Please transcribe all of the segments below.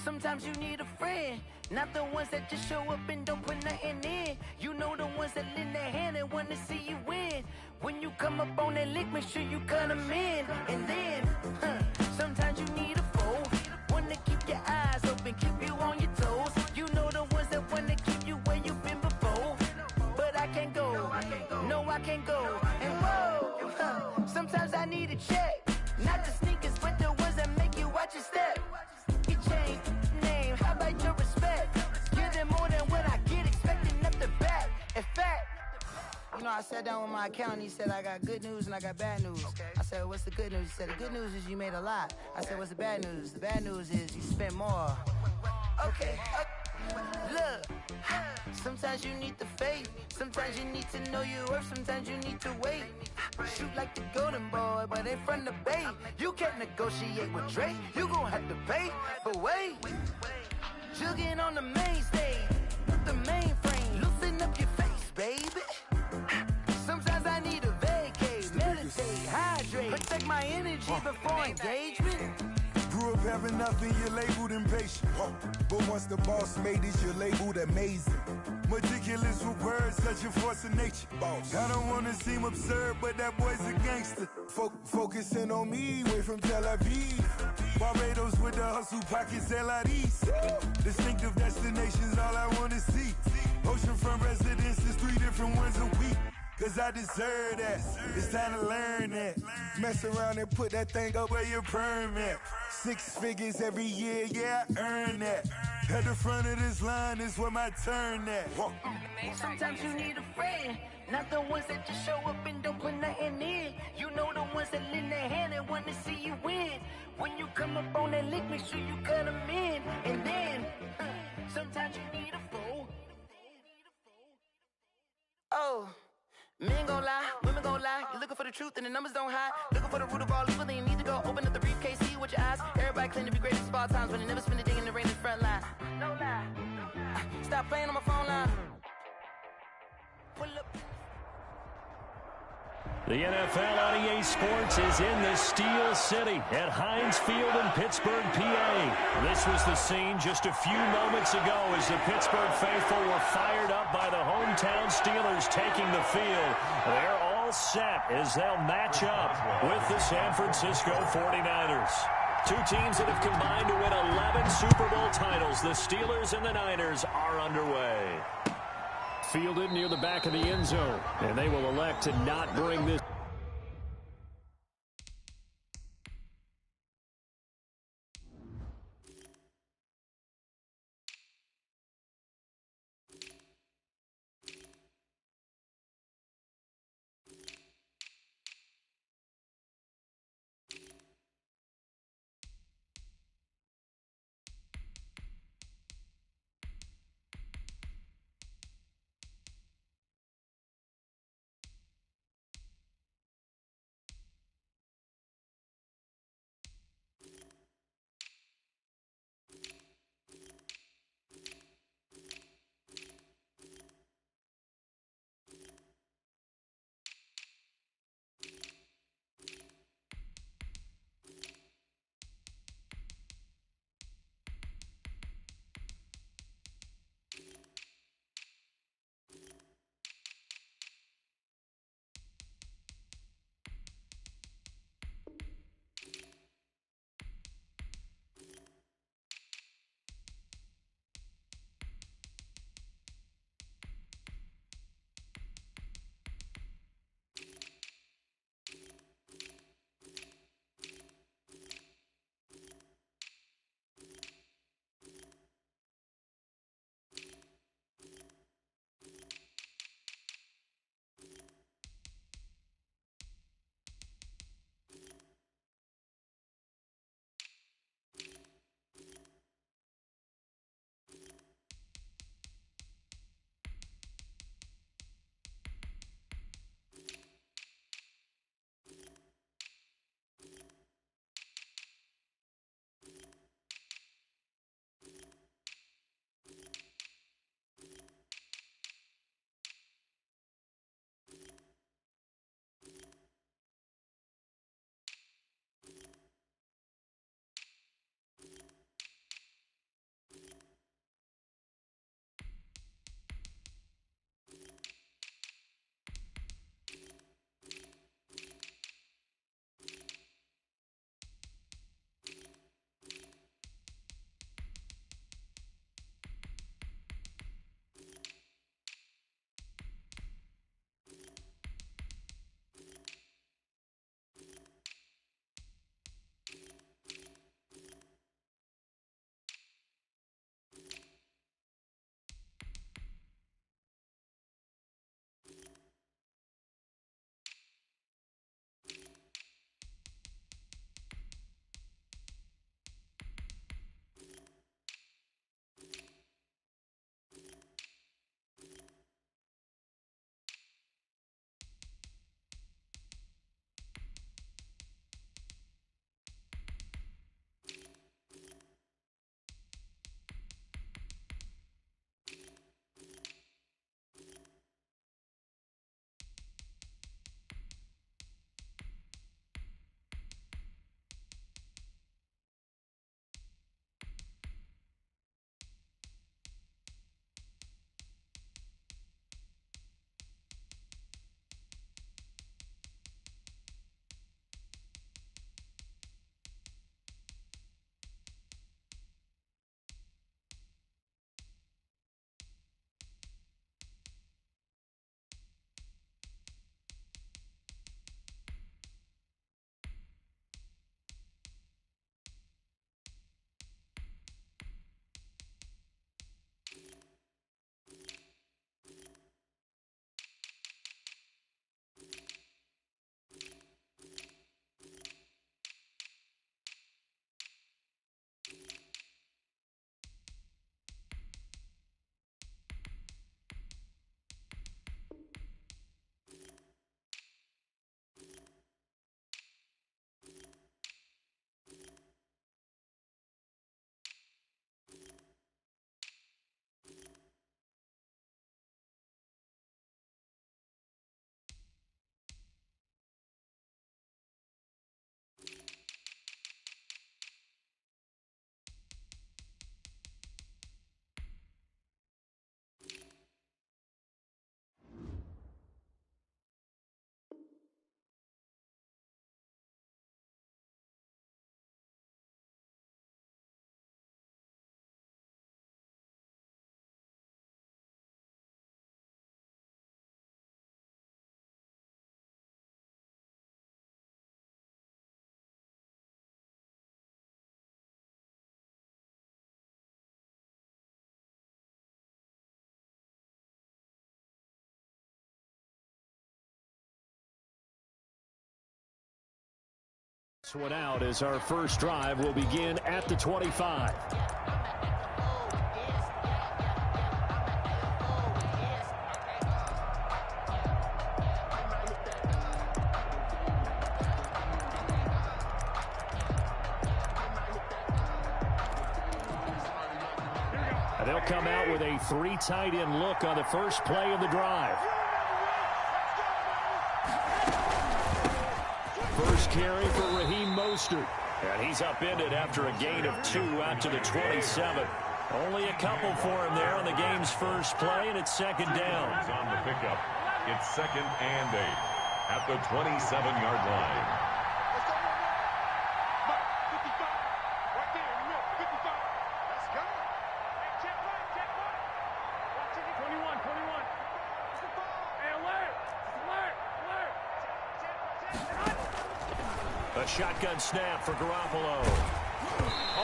Sometimes you need a friend, not the ones that just show up and don't put nothing in. You know the ones that lend their hand and want to see you win. When you come up on that lick, make sure you cut them in. And then, sometimes you need a foe, one to keep your eyes open, keep you on your toes. You know the ones that want to keep you where you've been before. But I can't go, no I can't go. And whoa, sometimes I need a check, not the sneakers, but the ones that make you watch your step. Your chain, name, how about your respect? Give them more than what I get, expecting nothing back. In fact, you know, I sat down with my accountant, he said I got good news and I got bad news. I said, what's the good news? He said, the good news is you made a lot. I said, what's the bad news? The bad news is you spent more. Okay, look, sometimes you need the faith, sometimes you need to know your worth, sometimes you need to wait. Shoot like the golden boy, but in front of the bay. You can't negotiate with Drake, you gon' have to pay. But wait, jugging on the main stage, the mainframe, loosen up your face, baby. Sometimes I need a vacate, meditate, hydrate, protect my energy before engagement. Grew up having nothing, you're labeled impatient. But once the boss made it, you're labeled amazing. Meticulous with words, such a force of nature. I don't wanna seem absurd, but that boy's a gangster. Focusing on me, way from Tel Aviv. Barbados with the hustle, pockets LIDs. Distinctive destinations, all I wanna see. Oceanfront residences, 3 different ones a week. Cause I deserve that, it's time to learn that. Mess around and put that thing up where your perm at. 6 figures every year, yeah, I earn that. At the front of this line is where my turn at. Sometimes you need a friend, not the ones that just show up and don't put nothing in. You know the ones that lend their hand and want to see you win. When you come up on that lick, make sure you cut them in. And then, sometimes you need a foe. Oh. Men gon' lie, women gon' lie. You're looking for the truth and the numbers don't hide. Looking for the root of all evil, then you need to go open up the briefcase, see with your eyes. Everybody claim to be great at all times, but they never spend a day in the rain in the front line. No lie. Stop playing on my phone line. Pull up. The NFL on EA Sports is in the Steel City at Heinz Field in Pittsburgh, PA. This was the scene just a few moments ago as the Pittsburgh faithful were fired up by the hometown Steelers taking the field. They're all set as they'll match up with the San Francisco 49ers. Two teams that have combined to win 11 Super Bowl titles. The Steelers and the Niners are underway. Fielded near the back of the end zone, and they will elect to not bring this. This one out as our first drive will begin at the 25. And they'll come out with a 3 tight end look on the first play of the drive. First carry for Raheem Mostert. And he's upended after a gain of 2 out to the 27. Only a couple for him there on the game's first play, and it's second down. On the pickup, it's 2nd and 8 at the 27-yard line. A shotgun snap for Garoppolo.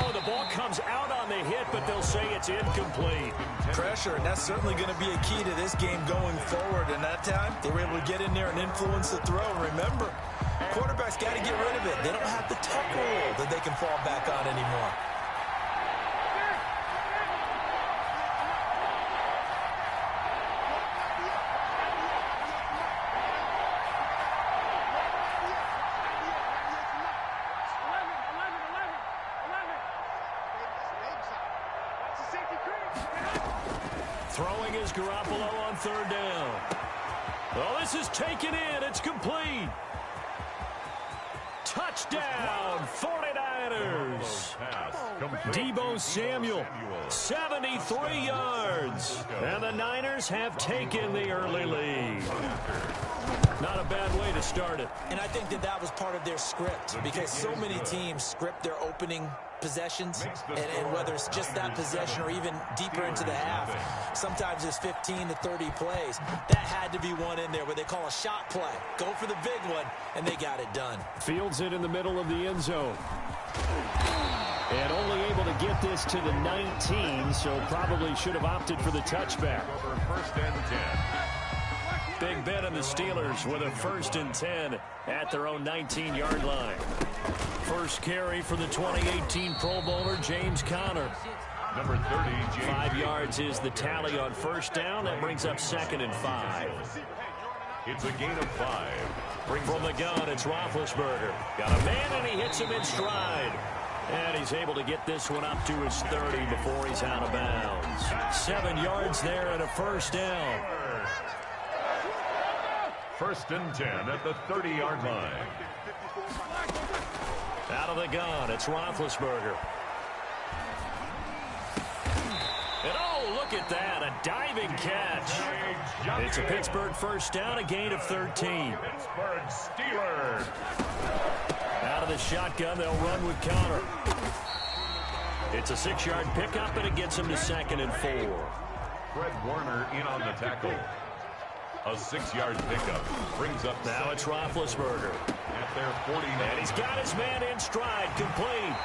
Oh, the ball comes out on the hit, but they'll say it's incomplete. Pressure, and that's certainly going to be a key to this game going forward. And that time, they were able to get in there and influence the throw. Remember, quarterbacks got to get rid of it. They don't have the tuck rule that they can fall back on anymore. Throwing is Garoppolo on 3rd down. Well, this is taken in. It's complete. Touchdown, 49ers. Deebo Samuel, 73 yards. And the Niners have taken the early lead. Not a bad way to start it. And I think that was part of their script, because so many teams script their opening possessions, and whether it's just that possession or even deeper into the half, sometimes it's 15 to 30 plays. That had to be one in there where they call a shot play. Go for the big one, and they got it done. Fields it in the middle of the end zone. And only able to get this to the 19, so probably should have opted for the touchback. Over 1st and 10. Big Ben and the Steelers with a 1st and 10 at their own 19-yard line. First carry for the 2018 Pro Bowler, James Conner. Number 30, James. 5 yards is the tally on 1st down. That brings up 2nd and 5. It's a gain of 5. From the gun, it's Roethlisberger. Got a man, and he hits him in stride. And he's able to get this one up to his 30 before he's out of bounds. 7 yards there and a 1st down. 1st and 10 at the 30-yard line. Out of the gun, it's Roethlisberger. And oh, look at that, a diving catch. It's a Pittsburgh 1st down, a gain of 13. Pittsburgh Steelers. Out of the shotgun, they'll run with Conner. It's a 6-yard pickup, and it gets him to 2nd and 4. Fred Warner in on the tackle. A 6-yard pickup brings up. Now it's Roethlisberger. At their 49. And he's got his man in stride, complete.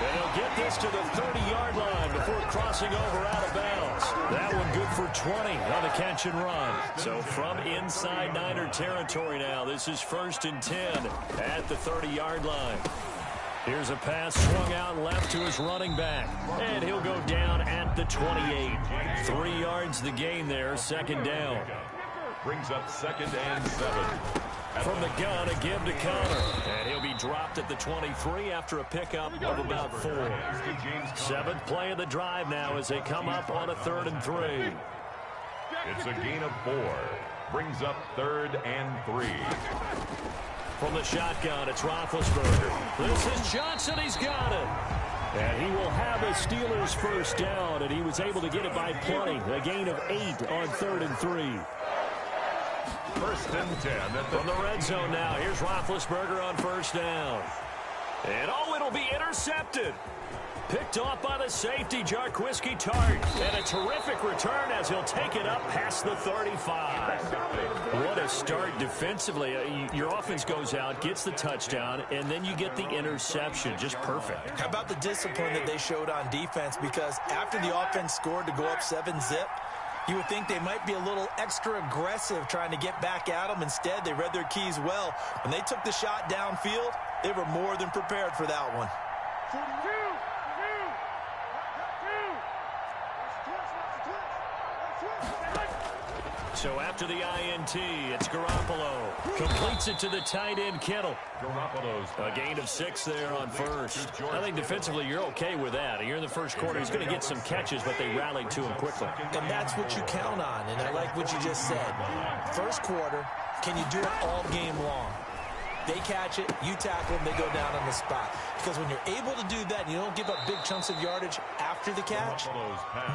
And he'll get this to the 30-yard line before crossing over out of bounds. That one good for 20 on the catch and run. So from inside Niner territory now, this is 1st and 10 at the 30-yard line. Here's a pass swung out left to his running back. And he'll go down at the 28. 3 yards the gain there, 2nd down. Brings up 2nd and 7. From the gun, a give to Conner. And he'll be dropped at the 23 after a pickup of about 4. 7th play of the drive now as they come up on a 3rd and 3. It's a gain of 4. Brings up 3rd and 3. From the shotgun, it's Roethlisberger. This is Johnson. He's got it. And he will have a Steelers 1st down, and he was able to get it by plenty. A gain of 8 on 3rd and 3. 1st and 10. From the red zone now, here's Roethlisberger on 1st down. And oh, it'll be intercepted. Picked off by the safety, Jarquiski Tart. And a terrific return as he'll take it up past the 35. What a start defensively. Your offense goes out, gets the touchdown, and then you get the interception. Just perfect. How about the discipline that they showed on defense? Because after the offense scored to go up 7-zip, You would think they might be a little extra aggressive trying to get back at them. Instead, they read their keys well. When they took the shot downfield, they were more than prepared for that one. So after the INT, it's Garoppolo. Completes it to the tight end, Kittle. Garoppolo's A gain of 6 there on first. I think defensively you're okay with that. Here in the first quarter, he's going to get some catches, but they rallied to him quickly. And that's what you count on, and I like what you just said. First quarter, can you do it all game long? They catch it, you tackle them, they go down on the spot. Because when you're able to do that and you don't give up big chunks of yardage after the catch,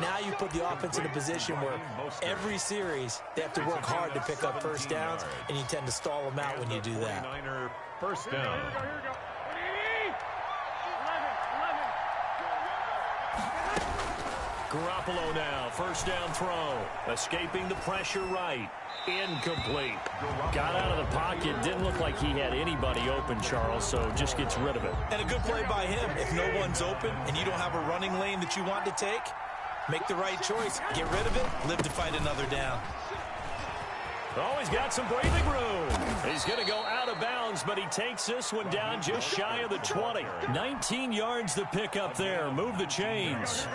now you put the offense in a position where every series they have to work hard to pick up first downs, and you tend to stall them out when you do that. First down. Garoppolo now, first down throw. Escaping the pressure right. Incomplete. Got out of the pocket. Didn't look like he had anybody open, Charles, so just gets rid of it. And a good play by him. If no one's open and you don't have a running lane that you want to take, make the right choice. Get rid of it. Live to fight another down. Oh, he's got some breathing room. He's going to go out of bounds, but he takes this one down just shy of the 20. 19 yards to pick up there. Move the chains.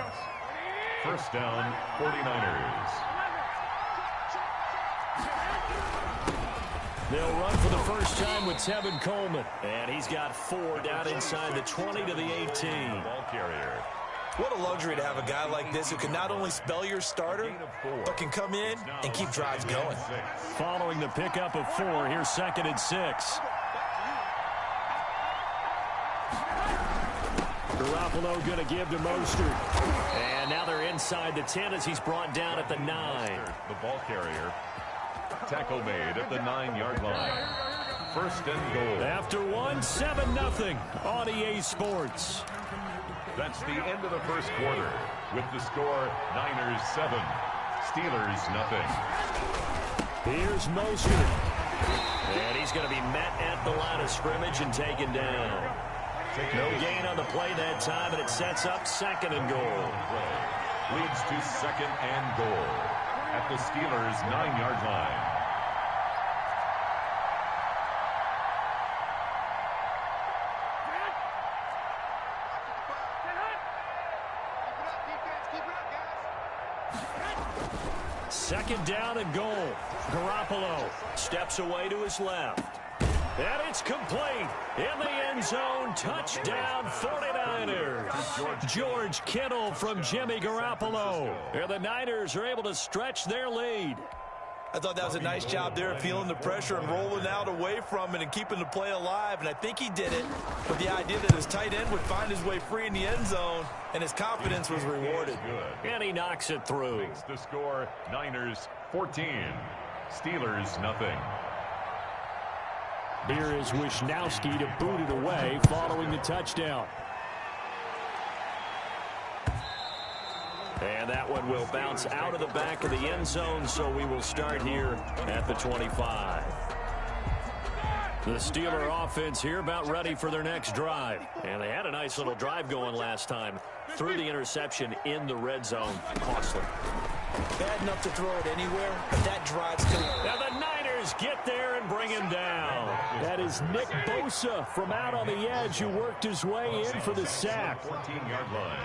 First down, 49ers. They'll run for the first time with Tevin Coleman. And he's got 4 down inside the 20 to the 18. Ball carrier. What a luxury to have a guy like this who can not only spell your starter, but can come in and keep drives going. Following the pickup of 4, here's 2nd and 6. Garoppolo going to give to Mostert. And now they're inside the 10 as he's brought down at the 9. The ball carrier. Tackle made at the 9-yard line. First and goal. After 1, 7-0 on EA Sports. That's the end of the first quarter. With the score, Niners 7, Steelers 0. Here's Mostert. And he's going to be met at the line of scrimmage and taken down. No gain on the play that time, and it sets up 2nd and goal. Leads to 2nd and goal at the Steelers' 9-yard line. Second down and goal. Garoppolo steps away to his left. And it's complete. In the end zone, touchdown 49ers. George Kittle from Jimmy Garoppolo. And the Niners are able to stretch their lead. I thought that was a nice job there, feeling the pressure and rolling out away from it and keeping the play alive. And I think he did it with the idea that his tight end would find his way free in the end zone, and his confidence was rewarded. And he knocks it through. Makes the score, Niners 14, Steelers 0. Here is Wisnowski to boot it away following the touchdown. And that one will bounce out of the back of the end zone, so we will start here at the 25. The Steeler offense here about ready for their next drive. And they had a nice little drive going last time. Threw the interception in the red zone. Costly. Bad enough to throw it anywhere, but that drive's still... Now the Niners get there and bring him down. That is Nick Bosa from out on the edge who worked his way in for the sack. 14-yard line.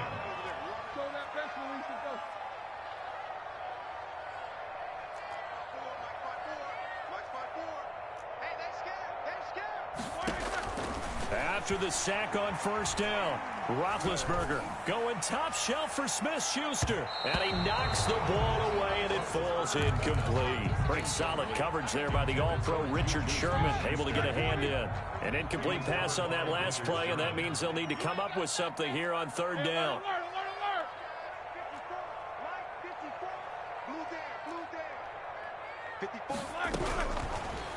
After the sack on first down, Roethlisberger going top shelf for Smith-Schuster. And he knocks the ball away, and it falls incomplete. Pretty solid coverage there by the All-Pro Richard Sherman, able to get a hand in. An incomplete pass on that last play, and that means they'll need to come up with something here on third down.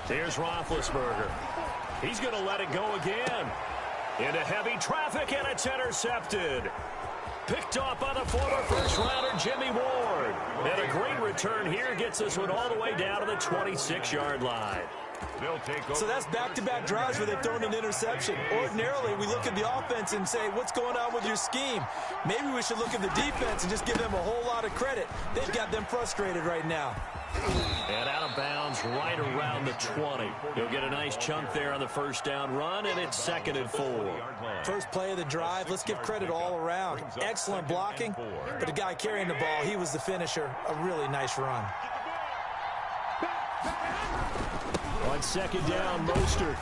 Here's Roethlisberger. He's going to let it go again. Into heavy traffic, and it's intercepted. Picked off by the former first-rounder Jimmy Ward. And a great return here gets this one all the way down to the 26-yard line. So that's back-to-back drives where they've thrown an interception. Ordinarily, we look at the offense and say, what's going on with your scheme? Maybe we should look at the defense and just give them a whole lot of credit. They've got them frustrated right now. And out of bounds right around the 20. He'll get a nice chunk there on the first down run, and it's 2nd and 4. First play of the drive, let's give credit all around. Excellent blocking, but the guy carrying the ball, he was the finisher. A really nice run. On 2nd down, Mostert.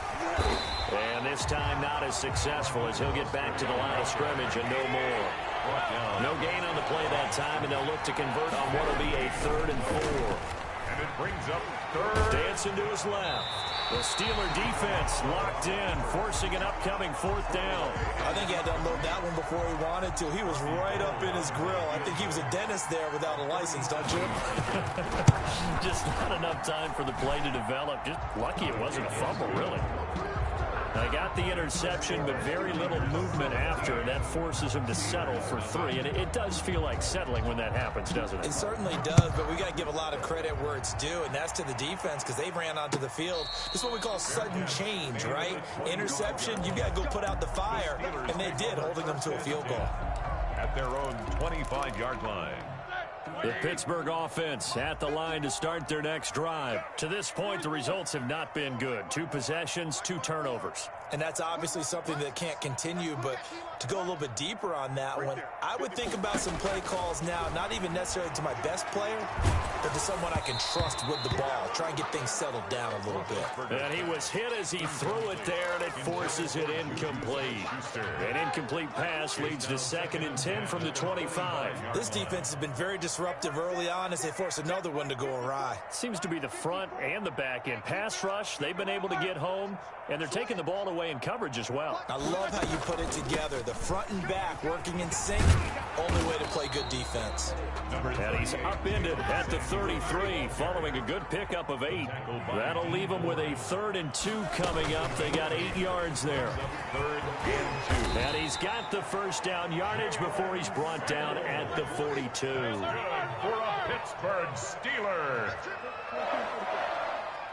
And this time not as successful as he'll get back to the line of scrimmage and no more. No gain on the play that time, and they'll look to convert on what will be a 3rd and 4. And it brings up 3rd. Dancing to his left. The Steeler defense locked in, forcing an upcoming 4th down. I think he had to unload that one before he wanted to. He was right up in his grill. I think he was a dentist there without a license, don't you? Just not enough time for the play to develop. Just lucky it wasn't a fumble, really. They got the interception, but very little movement after, and that forces him to settle for 3. And it does feel like settling when that happens, doesn't it? It certainly does, but we got to give a lot of credit where it's due, and that's to the defense because they ran onto the field. This is what we call sudden change, right? Interception, you got to go put out the fire, and they did, holding them to a field goal. At their own 25-yard line. The Pittsburgh offense at the line to start their next drive. To this point, the results have not been good. 2 possessions, 2 turnovers. And that's obviously something that can't continue, but to go a little bit deeper on that one, I would think about some play calls now, not even necessarily to my best player, but to someone I can trust with the ball. Try and get things settled down a little bit. And he was hit as he threw it there, and it forces it incomplete. An incomplete pass leads to 2nd and 10 from the 25. This defense has been very disruptive early on as they force another one to go awry. Seems to be the front and the back end. Pass rush, they've been able to get home, and they're taking the ball away in coverage as well. I love how you put it together. The front and back working in sync. Only way to play good defense. And he's upended at the 33 following a good pickup of 8. That'll leave him with a 3rd and 2 coming up. They got 8 yards there. 3rd and 2. And he's got the first down yardage before he's brought down at the 42. Good for a Pittsburgh Steeler.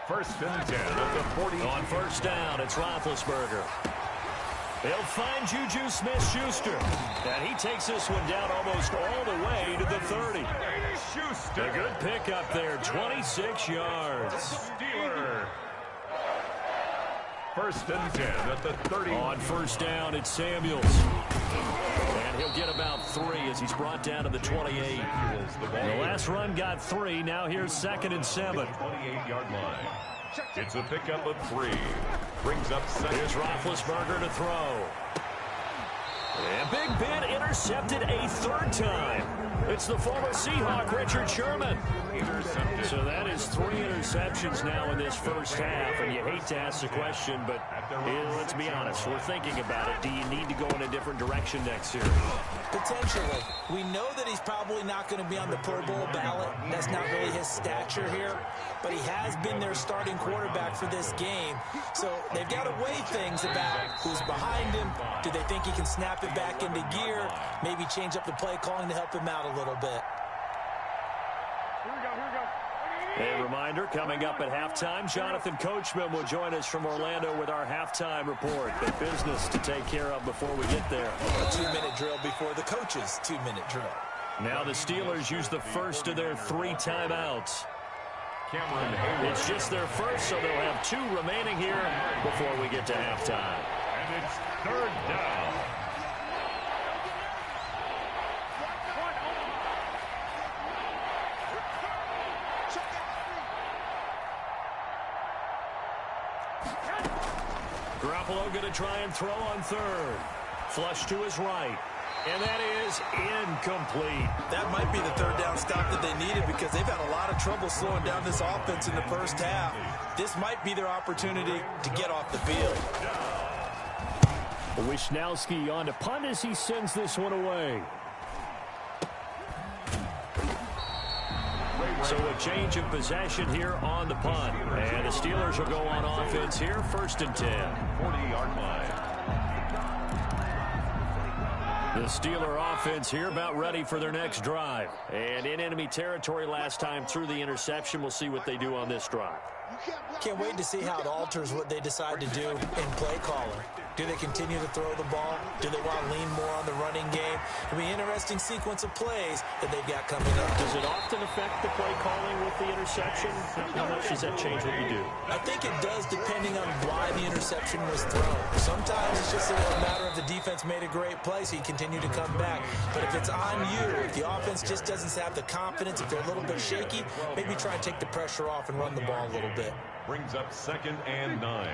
1st and 10 at the 40. On first down, it's Roethlisberger. They'll find Juju Smith-Schuster. And he takes this one down almost all the way to the 30. Schuster. A good pickup there, 26 yards. Steeler. 1st and 10 at the 30. On first down, it's Samuels. And he'll get about 3 as he's brought down to the 28. The last run got 3. Now here's 2nd and 7. 28-yard line. It's a pickup of 3. Brings up 2nd. Here's Roethlisberger to throw. And Big Ben intercepted a 3rd time. It's the former Seahawk, Richard Sherman. So that is 3 interceptions now in this first half, and you hate to ask the question, but let's be honest, we're thinking about it. Do you need to go in a different direction next year? Potentially. We know that he's probably not going to be on the Pro Bowl ballot. That's not really his stature here, but he has been their starting quarterback for this game. So they've got to weigh things about who's behind him. Do they think he can snap it back into gear? Maybe change up the play calling to help him out a little bit. A reminder, coming up at halftime, Jonathan Coachman will join us from Orlando with our halftime report. But business to take care of before we get there. A 2-minute drill before the coach's 2-minute drill. Now the Steelers use the first of their 3 timeouts. It's just their first, so they'll have 2 remaining here before we get to halftime. And it's 3rd down. Garoppolo going to try and throw on 3rd. Flush to his right. And that is incomplete. That might be the 3rd down stop that they needed because they've had a lot of trouble slowing down this offense in the first half. This might be their opportunity to get off the field. Wisnowski on to punt as he sends this one away. So a change of possession here on the punt. And the Steelers will go on offense here, 1st and 10. 40-yard line. The Steeler offense here about ready for their next drive. And in enemy territory last time through the interception. We'll see what they do on this drive. Can't wait to see how it alters what they decide to do in play calling. Do they continue to throw the ball? Do they want to lean more on the running game? It'll be an interesting sequence of plays that they've got coming up. Does it often affect the play calling with the interception? How much does that change what you do? I think it does, depending on why the interception was thrown. Sometimes it's just a matter of the defense made a great play, so you continue to come back. But if it's on you, if the offense just doesn't have the confidence, if they're a little bit shaky, maybe try and take the pressure off and run the ball a little bit. Brings up 2nd and 9.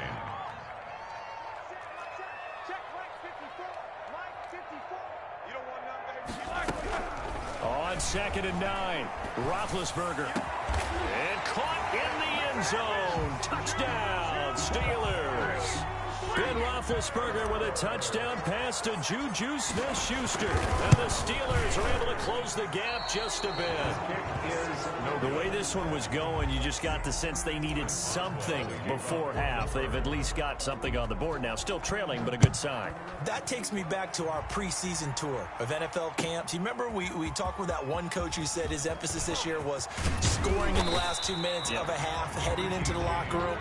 On 2nd and 9, Roethlisberger. And caught in the end zone. Touchdown, Steelers. Ben Roethlisberger with a touchdown pass to Juju Smith-Schuster. And the Steelers are able to close the gap just a bit. The way this one was going, you just got the sense they needed something before half. They've at least got something on the board now. Still trailing, but a good sign. That takes me back to our preseason tour of NFL camps. You remember we talked with that one coach who said his emphasis this year was scoring in the last 2 minutes of a half, heading into the locker room.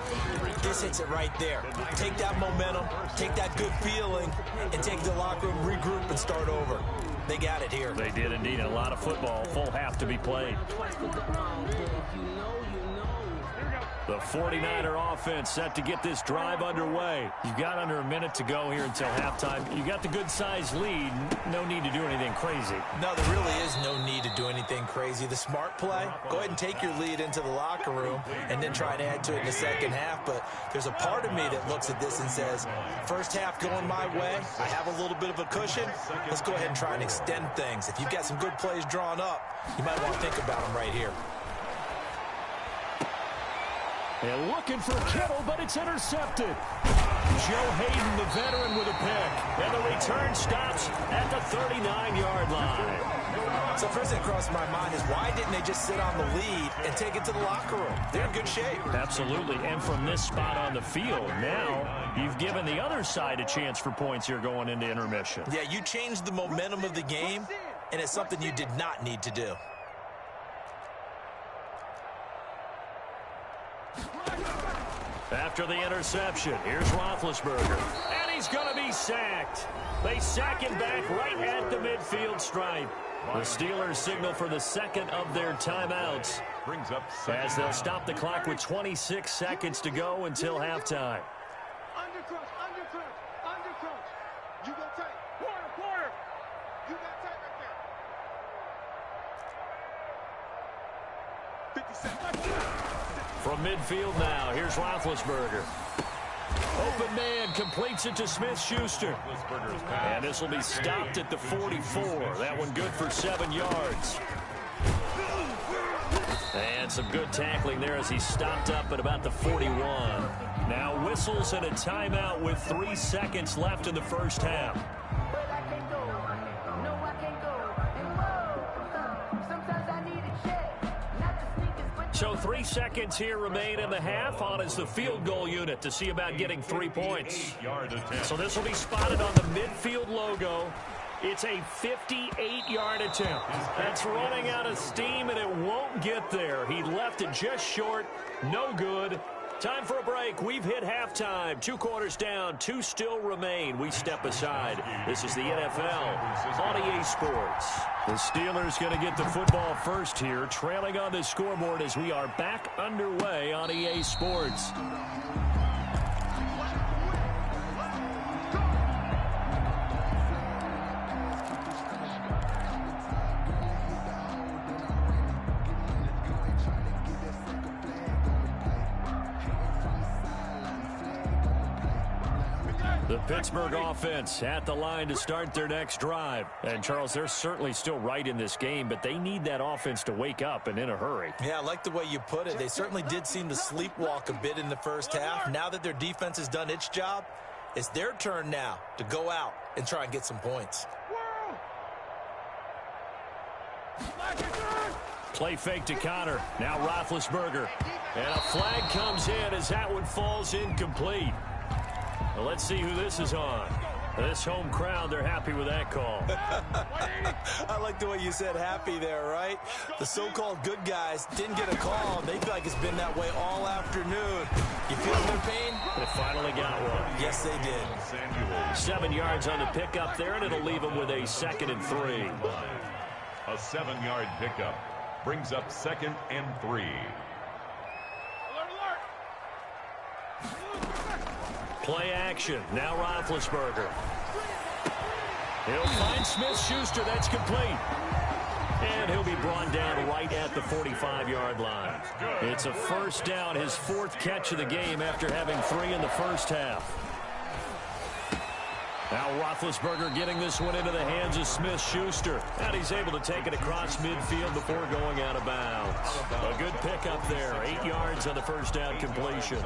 This hits it right there. Take that momentum, take that good feeling, and take the locker room, regroup, and start over. They got it here. They did indeed. A lot of football, full half to be played. The 49er offense set to get this drive underway. You've got under a minute to go here until halftime. You got the good-sized lead. No need to do anything crazy. No, there really is no need to do anything crazy. The smart play, go ahead and take your lead into the locker room and then try and add to it in the second half. But there's a part of me that looks at this and says, first half going my way, I have a little bit of a cushion. Let's go ahead and try and extend things. If you've got some good plays drawn up, you might want to think about them right here. And looking for Kittle, but it's intercepted. Joe Hayden, the veteran, with a pick. And the return stops at the 39-yard line. So first thing that crossed my mind is why didn't they just sit on the lead and take it to the locker room? They're in good shape. Absolutely. And from this spot on the field, now you've given the other side a chance for points here going into intermission. Yeah, you changed the momentum of the game, and it's something you did not need to do. After the interception, here's Roethlisberger. And he's going to be sacked. They sack him back right at the midfield stripe. The Steelers signal for the second of their timeouts as they'll stop the clock with 26 seconds to go until halftime. You go tight. Quarter. You got tight right there. 50 seconds. From midfield now, here's Roethlisberger. Open man completes it to Smith-Schuster. And this will be stopped at the 44. That one good for 7 yards. And some good tackling there as he stopped up at about the 41. Now whistles and a timeout with 3 seconds left in the first half. So 3 seconds here remain in the half. On is the field goal unit to see about getting 3 points. So this will be spotted on the midfield logo. It's a 58-yard attempt. That's running out of steam, and it won't get there. He left it just short. No good. Time for a break. We've hit halftime. 2 quarters down. 2 still remain. We step aside. This is the NFL on EA Sports. The Steelers going to get the football first here, trailing on the scoreboard as we are back underway on EA Sports. The Pittsburgh offense at the line to start their next drive. And, Charles, they're certainly still right in this game, but they need that offense to wake up and in a hurry. Yeah, I like the way you put it. They certainly did seem to sleepwalk a bit in the first half. Now that their defense has done its job, it's their turn now to go out and try and get some points. Play fake to Connor. Now Roethlisberger. And a flag comes in as that one falls incomplete. Well, let's see who this is on. This home crowd, they're happy with that call. I like the way you said happy there, right? The so-called good guys didn't get a call. They feel like it's been that way all afternoon. You feel their pain? They finally got one. Yes, they did. 7 yards on the pickup there, and it'll leave them with a 2nd and 3. A 7-yard pickup brings up 2nd and 3. Play action. Now Roethlisberger. He'll find Smith-Schuster. That's complete. And he'll be brought down right at the 45-yard line. It's a first down, his 4th catch of the game after having 3 in the first half. Now Roethlisberger getting this one into the hands of Smith-Schuster. And he's able to take it across midfield before going out of bounds. A good pickup there. 8 yards on the first down completion.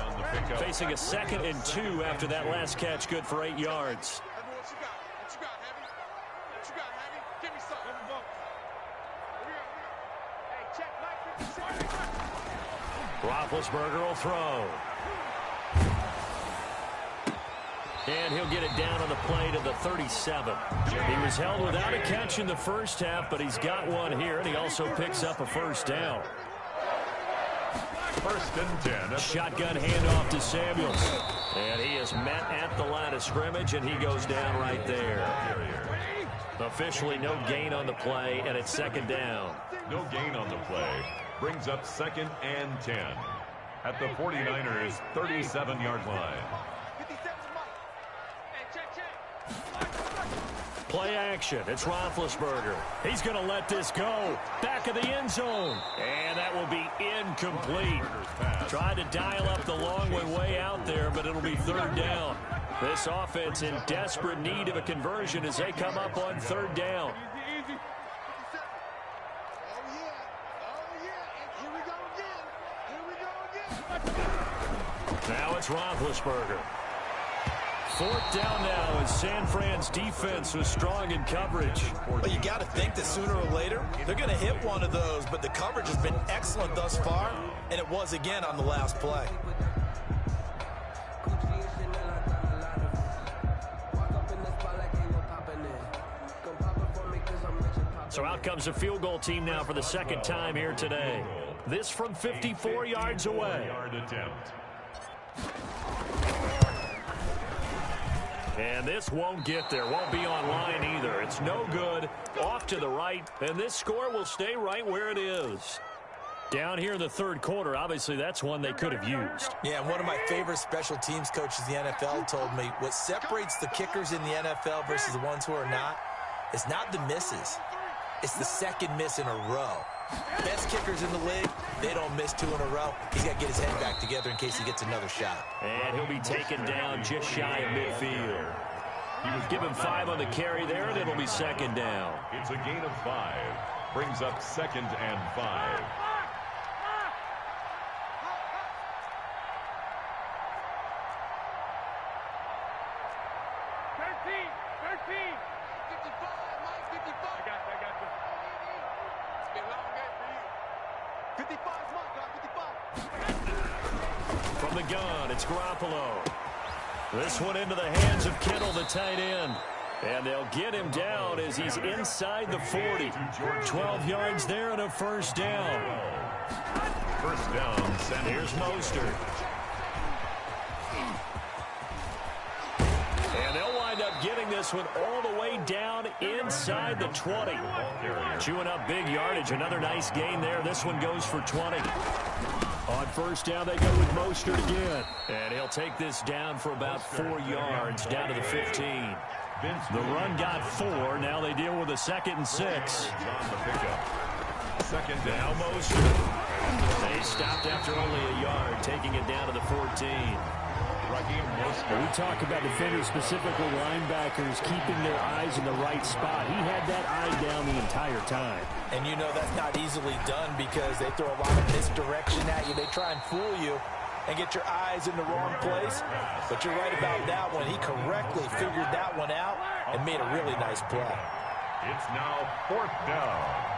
Facing a 2nd and 2 after that last catch, good for 8 yards. Roethlisberger will throw. And he'll get it down on the play to the 37. He was held without a catch in the first half, but he's got one here, and he also picks up a first down. 1st and 10. Shotgun handoff to Samuels. And he is met at the line of scrimmage, and he goes down right there. Officially no gain on the play, and it's 2nd down. No gain on the play. Brings up 2nd and 10. At the 49ers' 37-yard line. Play action. It's Roethlisberger. He's going to let this go. Back of the end zone. And that will be incomplete. Tried to dial up the long way out there, but it'll be 3rd down. This offense in desperate need of a conversion as they come up on 3rd down. Now it's Roethlisberger. 4th down now as San Fran's defense was strong in coverage. Well, you got to think that sooner or later they're going to hit one of those, but the coverage has been excellent thus far, and it was again on the last play. So out comes a field goal team now for the 2nd time here today. This from 54 yards away. And this won't get there. Won't be online either. It's no good. Off to the right. And this score will stay right where it is. Down here in the 3rd quarter, obviously that's one they could have used. Yeah, and one of my favorite special teams coaches in the NFL told me what separates the kickers in the NFL versus the ones who are not is not the misses. It's the 2nd miss in a row. Best kickers in the league, they don't miss 2 in a row. He's got to get his head back together in case he gets another shot. And he'll be taken down just shy of midfield. He was given 5 on the carry there, and it'll be 2nd down. It's a gain of 5. Brings up 2nd and 5. From the gun, it's Garoppolo. This one into the hands of Kittle, the tight end. And they'll get him down as he's inside the 40. 12 yards there and a first down. First down, here's Mostert. And they'll wind up getting this one all the way down inside the 20. Chewing up big yardage. Another nice gain there. This one goes for 20. On first down, they go with Mostert again. And he'll take this down for about 4 yards, down to the 15. The run got 4. Now they deal with a 2nd and 6. Second now down. Mostert. They stopped after only a yard, taking it down to the 14. We talk about defenders, specifically linebackers, keeping their eyes in the right spot. He had that eye down the entire time. And you know that's not easily done because they throw a lot of misdirection at you. They try and fool you and get your eyes in the wrong place. But you're right about that one. He correctly figured that one out and made a really nice play. It's now 4th down.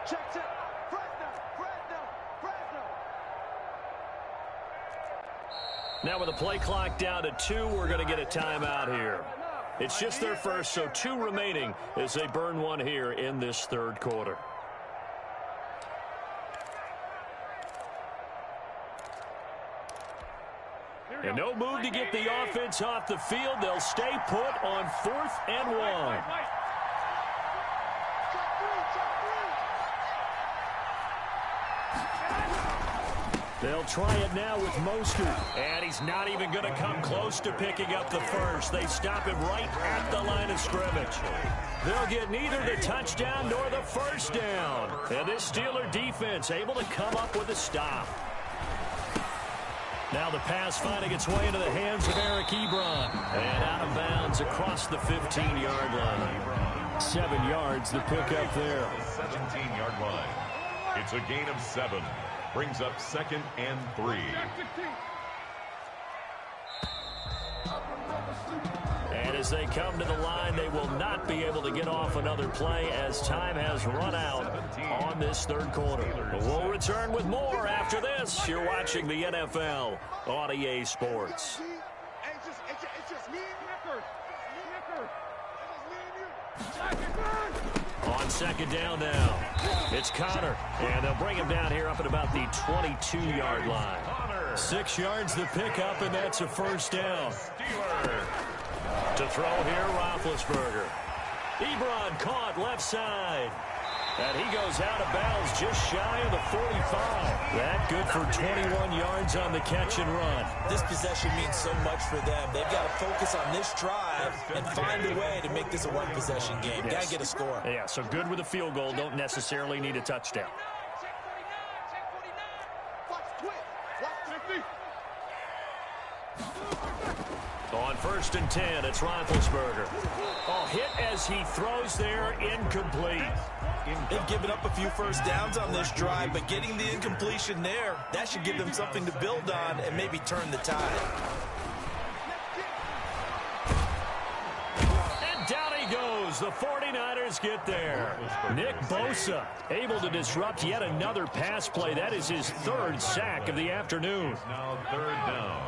Check. Fresno. Now with the play clock down to 2, we're going to get a timeout here. It's just their first, so 2 remaining as they burn one here in this third quarter. And no move to get the offense off the field. They'll stay put on 4th and 1. They'll try it now with Mostert. And he's not even going to come close to picking up the first. They stop him right at the line of scrimmage. They'll get neither the touchdown nor the first down. And this Steeler defense able to come up with a stop. Now the pass finding its way into the hands of Eric Ebron. And out of bounds across the 15-yard line. 7 yards the pickup there. 17-yard line. It's a gain of 7. Brings up 2nd and 3. And as they come to the line, they will not be able to get off another play as time has run out on this third quarter. But we'll return with more after this. You're watching the NFL on EA Sports. It's just me and you. On second down now, it's Connor, and they'll bring him down here up at about the 22-yard line. 6 yards the pickup, and that's a first down. To throw here, Roethlisberger. Ebron caught left side. And he goes out of bounds just shy of the 45. That good for 21 yards on the catch and run. This possession means so much for them. They've got to focus on this drive and find a way to make this a one-possession game. Yes. Got to get a score. Yeah, so good with a field goal. Don't necessarily need a touchdown. On 1st and 10, it's Roethlisberger. Oh, hit as he throws there, incomplete. They've given up a few first downs on this drive, but getting the incompletion there, that should give them something to build on and maybe turn the tide. And down he goes. The 49ers get there. Nick Bosa able to disrupt yet another pass play. That is his 3rd sack of the afternoon. Now 3rd down.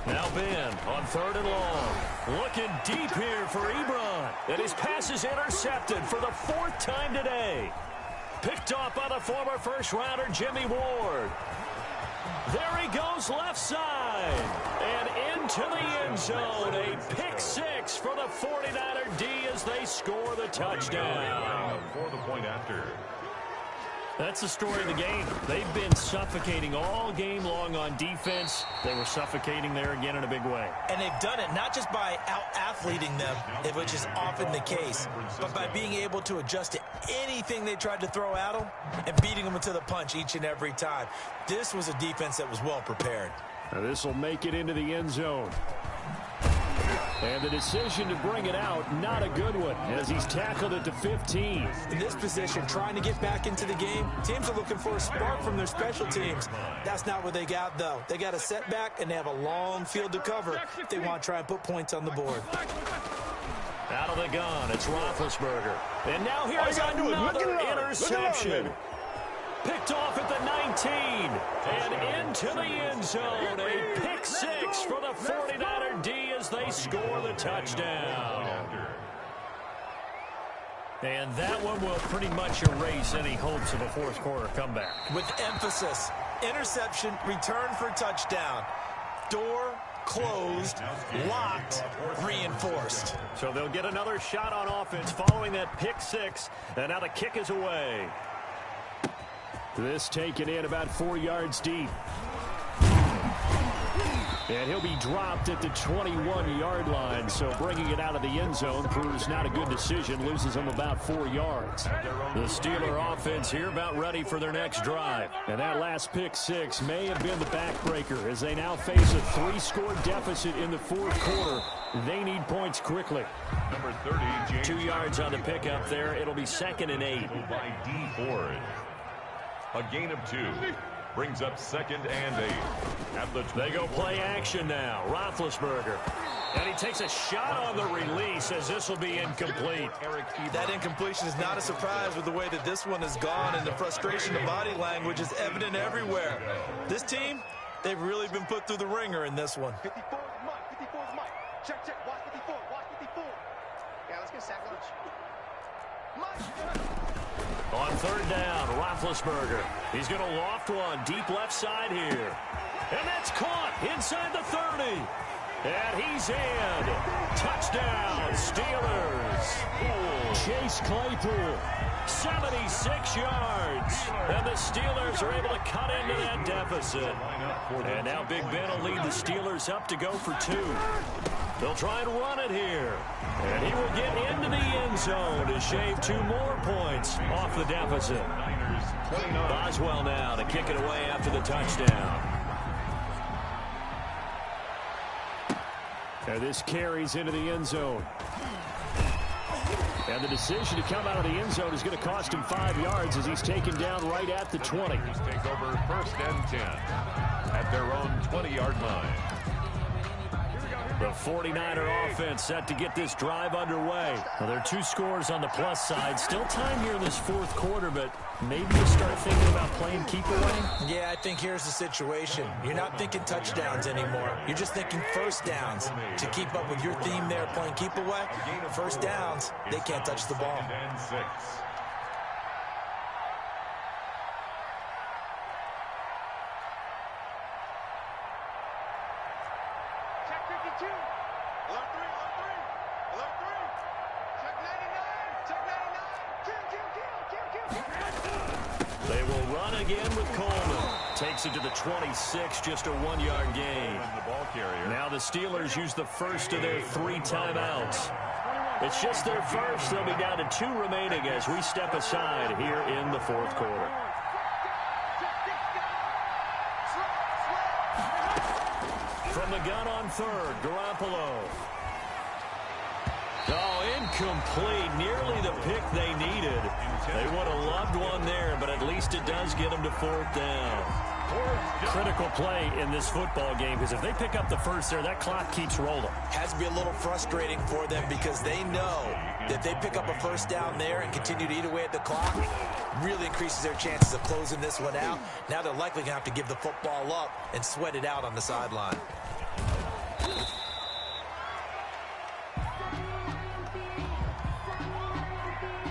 Now Ben on 3rd and long. Looking deep here for Ebron. And his pass is intercepted for the 4th time today. Picked off by the former first-rounder Jimmy Ward. There he goes left side. And into the end zone. A pick 6 for the 49er D as they score the touchdown. For the point after. That's the story of the game. They've been suffocating all game long on defense. They were suffocating there again in a big way. And they've done it not just by out-athleting them, which is often the case, but by being able to adjust to anything they tried to throw at them and beating them into the punch each and every time. This was a defense that was well prepared. Now this will make it into the end zone. And the decision to bring it out, not a good one, as he's tackled at the 15. In this position, trying to get back into the game, teams are looking for a spark from their special teams. That's not what they got, though. They got a setback, and they have a long field to cover if they want to try and put points on the board. Out of the gun, it's Roethlisberger. And now here's another interception. Picked off at the 19. And into the end zone. A pick 6 for the 49er D as they score the touchdown. And that one will pretty much erase any hopes of a fourth quarter comeback. With emphasis, interception, return for touchdown. Door closed, locked, reinforced. So they'll get another shot on offense following that pick 6. And now the kick is away. This taken in about 4 yards deep. And he'll be dropped at the 21-yard line, so bringing it out of the end zone proves not a good decision, loses him about 4 yards. The Steeler offense here about ready for their next drive. And that last pick 6 may have been the backbreaker as they now face a 3-score deficit in the fourth quarter. They need points quickly. Number 30, James 2 yards on the pickup there. It'll be 2nd and 8. by D. Ford. A gain of 2. Brings up 2nd and 8. They go play action now. Roethlisberger. And he takes a shot on the release as this will be incomplete. That incompletion is not a surprise with the way that this one has gone, and the frustration, the body language is evident everywhere. This team, they've really been put through the ringer in this one. 54 is Mike. 54 is Mike. Check, check. Watch 54. Watch 54. Yeah, let's get sack lunch. On 3rd down, Roethlisberger. He's going to loft one deep left side here. And that's caught inside the 30. And he's in. Touchdown, Steelers. Chase Claypool, 76 yards. And the Steelers are able to cut into that deficit. And now Big Ben will lead the Steelers up to go for 2. They'll try and run it here. And he will get into the end zone to shave 2 more points off the deficit. Boswell now to kick it away after the touchdown. And this carries into the end zone. And the decision to come out of the end zone is going to cost him 5 yards as he's taken down right at the 20. Take over 1st and 10 at their own 20-yard line. The 49er offense set to get this drive underway. Well, there are 2 scores on the plus side. Still time here in this 4th quarter, but maybe you start thinking about playing keep away? Yeah, I think here's the situation. You're not thinking touchdowns anymore. You're just thinking first downs. To keep up with your theme there, playing keep away, first downs, they can't touch the ball. 2nd and 6. They will run again with Coleman. Takes it to the 26, just a 1-yard gain. Now the Steelers use the first of their 3 timeouts. It's just their first. They'll be down to 2 remaining as we step aside here in the 4th quarter. From the gun on 3rd, Garoppolo. Oh, incomplete. Nearly the pick they needed. They would have loved one there, but at least it does get them to 4th down. Critical play in this football game, because if they pick up the first there, that clock keeps rolling. Has to be a little frustrating for them because they know that they pick up a first down there and continue to eat away at the clock, really increases their chances of closing this one out. Now they're likely going to have to give the football up and sweat it out on the sideline.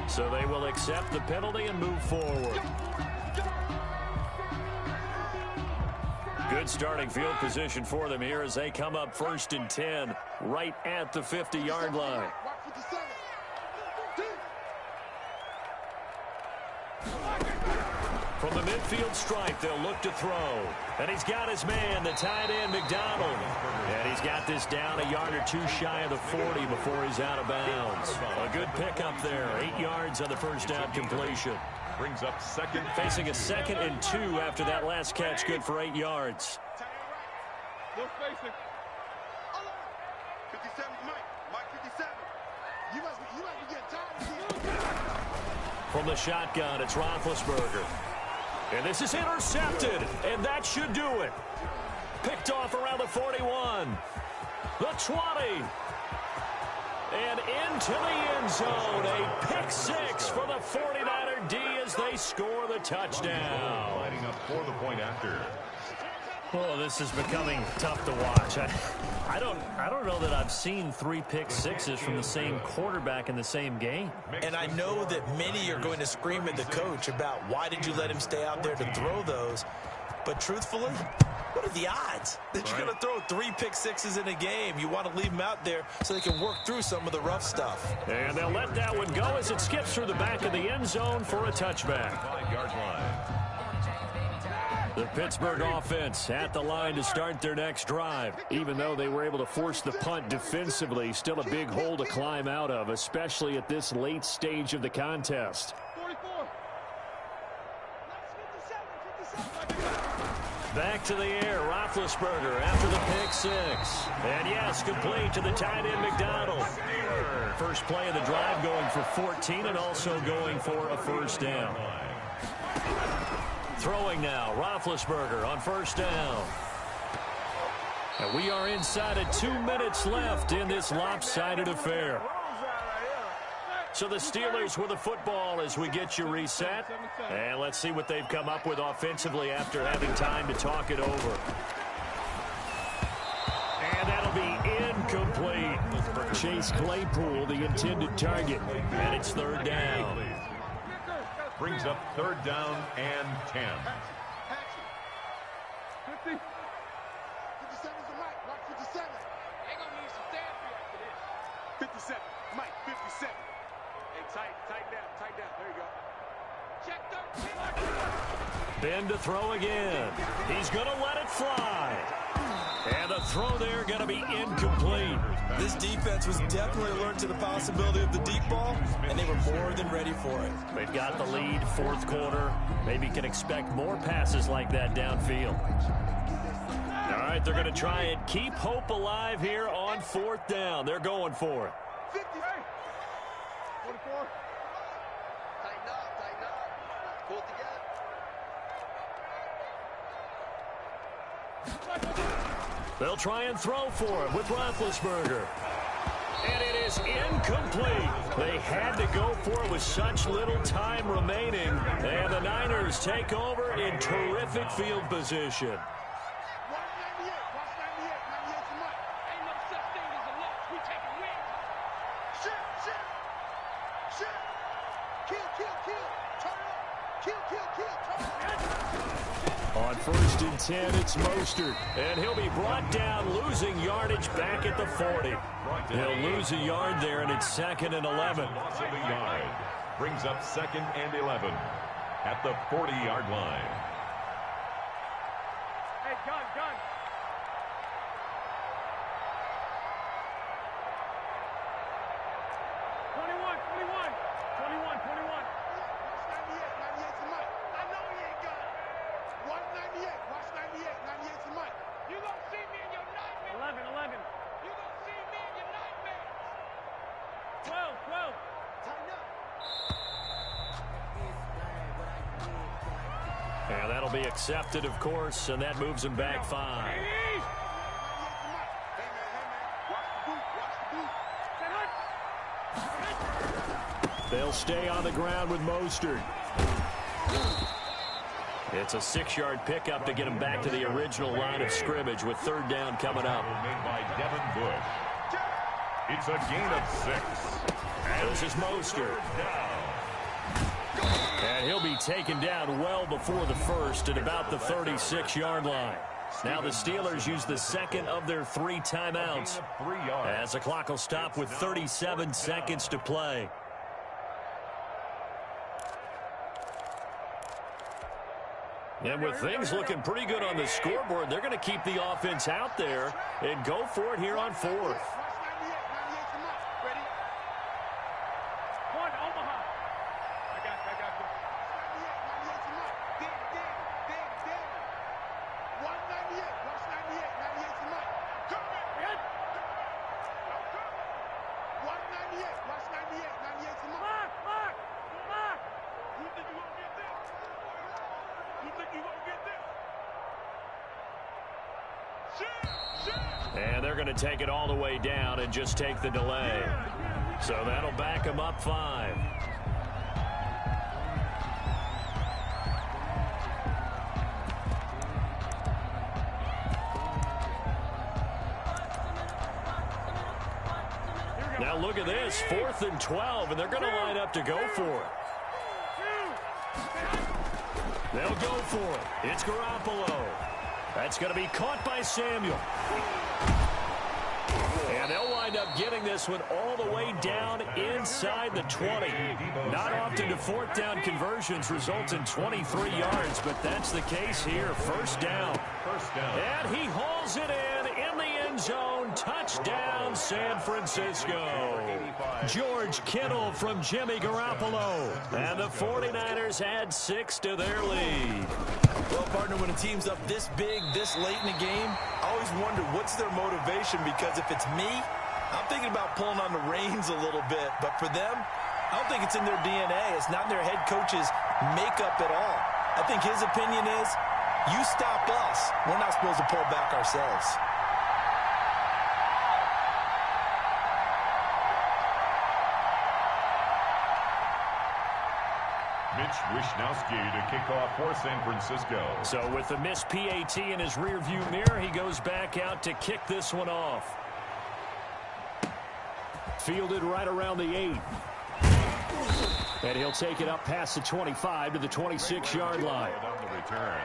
So they will accept the penalty and move forward. Good starting field position for them here as they come up 1st and 10 right at the 50-yard line. From the midfield stripe, they'll look to throw. And he's got his man, the tight end, McDonald. And he's got this down a yard or 2 shy of the 40 before he's out of bounds. A good pickup there, 8 yards on the first down completion. Brings up 2nd. Facing a 2nd and 2 after that last catch, good for 8 yards. No spacing. 57, Mike 57. You must be getting tired of these. From the shotgun, it's Roethlisberger. And this is intercepted, and that should do it. Picked off around the 41, the 20, and into the end zone. A pick 6 for the 49er D as they score the touchdown. Lining up for the point after. Oh, this is becoming tough to watch. I don't know that I've seen 3 pick sixes from the same quarterback in the same game. And I know that many are going to scream at the coach about why did you let him stay out there to throw those. But truthfully, what are the odds that you're going to throw 3 pick sixes in a game? You want to leave them out there so they can work through some of the rough stuff. And they'll let that one go as it skips through the back of the end zone for a touchback. 5-yard line. The Pittsburgh offense at the line to start their next drive. Even though they were able to force the punt defensively, still a big hole to climb out of, especially at this late stage of the contest. 44. Back to the air, Roethlisberger after the pick 6. And yes, complete to the tight end, McDonald. First play of the drive going for 14 and also going for a first down. Throwing now, Roethlisberger on first down. And we are inside of 2 minutes left in this lopsided affair. So the Steelers with the football as we get you reset. And let's see what they've come up with offensively after having time to talk it over. And that'll be incomplete for Chase Claypool, the intended target. And it's third down. Brings up third down and 10. 50. 57 is a mic. Watch 57. They gonna need some therapy after this. 57. Mike, 57. Hey, tighten down. There you go. Check 13. Ben to throw again. He's going to let it fly. And the throw there going to be incomplete. This defense was definitely alert to the possibility of the deep ball, and they were more than ready for it. They've got the lead, fourth quarter. Maybe can expect more passes like that downfield. All right, they're going to try and keep hope alive here on fourth down. They're going for it. 50. 44. Tighten up. Pull together. They'll try and throw for him with Roethlisberger. And it is incomplete. They had to go for it with such little time remaining. And the Niners take over in terrific field position. On first and 10, it's Mostert, and he'll be brought down, losing yardage back at the 40. He'll lose a yard there, and it's second and 11. Loss of a yard. Brings up second and 11 at the 40-yard line. Hey, gun. 21. 98's a mic. I know he ain't got it. 198. Watch 98. 98's a mic. You gonna see me in your nightmares. 11. You gonna see me in your nightmares. 12. Tighten up. And that'll be accepted, of course, and that moves him back 5. Hey, man. Watch the boot. They'll stay on the ground with Mostert. It's a 6-yard pickup to get him back to the original line of scrimmage with third down coming up. Made by Devin Bush. It's a gain of 6. This is Mostert. And he'll be taken down well before the first at about the 36-yard line. Now the Steelers use the second of their 3 timeouts as the clock will stop with 37 seconds to play. And with things looking pretty good on the scoreboard, they're going to keep the offense out there and go for it here on fourth. Watch 98. 98's a mic. Ready? One, Omaha. I got you. 98's a mic. Dig. 198. Watch 98. 98's a mic. Come back. 198. Watch 98. 98's a mic. Mark. You think you gonna get this? And they're going to take it all the way down and just take the delay. So that'll back them up 5. Now look at this, 4th and 12, and they're going to line up to go for it. They'll go for it. It's Garoppolo. That's going to be caught by Samuel. And they'll wind up getting this one all the way down inside the 20. Not often do 4th down conversions result in 23 yards, but that's the case here. First down. And he hauls it in the end zone. Touchdown, San Francisco. George Kittle from Jimmy Garoppolo. And the 49ers add 6 to their lead. Well, partner, when a team's up this big, this late in the game, I always wonder what's their motivation, because if it's me, I'm thinking about pulling on the reins a little bit. But for them, I don't think it's in their DNA. It's not in their head coach's makeup at all. I think his opinion is, you stop us, we're not supposed to pull back ourselves. Mitch Wishnowsky to kick off for San Francisco. So with the missed PAT in his rearview mirror, he goes back out to kick this one off. Fielded right around the 8. And he'll take it up past the 25 to the 26-yard line. On the return,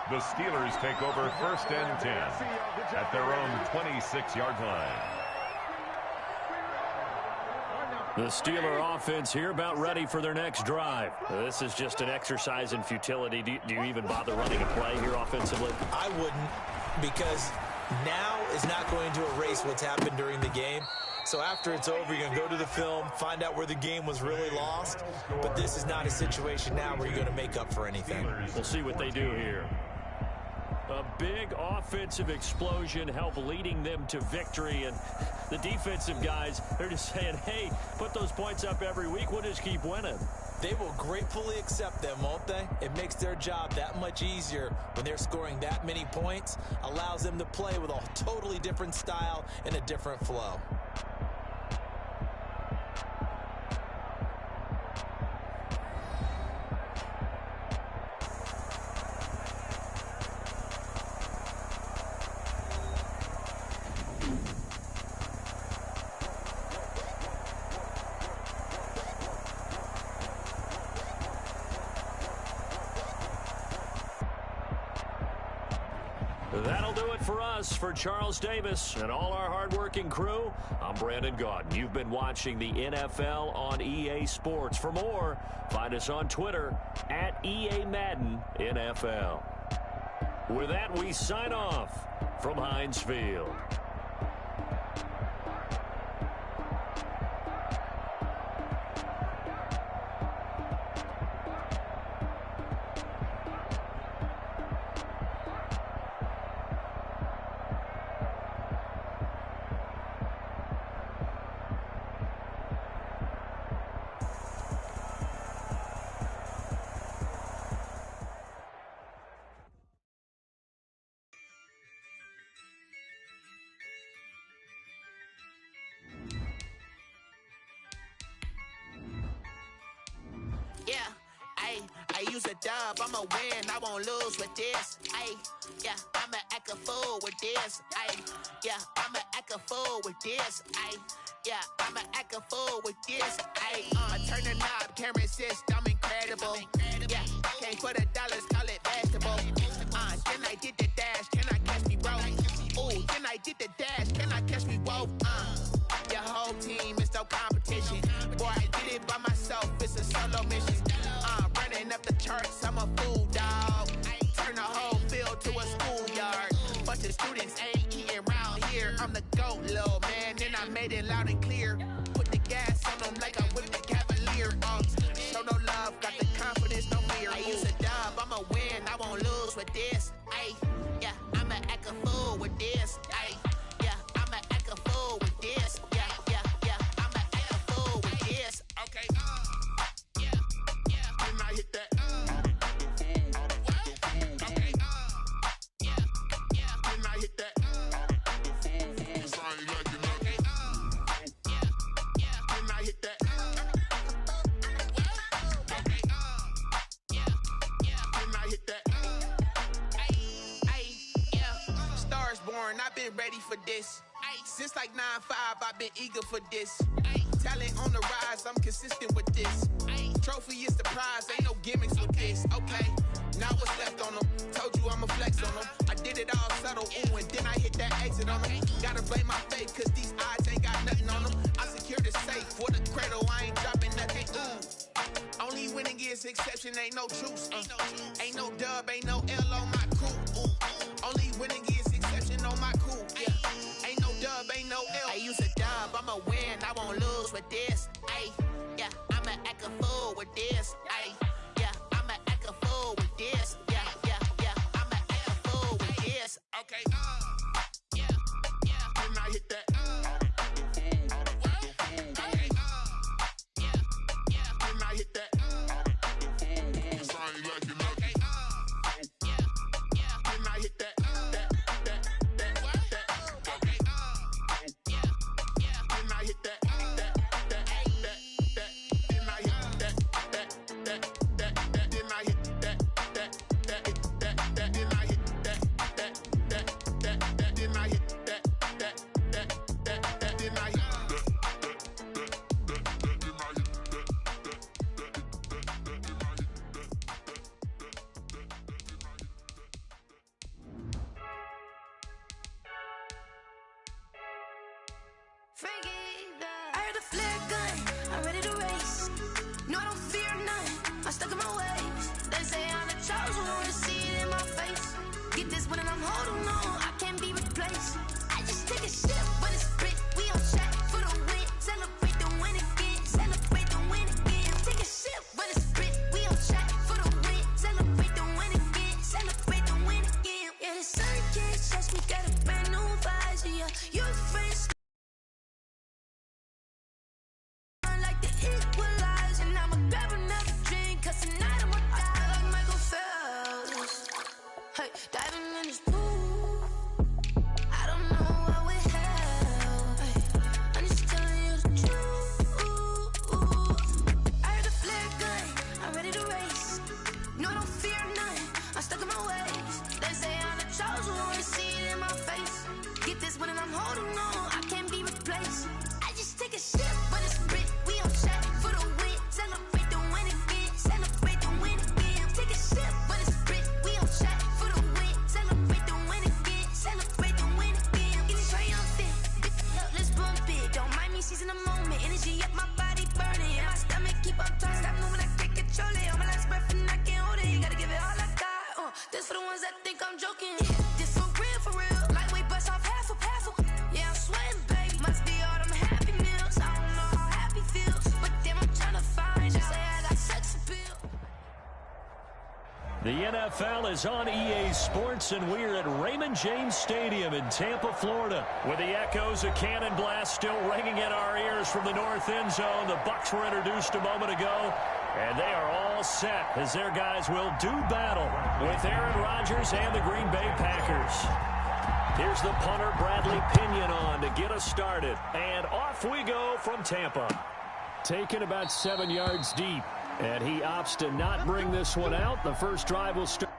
the Steelers take over 1st and 10 at their own 26-yard line. The Steeler offense here about ready for their next drive. This is just an exercise in futility. Do you even bother running a play here offensively? I wouldn't, because now is not going to erase what's happened during the game. So after it's over, you're going to go to the film, find out where the game was really lost. But this is not a situation now where you're going to make up for anything. We'll see what they do here. A big offensive explosion help leading them to victory. And the defensive guys, they're just saying, hey, put those points up every week. We'll just keep winning. They will gratefully accept them, won't they? It makes their job that much easier when they're scoring that many points. Allows them to play with a totally different style and a different flow. That'll do it for us. For Charles Davis and all our hardworking crew, I'm Brandon Gaudin. You've been watching the NFL on EA Sports. For more, find us on Twitter at EA Madden NFL. With that, we sign off from Heinz Field. I use a dub, I'ma win, I won't lose with this. Yeah, I'ma act a fool with this. Yeah, I'ma act a fool with this. Yeah, I'ma act a fool with this. I turn the knob, camera assist, I'm incredible. Yeah, came for the dollars, call it vegetable. Then I did the dash, can I catch me, bro? Ooh, then I did the dash, can I catch me, whoa? Your whole team is no competition. Boy, I did it by myself, it's a solo mission. Running up the charts, I'm a fool, dog. Turn the whole field to a schoolyard. Bunch of students ain't eating around here. I'm the GOAT, little man, and I made it loud and clear. Put the gas on them like I whipped the Cavalier. Show no love, got the confidence, no fear. I use a dub, I'ma win, I won't lose with this. Yeah, I'ma act a fool with this. Yeah, I'ma act a fool with this. Yeah, I'ma act a fool with this. Okay, and I hit that. Okay, and I hit that. And I hit that. And I hit that. Stars born, I've been ready for this. Since like 9-5, I've been eager for this. Talent on the rise, I'm consistent with this. Trophy is the prize, ain't no gimmicks with this. Okay, now what's left on them? Told you I'ma flex on them. I did it all subtle, ooh, and then I hit that exit on them. Gotta blame my fate, cause these eyes ain't got nothing on them. I secured the safe for the cradle, I ain't dropping nothing, ooh. Only winning is exception, ain't no truce. Ain't no dub, ain't no L on my crew. Only winning is exception on my crew. Yeah, ain't no dub, ain't no L. I use a dub, I'ma win, I won't lose with this. Yeah, I'ma act a fool with this. Yeah, I'ma act a fool with this. Yeah, I'ma act a fool with this. Okay, and I hit that. Okay, and I hit that. I ain't like it, okay. stuck in my ways. They say I'm the chosen one, to see it in my face. Get this one and I'm holding on, I can't be replaced. I just take a sip when it's split, we on track for the win. Celebrate the win again, celebrate the win again. Take a sip when it's split, we on track for the win. Celebrate the win again, celebrate the win again. Yeah, the sun can't touch me, got a brand new visor, yeah. Your friends like the equalizer. I'ma grab another drink, cause tonight I'ma die like Michael Phelps. Hey, diving in this pool, I don't know what we have. Hey, I'm just telling you the truth. I heard the flare gun, I'm ready to race. No, I don't fear none, I'm stuck in my ways. They say I'm the chosen one, to see it in my face. Get this one and I'm holding on, I can't be replaced. I just take a sip when it's split, we on track for the win. Celebrate the win again, celebrate the win again. Take a sip when it's split, we on track for the win. Celebrate the win again, celebrate the win again. It's triumphant, let's bump it. Don't mind me seizing the moment, energy up my body burning. And my stomach keep up turning, stop moving, I can't control it. On my last breath and I can't hold it, gotta give it all I got. This for the ones that think I'm joking. This for real, lightweight bust off half a. Yeah, I'm sweating, baby, must be all them happy meals. I don't know how happy feels, but damn, I'm trying to find out. Say I got sex appeal. The NFL is on EA Sports, and we're at Raymond James Stadium in Tampa, Florida, with the echoes of Cannon Blast still ringing in our ears from the north end zone. The Bucs were introduced a moment ago, and they are all set as their guys will do battle with Aaron Rodgers and the Green Bay Packers. Here's the punter, Bradley Pinion, on to get us started, and off we go from Tampa. Taken about 7 yards deep, and he opts to not bring this one out. The first drive will start.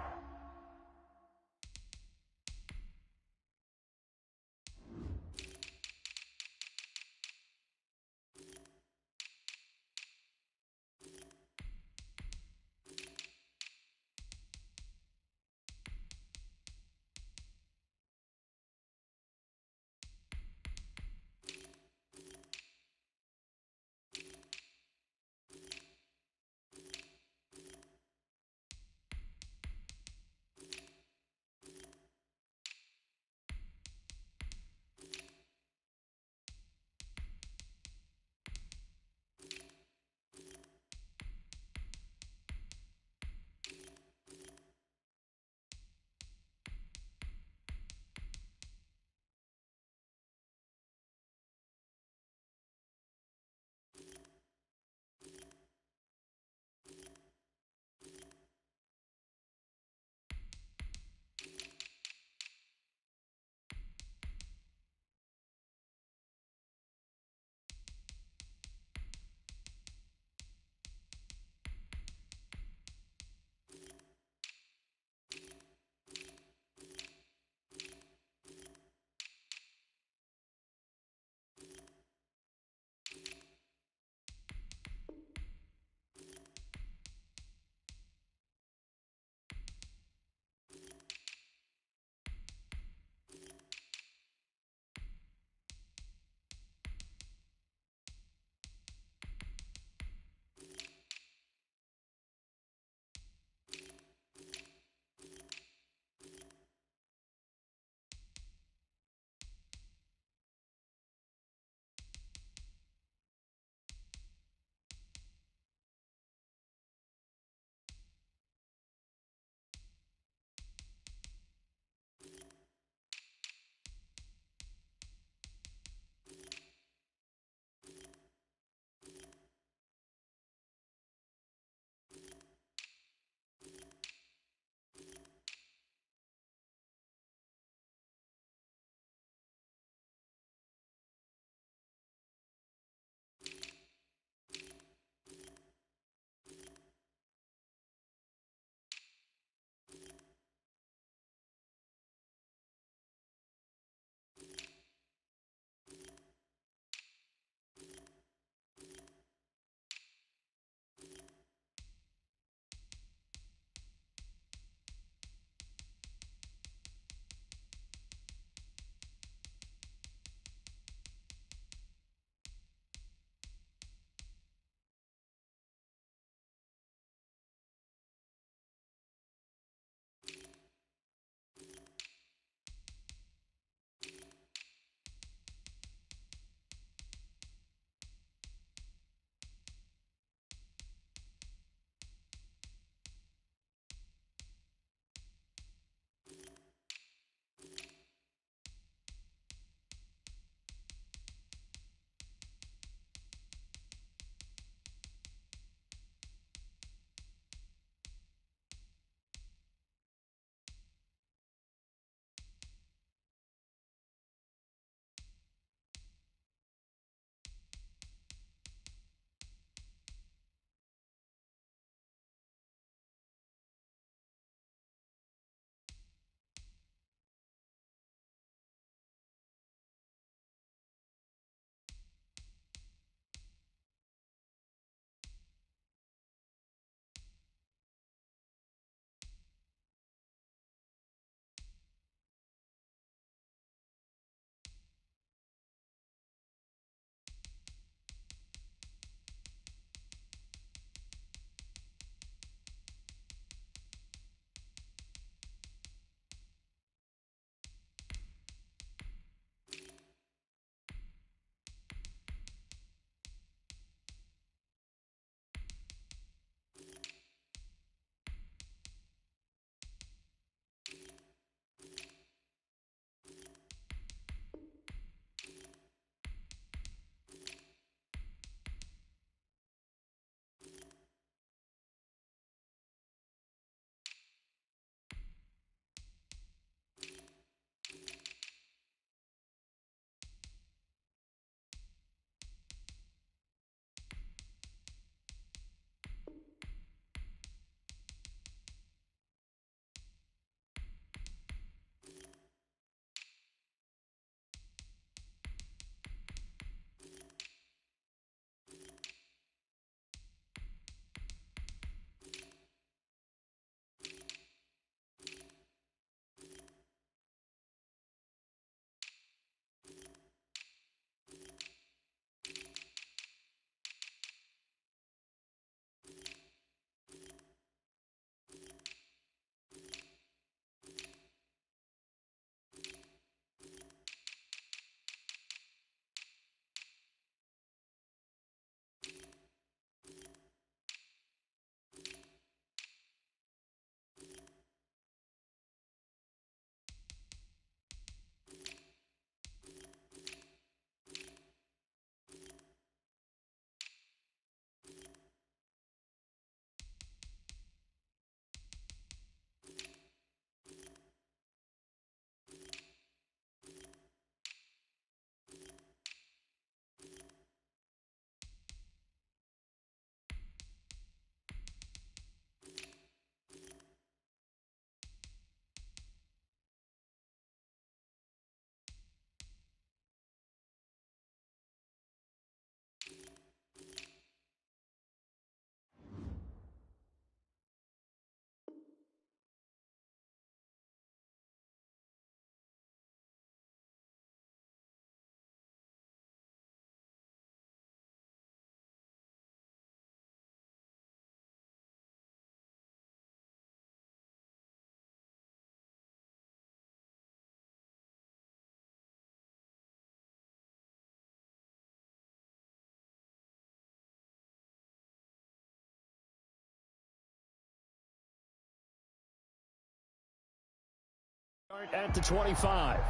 At the 25.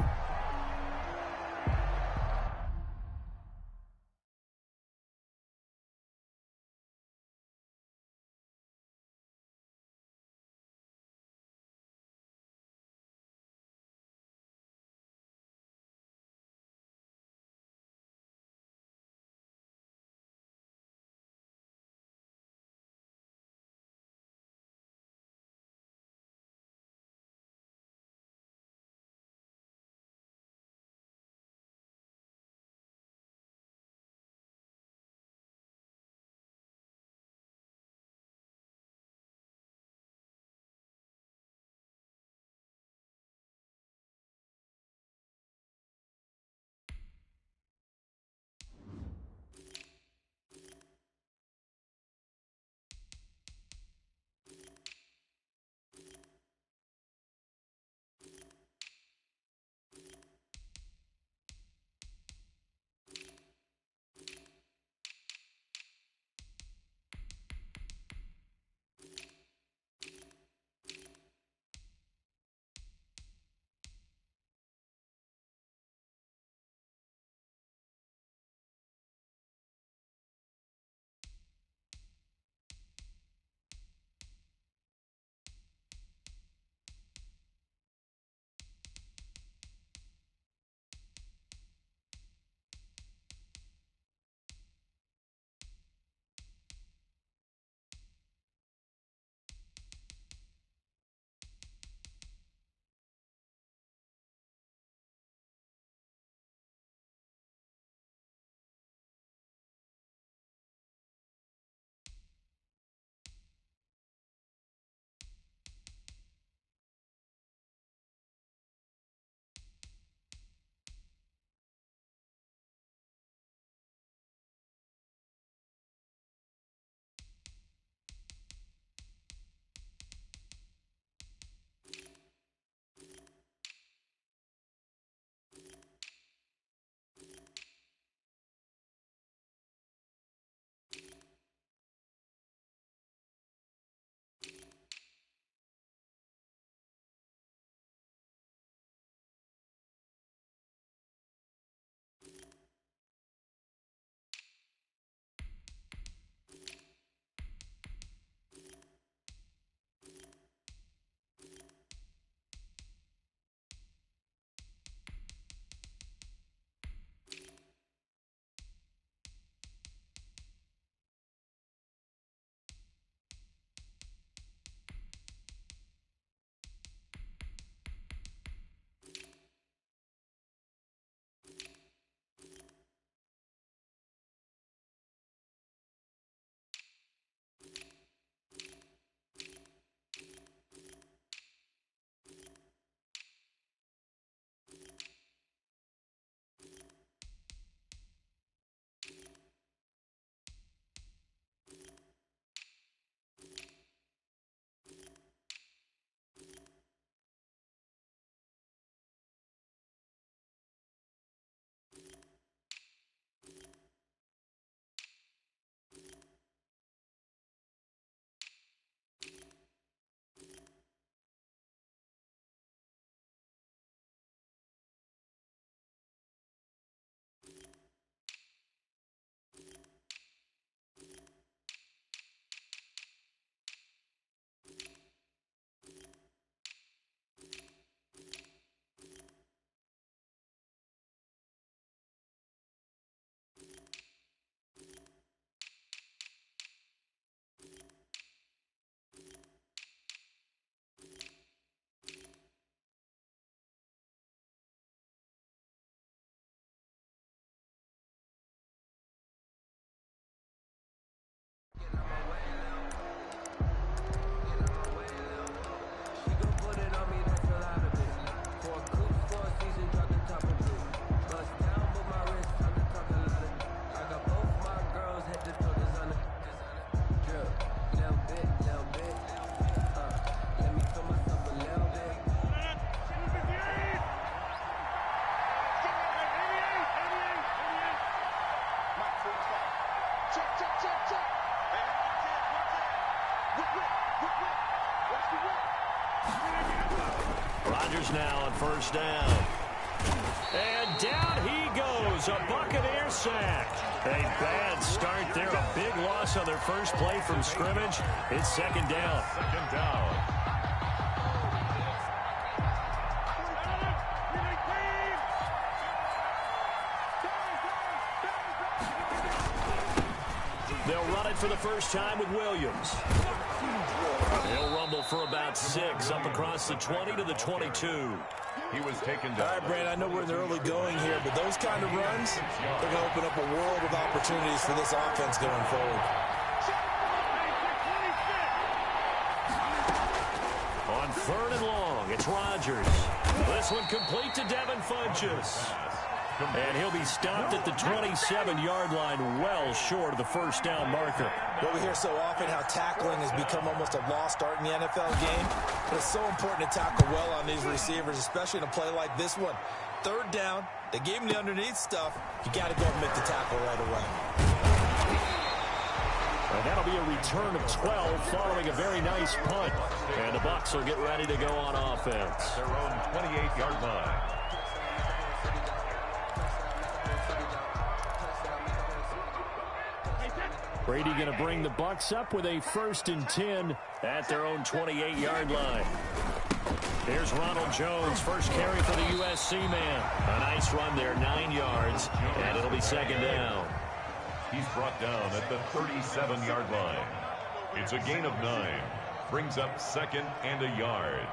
Steelers now on first down. And down he goes, a Buccaneer sack. A bad start there, a big loss on their first play from scrimmage. It's second down. Second down. They'll run it for the first time with Williams. He'll rumble for about 6 up across the 20 to the 22. He was taken down. All right, Brand, I know we're in the early going here, but those kind of runs, they're going to open up a world of opportunities for this offense going forward. On 3rd and long, it's Rodgers. This one complete to Devin Funchess. And he'll be stopped at the 27-yard line, well short of the first down marker. Well, we hear so often how tackling has become almost a lost art in the NFL game. But it's so important to tackle well on these receivers, especially in a play like this one. 3rd down, they gave him the underneath stuff. You got to go and make the tackle right away. And that'll be a return of 12 following a very nice punt. And the Bucs will get ready to go on offense. Their own 28-yard line. Brady going to bring the Bucs up with a 1st and 10 at their own 28-yard line. Here's Ronald Jones, first carry for the USC man. A nice run there, 9 yards, and it'll be second down. He's brought down at the 37-yard line. It's a gain of 9. Brings up 2nd and a yard.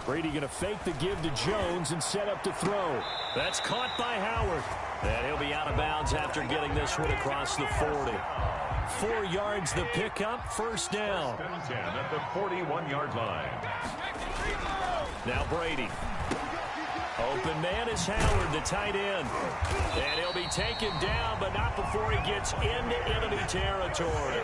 Brady going to fake the give to Jones and set up to throw. That's caught by Howard. And he'll be out of bounds after getting this one across the 40. 4 yards the pickup, first down. 10 at the 41-yard line. Now Brady. Open man is Howard, the tight end. And he'll be taken down, but not before he gets into enemy territory.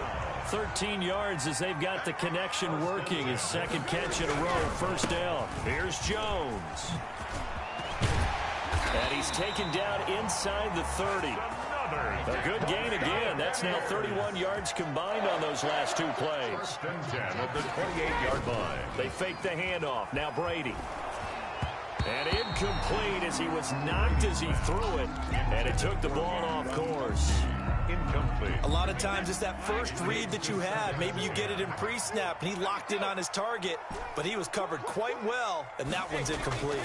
13 yards as they've got the connection working. His 2nd catch in a row, first down. Here's Jones. And he's taken down inside the 30. A good gain again. That's now 31 yards combined on those last 2 plays. 1st and 10 at the 28-yard line. They fake the handoff. Now Brady. And incomplete as he was knocked as he threw it. And it took the ball off course. Incomplete. A lot of times it's that first read that you had. Maybe you get it in pre-snap, and he locked in on his target, but he was covered quite well, and that one's incomplete.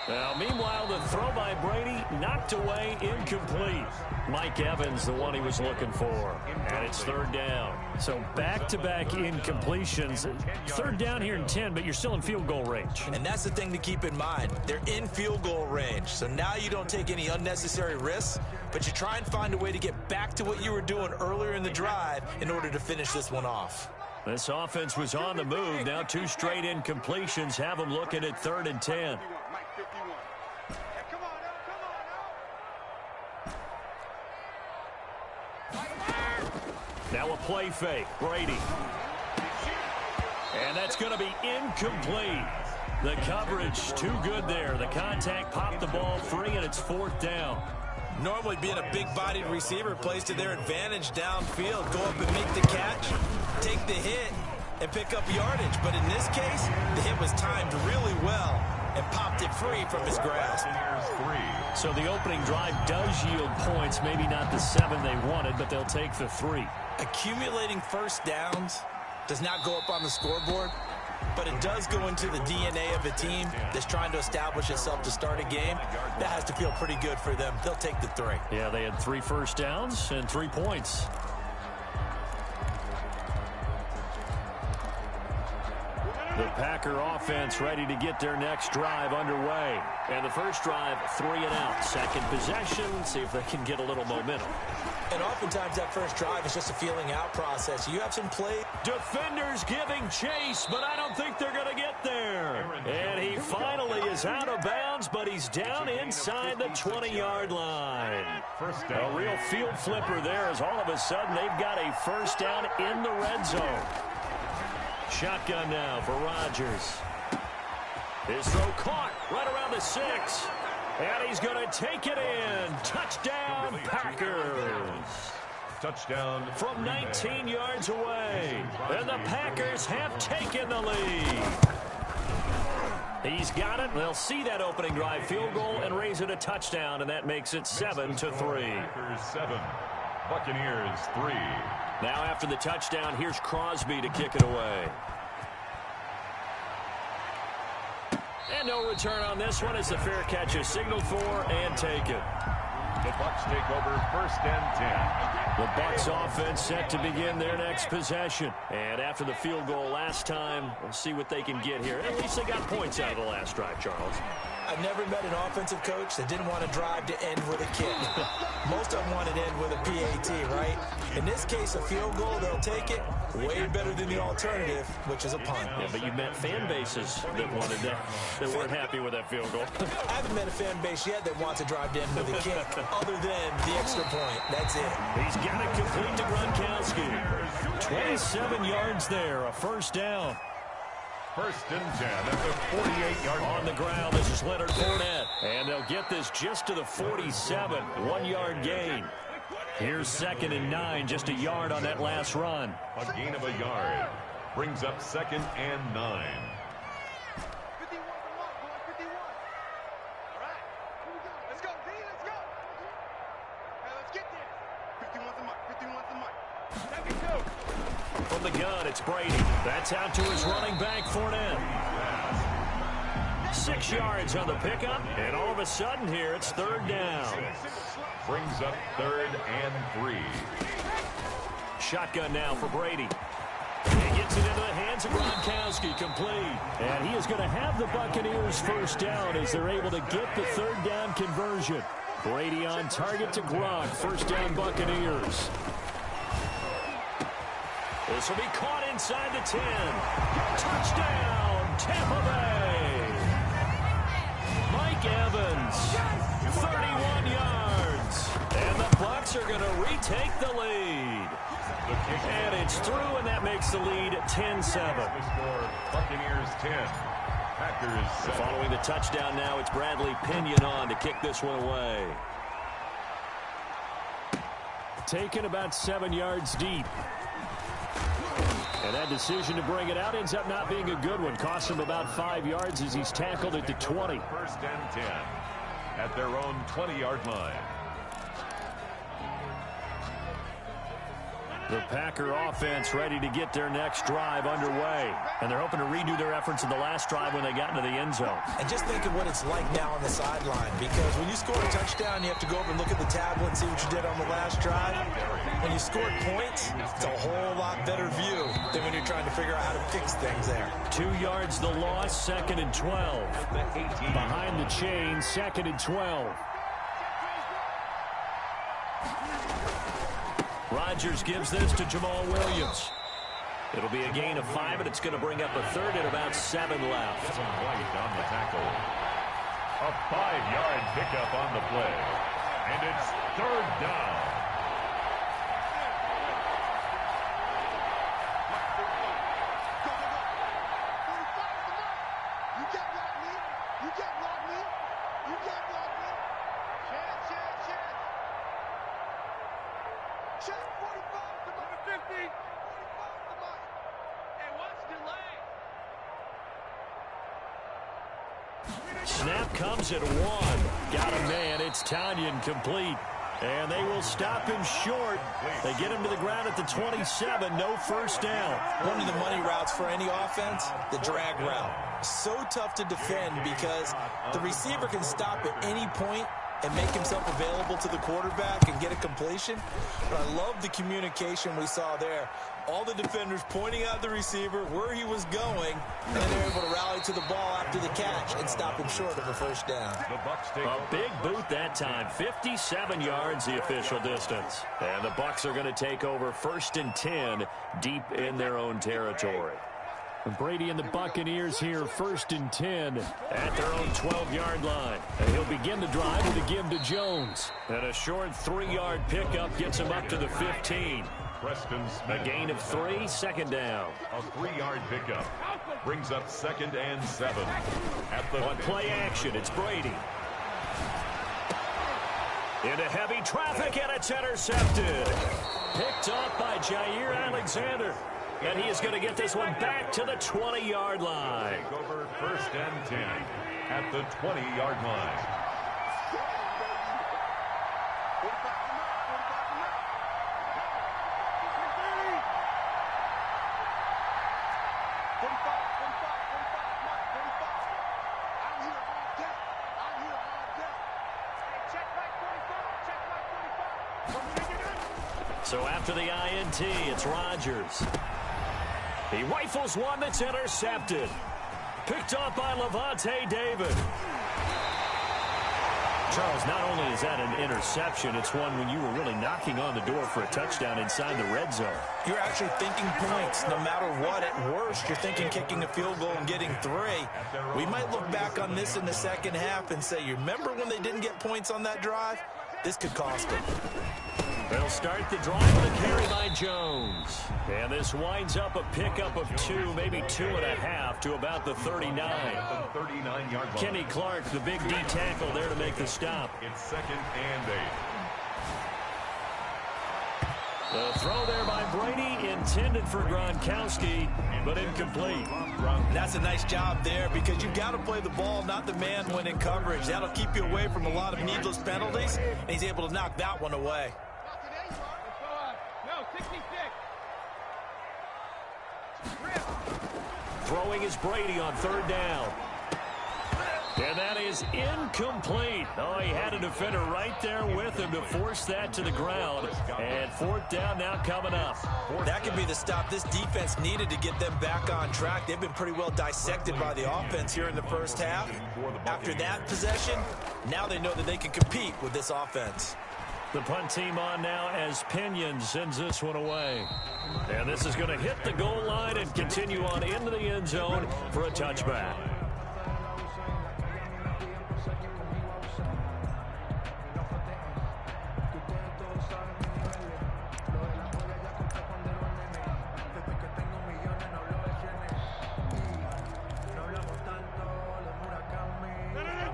Now, meanwhile, the throw by Brady knocked away, incomplete. Mike Evans, the one he was looking for. And it's 3rd down. So back-to-back incompletions. 3rd down here in 10, but you're still in field goal range. And that's the thing to keep in mind. They're in field goal range. So now you don't take any unnecessary risks, but you try and find a way to get back to what you were doing earlier in the drive in order to finish this one off. This offense was on the move. Now 2 straight incompletions have them looking at 3rd and 10. Now a play fake. Brady. And that's going to be incomplete. The coverage too good there. The contact popped the ball free, and it's 4th down. Normally being a big-bodied receiver plays to their advantage downfield. Go up and make the catch, take the hit, and pick up yardage. But in this case, the hit was timed really well and popped it free from his grasp. So the opening drive does yield points. Maybe not the 7 they wanted, but they'll take the 3. Accumulating first downs does not go up on the scoreboard, but it does go into the DNA of a team that's trying to establish itself to start a game. That has to feel pretty good for them. They'll take the 3. Yeah, they had 3 first downs and 3 points. The Packer offense ready to get their next drive underway. And the first drive, 3 and out. Second possession, see if they can get a little momentum. And oftentimes that first drive is just a feeling out process. You have some play. Defenders giving chase, but I don't think they're going to get there. And he finally is out of bounds, but he's down inside the 20-yard line. A real field flipper there as all of a sudden they've got a first down in the red zone. Shotgun now for Rodgers. His throw caught right around the 6. And he's going to take it in. Touchdown, Packers. Touchdown from 19 yards away. And the Packers have taken the lead. He's got it. They'll see that opening drive field goal and raise it a touchdown, and that makes it 7-3. Packers 7, Buccaneers 3. Now after the touchdown, here's Crosby to kick it away. And no return on this one as the fair catch is signaled for and taken. The Bucs take over 1st and 10. The Bucs offense set to begin their next possession. And after the field goal last time, we'll see what they can get here. At least they got points out of the last drive, Charles. I've never met an offensive coach that didn't want to drive to end with a kick. Most of them want to end with a PAT, right? In this case, a field goal, they'll take it. Way better than the alternative, which is a punt. Yeah, but you met fan bases that wanted that weren't happy with that field goal. I haven't met a fan base yet that wants to drive to end with a kick, other than the extra point. That's it. He's got it complete to Gronkowski. 27 yards there, a first down. 1st and 10 at the 48-yard line. On the ground, this is Leonard Fournette. And they'll get this just to the 47, 1-yard gain. Here's 2nd and 9, just a yard on that last run. A gain of a yard brings up 2nd and 9. 51 to mark, boy, 51. All right, here we go. Let's go, D, let's go. Hey, let's get there. 51 to mark, 51 to mark. 72. From the gun, it's Brady. That's out to his running back, Fournette. 6 yards on the pickup, and all of a sudden here, it's 3rd down. Brings up 3rd and 3. Shotgun now for Brady. He gets it into the hands of Gronkowski, complete. And he is going to have the Buccaneers first down as they're able to get the 3rd down conversion. Brady on target to Gronk, first down Buccaneers. This will be caught inside the 10. Touchdown, Tampa Bay. Mike Evans, 31 yards. And the Bucs are going to retake the lead. And it's through, and that makes the lead 10-7. The score, Buccaneers 10, Packers 7. Following the touchdown now, it's Bradley Pinion on to kick this one away. Taken about 7 yards deep. And that decision to bring it out ends up not being a good one. Costs him about 5 yards as he's tackled at the 20. 1st and 10 at their own 20-yard line. The Packer offense ready to get their next drive underway. And they're hoping to redo their efforts in the last drive when they got into the end zone. And just think of what it's like now on the sideline, because when you score a touchdown, you have to go over and look at the tablet and see what you did on the last drive. When you scored points, it's a whole lot better view than when you're trying to figure out how to fix things there. 2 yards the loss, 2nd and 12. Behind the chain, 2nd and 12. Rodgers gives this to Jamal Williams. It'll be a gain of 5, and it's going to bring up a 3rd and about 7 left. White on the tackle. A 5-yard pickup on the play. And it's 3rd down. Snap comes at 1. Got a man. It's Tanyan complete. And they will stop him short. They get him to the ground at the 27. No first down. One of the money routes for any offense, the drag route. So tough to defend because the receiver can stop at any point and make himself available to the quarterback and get a completion. But I love the communication we saw there. All the defenders pointing out the receiver where he was going, and then they're able to rally to the ball after the catch and stop him short of a first down. A big boot that time. 57 yards the official distance. And the Bucs are going to take over 1st and 10 deep in their own territory. Brady and the Buccaneers here, 1st and 10 at their own 12-yard line. And he'll begin the drive with a give to Jones. And a short 3-yard pickup gets him up to the 15. A gain of 3, 2nd down. A 3-yard pickup brings up 2nd and 7. On play action, it's Brady. Into heavy traffic, and it's intercepted. Picked off by Jair Alexander. And he is going to get this one back to the 20-yard line. Over 1st and 10 at the 20-yard line. So after the INT, it's Rodgers. He rifles one that's intercepted. Picked off by Levante David. Charles, not only is that an interception, it's one when you were really knocking on the door for a touchdown inside the red zone. You're actually thinking points. No matter what, at worst, you're thinking kicking a field goal and getting 3. We might look back on this in the second half and say, you remember when they didn't get points on that drive? This could cost them. They'll start the drive with a carry by Jones. And this winds up a pickup of 2, maybe 2.5 to about the 39. 39-yard line. Kenny Clark, the big D tackle there to make the stop. It's 2nd and 8. The throw there by Brady, intended for Gronkowski, but incomplete. That's a nice job there because you've got to play the ball, not the man when in coverage. That'll keep you away from a lot of needless penalties, and he's able to knock that one away. Throwing is Brady on 3rd down. And that is incomplete. Oh, he had a defender right there with him to force that to the ground. And 4th down now coming up. That could be the stop this defense needed to get them back on track. They've been pretty well dissected by the offense here in the first half. After that possession, now they know that they can compete with this offense. The punt team on now as Pinion sends this one away. And this is going to hit the goal line and continue on into the end zone for a touchback.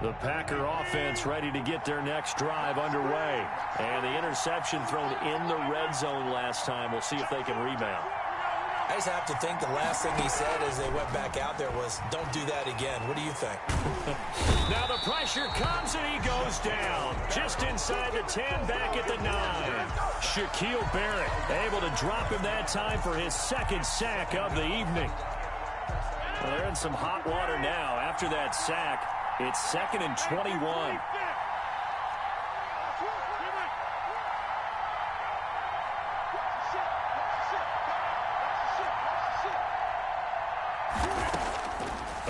The Packer offense ready to get their next drive underway. And the interception thrown in the red zone last time. We'll see if they can rebound. I just have to think the last thing he said as they went back out there was, don't do that again. What do you think? Now the pressure comes and he goes down. Just inside the 10, back at the 9. Shaquille Barrett able to drop him that time for his 2nd sack of the evening. Well, they're in some hot water now after that sack. It's 2nd and 21.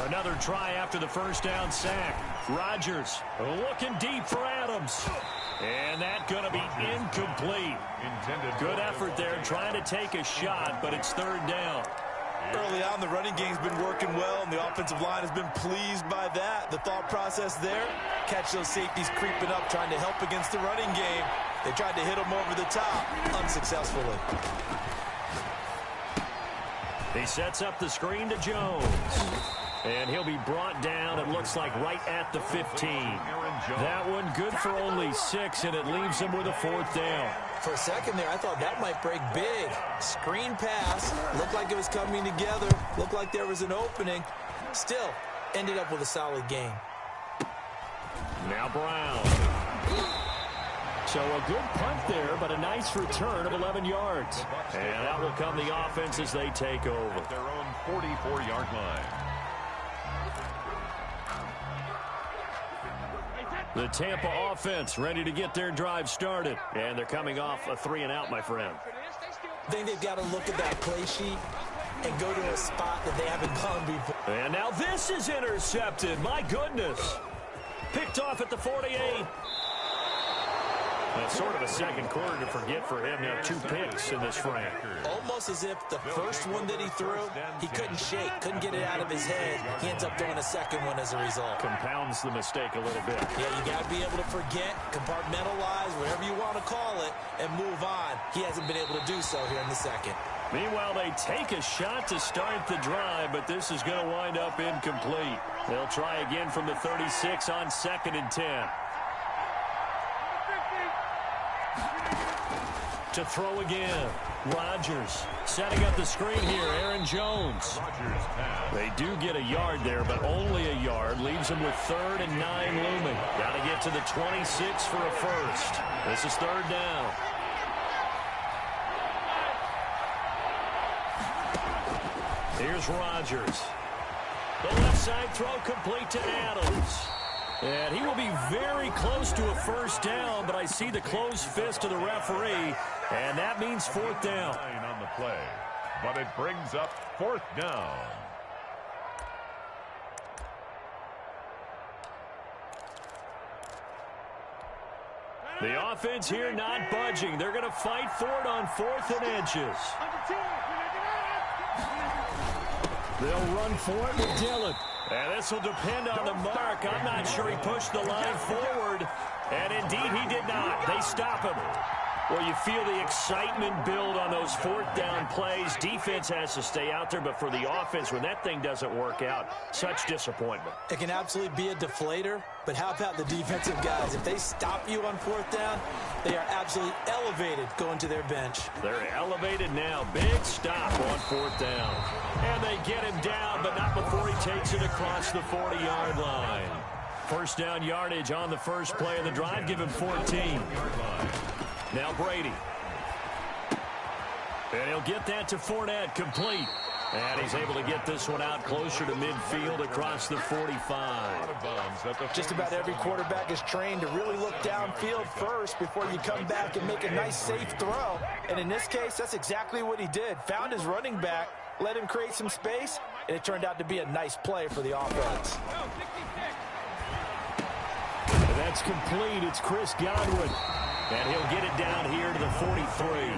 Another try after the 1st down sack. Rodgers looking deep for Adams. And that going to be incomplete. Good effort there trying to take a shot, but it's 3rd down. Early on, the running game's been working well, and the offensive line has been pleased by that. The thought process there, catch those safeties creeping up, trying to help against the running game. They tried to hit them over the top, unsuccessfully. He sets up the screen to Jones. And he'll be brought down, it looks like, right at the 15. That one good for only 6, and it leaves him with a 4th down. For a second there, I thought that might break big. Screen pass, looked like it was coming together, looked like there was an opening. Still, ended up with a solid game. Now Brown. So a good punt there, but a nice return of 11 yards. And that will come the offense as they take over. Their own 44-yard line. The Tampa offense ready to get their drive started. And they're coming off a 3-and-out, my friend. I think they've got to look at that play sheet and go to a spot that they haven't gone before. And now this is intercepted. My goodness. Picked off at the 48. That's sort of a second quarter to forget for him. Now 2 picks in this frame. Almost as if the first one that he threw, he couldn't shake, couldn't get it out of his head. He ends up throwing a second one as a result. Compounds the mistake a little bit. Yeah, you got to be able to forget, compartmentalize, whatever you want to call it, and move on. He hasn't been able to do so here in the second. Meanwhile, they take a shot to start the drive, but this is going to wind up incomplete. They'll try again from the 36 on 2nd and 10. to throw again. Rodgers setting up the screen here. Aaron Jones. They do get a yard there, but only a yard. Leaves them with 3rd and 9 looming. Got to get to the 26 for a first. This is 3rd down. Here's Rodgers. The left side throw complete to Adams. And he will be very close to a first down, but I see the closed fist of the referee, and that means 4th down. On the play, but it brings up 4th down. The offense here not budging. They're going to fight for it on 4th and inches. They'll run for it with Dillon. And this will depend on the mark. I'm not sure he pushed the line forward. And indeed, he did not. They stop him. Well, you feel the excitement build on those 4th down plays. Defense has to stay out there, but for the offense, when that thing doesn't work out, such disappointment. It can absolutely be a deflator, but how about the defensive guys? If they stop you on 4th down, they are absolutely elevated going to their bench. They're elevated now. Big stop on 4th down. And they get him down, but not before he takes it across the 40-yard line. First down yardage on the first play of the drive. Give him 14. Now Brady. And he'll get that to Fournette, complete. And he's able to get this one out closer to midfield across the 45. Just about every quarterback is trained to really look downfield first before you come back and make a nice, safe throw. And in this case, that's exactly what he did. Found his running back, let him create some space, and it turned out to be a nice play for the offense. And that's complete. It's Chris Godwin. And he'll get it down here to the 43.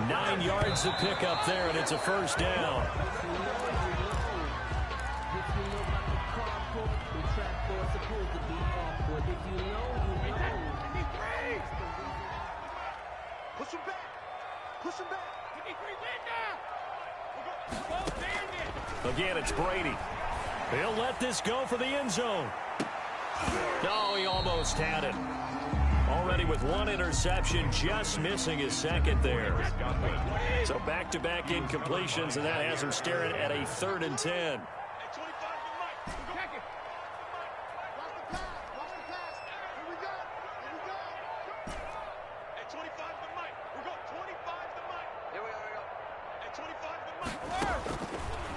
9 yards to pick up there, and it's a first down. Push him back. Push him back. Again, it's Brady. He'll let this go for the end zone. No, he almost had it. Already with 1 interception, just missing his 2nd there. So back-to-back incompletions, and that has him staring at a 3rd and 10.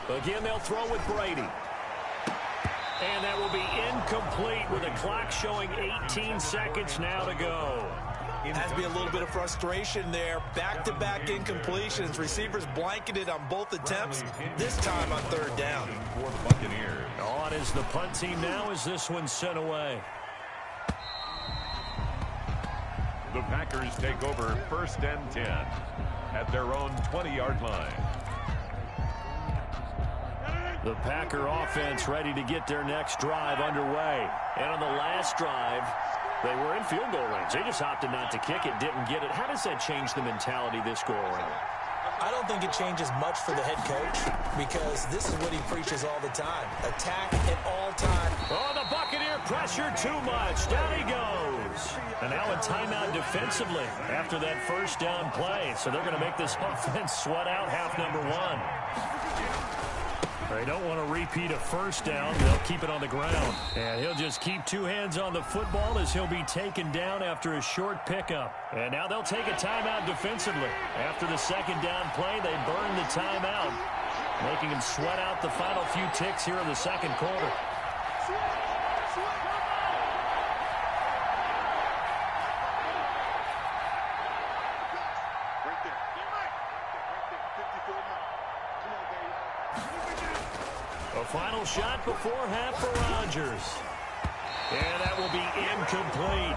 Again, they'll throw with Brady. And that will be incomplete with the clock showing 18 seconds now to go. It has to be a little bit of frustration there. Back-to-back incompletions. Receivers blanketed on both attempts, this time on 3rd down. For the Buccaneers. On is the punt team now as this one's sent away. The Packers take over 1st and 10 at their own 20-yard line. The Packer offense ready to get their next drive underway. And on the last drive, they were in field goal range. They just opted not to kick it, didn't get it. How does that change the mentality this go-around? I don't think it changes much for the head coach because this is what he preaches all the time. Attack at all times. Oh, the Buccaneer pressure too much. Down he goes. And now a timeout defensively after that first down play. So they're going to make this offense sweat out half number 1. They don't want to repeat a first down. They'll keep it on the ground. And he'll just keep 2 hands on the football as he'll be taken down after a short pickup. And now they'll take a timeout defensively. After the 2nd down play, they burn the timeout, making him sweat out the final few ticks here in the 2nd quarter. Final shot before half for Rodgers. And that will be incomplete.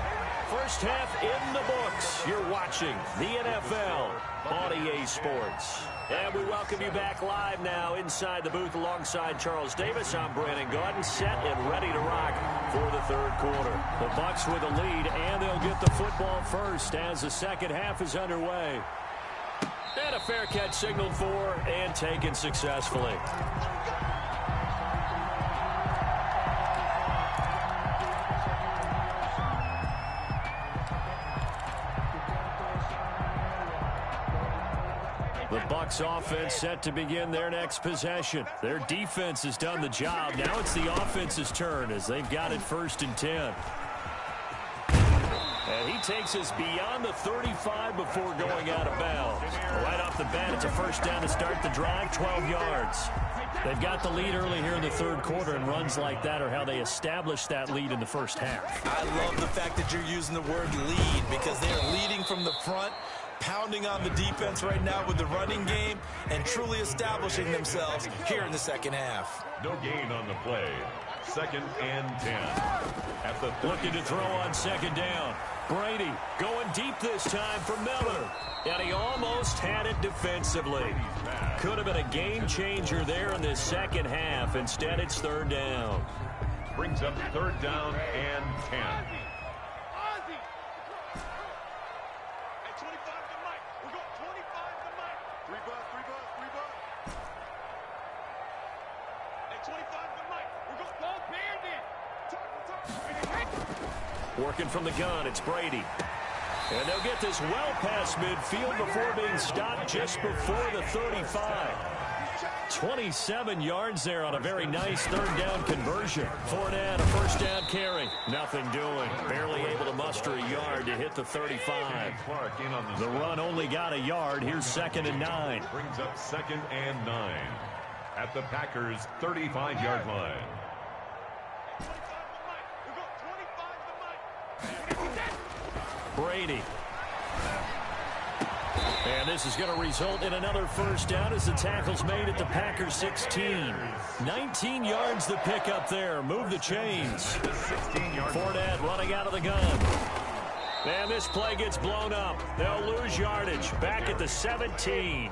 First half in the books. You're watching the NFL on EA Sports. And we welcome you back live now inside the booth alongside Charles Davis. I'm Brandon Gordon, set and ready to rock for the 3rd quarter. The Bucs with a lead, and they'll get the football first as the 2nd half is underway. And a fair catch signaled for and taken successfully. The Bucs offense set to begin their next possession. Their defense has done the job. Now it's the offense's turn as they've got it 1st and 10. And he takes us beyond the 35 before going out of bounds. Right off the bat, it's a 1st down to start the drive, 12 yards. They've got the lead early here in the 3rd quarter, and runs like that are how they establish that lead in the 1st half. I love the fact that you're using the word lead because they're leading from the front, pounding on the defense right now with the running game, and truly establishing themselves here in the 2nd half. No gain on the play. 2nd and 10. Looking to throw on 2nd down. Brady going deep this time for Miller. And he almost had it defensively. Could have been a game changer there in this 2nd half. Instead, it's 3rd down. Brings up 3rd down and 10. Working from the gun, it's Brady. And they'll get this well past midfield before being stopped just before the 35. 27 yards there on a very nice 3rd down conversion. Fournette, a 1st down carry. Nothing doing. Barely able to muster a yard to hit the 35. The run only got a yard. Here's 2nd and 9. Brings up 2nd and 9 at the Packers' 35-yard line. Brady. And this is going to result in another 1st down as the tackle's made at the Packers 16. 19 yards the pick up there. Move the chains. Fournette running out of the gun. And this play gets blown up. They'll lose yardage. Back at the 17.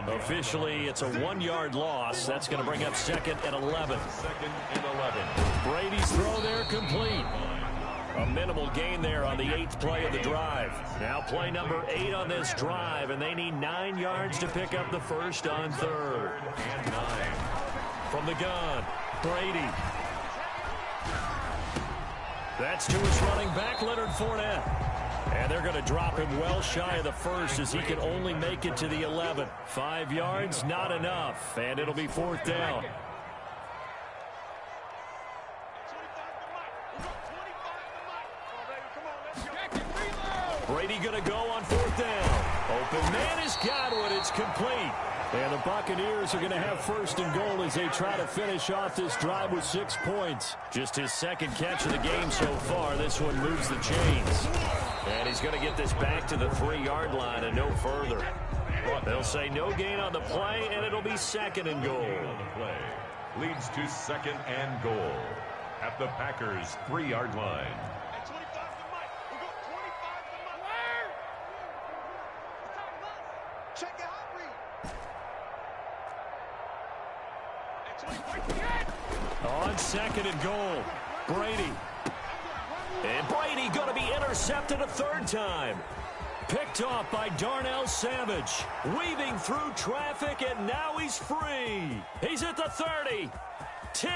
Officially, it's a 1-yard loss. That's going to bring up 2nd and 11. 2nd and 11. Brady's throw there complete. A minimal gain there on the 8th play of the drive. Now play number 8 on this drive, and they need 9 yards to pick up the 1st on 3rd. And 9. From the gun, Brady. That's to his running back, Leonard Fournette. And they're going to drop him well shy of the 1st as he can only make it to the 11. 5 yards, not enough, and it'll be 4th down. Brady going to go on 4th down. Open man is Godwin. It's complete. And the Buccaneers are going to have 1st and goal as they try to finish off this drive with 6 points. Just his 2nd catch of the game so far. This one moves the chains. And he's going to get this back to the 3-yard line and no further. They'll say no gain on the play, and it'll be 2nd and goal. On the play leads to 2nd and goal at the Packers' 3-yard line. On 2nd and goal, Brady. And Brady going to be intercepted a 3rd time. Picked off by Darnell Savage. Weaving through traffic, and now he's free. He's at the 30. 10.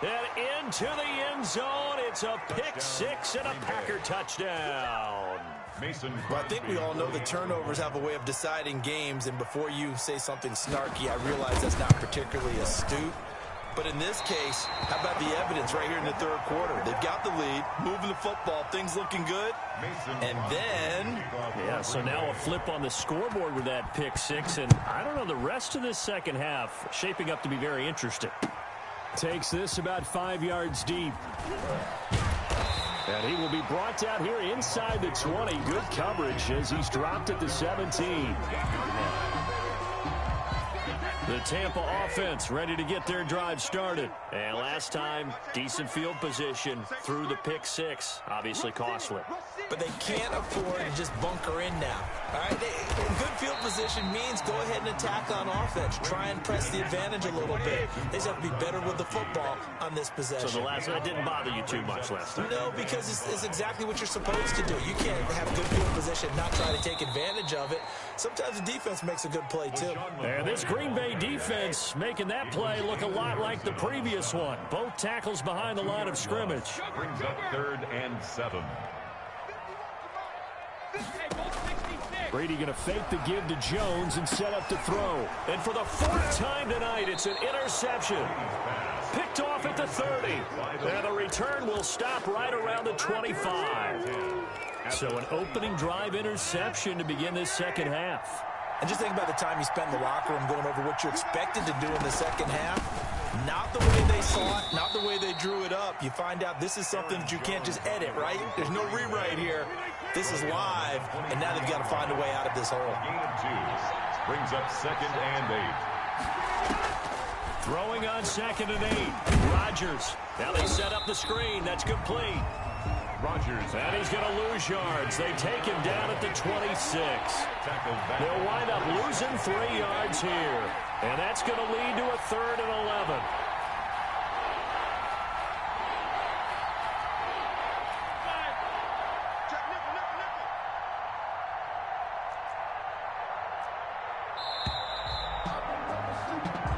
And into the end zone. It's a pick 6 and a Packer touchdown. Well, I think we all know the turnovers have a way of deciding games, and before you say something snarky, I realize that's not particularly astute. But in this case, how about the evidence right here in the 3rd quarter? They've got the lead, moving the football, things looking good. And then... Yeah, so now a flip on the scoreboard with that pick 6, and I don't know, the rest of this 2nd half shaping up to be very interesting. Takes this about 5 yards deep. And he will be brought down here inside the 20. Good coverage as he's dropped at the 17. The Tampa offense ready to get their drive started. And last time, decent field position through the pick 6. Obviously costly. But they can't afford to just bunker in now. All right, good field position means go ahead and attack on offense. Try and press the advantage a little bit. They just have to be better with the football on this possession. So the last one didn't bother you too much last time? No, because it's exactly what you're supposed to do. You can't have good field position, not try to take advantage of it. Sometimes the defense makes a good play, too. And this Green Bay defense making that play look a lot like the previous one. Both tackles behind the line of scrimmage. Brings up 3rd and 7. Brady going to fake the give to Jones and set up to throw. And for the fourth time tonight, it's an interception. Picked off at the 30. And the return will stop right around the 25. So an opening drive interception to begin this second half. And just think about the time you spent in the locker room going over what you expected to do in the second half. Not the way they saw it, not the way they drew it up. You find out this is something that you can't just edit, right? There's no rewrite here. This is live, and now they've got to find a way out of this hole. Game 2 brings up 2nd and 8. Throwing on 2nd and 8. Rodgers. Now they set up the screen. That's complete. Rodgers. And he's going to lose yards. They take him down at the 26. They'll wind up losing 3 yards here. And that's going to lead to a 3rd and 11.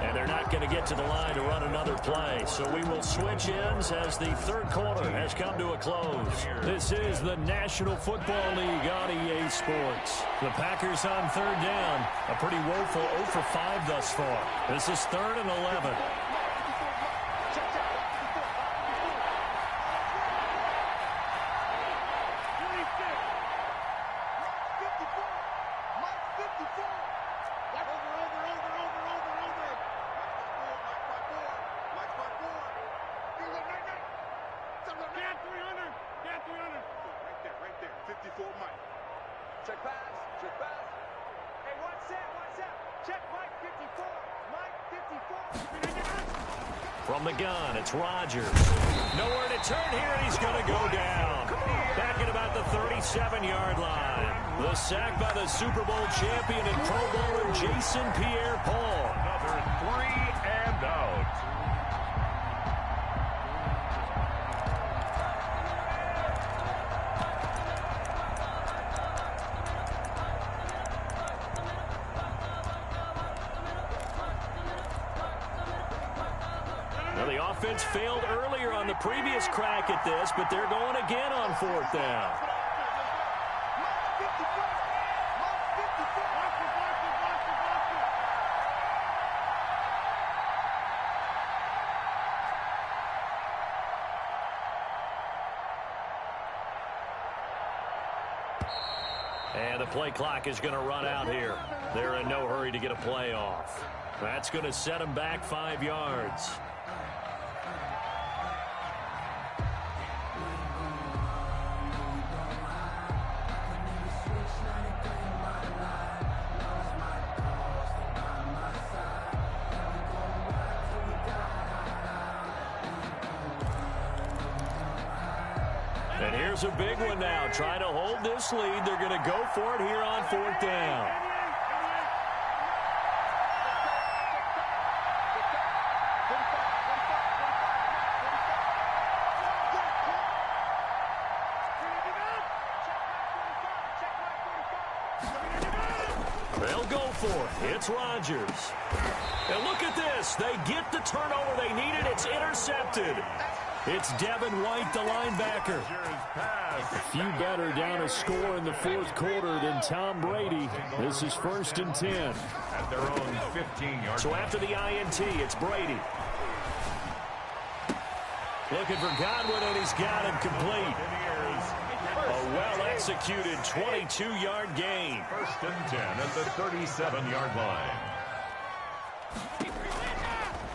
And they're not going to get to the line to run another play. So we will switch ends as the 3rd quarter has come to a close. This is the National Football League on EA Sports. The Packers on 3rd down. A pretty woeful 0 for 5 thus far. This is 3rd and 11. From the gun, it's Rodgers. Nowhere to turn here, and he's going to go down. Back at about the 37-yard line. The sack by the Super Bowl champion and Pro Bowler Jason Pierre-Paul. Another 3 and out. The offense failed earlier on the previous crack at this, but they're going again on 4th down. And the play clock is going to run out here. They're in no hurry to get a play off. That's going to set them back 5 yards. And here's a big one now. Trying to hold this lead. They're going to go for it here on 4th down. They'll go for it. It's Rodgers. And look at this. They get the turnover they needed. It's intercepted. It's Devin White, the linebacker. A few better down a score in the 4th quarter than Tom Brady. This is 1st and 10. At their own 15-yard. So after the INT, it's Brady. Looking for Godwin, and he's got him complete. A well-executed 22-yard gain. 1st and 10 at the 37-yard line.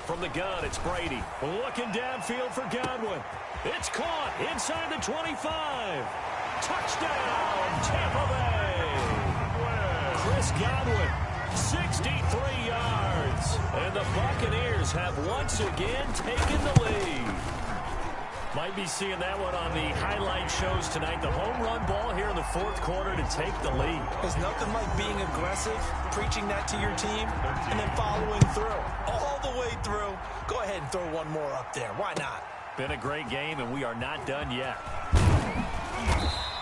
From the gun, it's Brady. Looking downfield for Godwin. It's caught inside the 25. Touchdown, Tampa Bay. Chris Godwin, 63 yards. And the Buccaneers have once again taken the lead. Might be seeing that one on the highlight shows tonight. The home run ball here in the 4th quarter to take the lead. There's nothing like being aggressive, preaching that to your team, and then following through. All the way through. Go ahead and throw one more up there. Why not? Been a great game, and we are not done yet.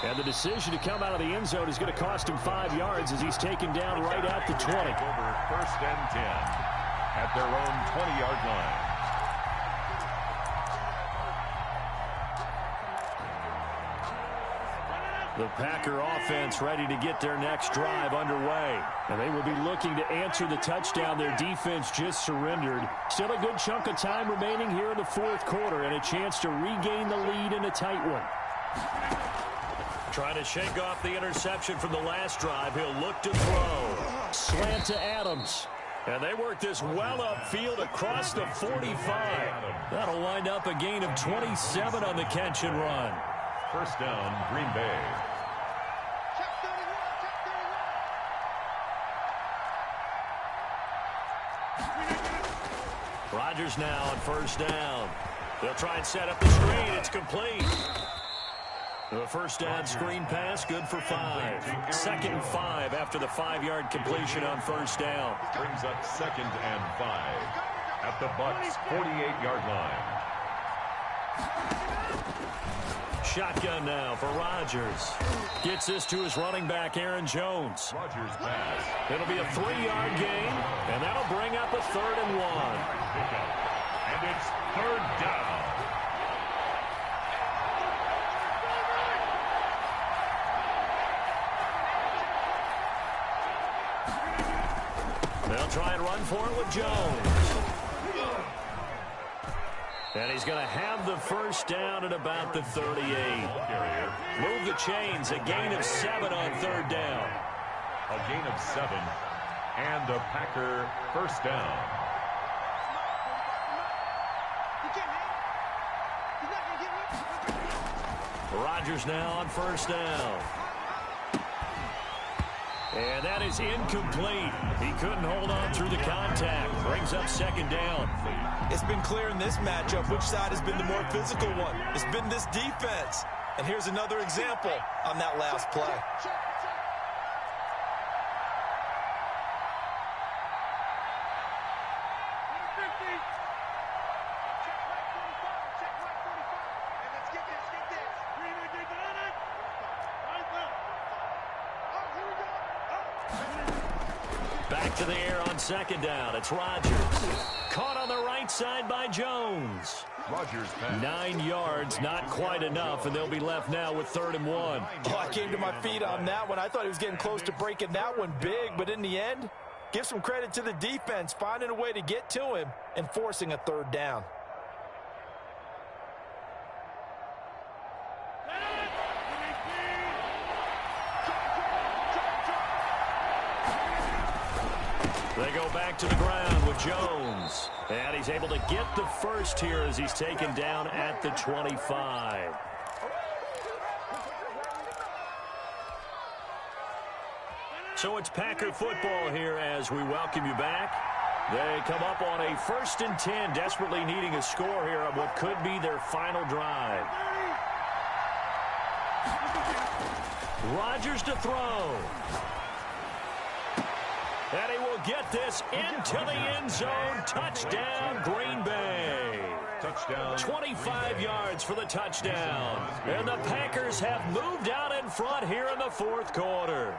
And the decision to come out of the end zone is going to cost him 5 yards as he's taken down right at the 20. Over 1st and 10 at their own 20-yard line. The Packer offense ready to get their next drive underway. And they will be looking to answer the touchdown their defense just surrendered. Still a good chunk of time remaining here in the fourth quarter and a chance to regain the lead in a tight one. Trying to shake off the interception from the last drive. He'll look to throw. Slant to Adams. And they work this well upfield across the 45. That'll wind up a gain of 27 on the catch and run. First down, Green Bay. Rodgers now on first down. They'll try and set up the screen. It's complete. The first down screen pass, good for 5. 2nd and 5 after the 5-yard completion on first down. Brings up 2nd and 5 at the Bucs' 48-yard line. Shotgun now for Rodgers. Gets this to his running back, Aaron Jones. Rodgers pass. It'll be a 3-yard gain, and that'll bring up a 3rd and 1. And it's 3rd down. They'll try and run for it with Jones. And he's going to have the first down at about the 38. Move the chains, a gain of 7 on 3rd down. A gain of 7 and a Packer first down. Rodgers now on first down. And that is incomplete. He couldn't hold on through the contact. Brings up 2nd down. It's been clear in this matchup which side has been the more physical one. It's been this defense. And here's another example on that last play. Back to the air on 2nd down. It's Rodgers. Caught on the right side by Jones. Rodgers pass. 9 yards, not quite enough, and they'll be left now with 3rd and 1. Oh, I came to my feet on that one. I thought he was getting close to breaking that one big, but in the end, give some credit to the defense, finding a way to get to him and forcing a 3rd down. They go back to the ground with Jones. And he's able to get the first here as he's taken down at the 25. So it's Packer football here as we welcome you back. They come up on a 1st and 10, desperately needing a score here on what could be their final drive. Rodgers to throw. And he will get this into the end zone. Touchdown, Green Bay. Touchdown. 25 yards for the touchdown. And the Packers have moved out in front here in the 4th quarter.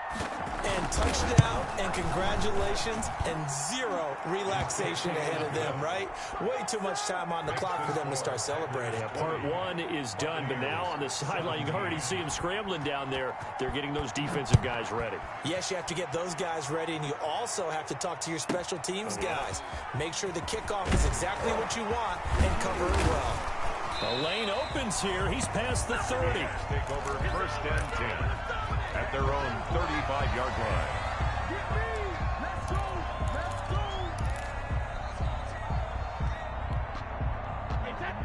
And touchdown and congratulations and 0 relaxation ahead of them, right? Way too much time on the clock for them to start celebrating. Yeah, part 1 is done, but now on the sideline, you can already see them scrambling down there. They're getting those defensive guys ready. Yes, you have to get those guys ready, and you also have to talk to your special teams guys. Make sure the kickoff is exactly what you want and cover it well. The lane opens here. He's past the 30. Take over 1st and 10 at their own 35-yard line.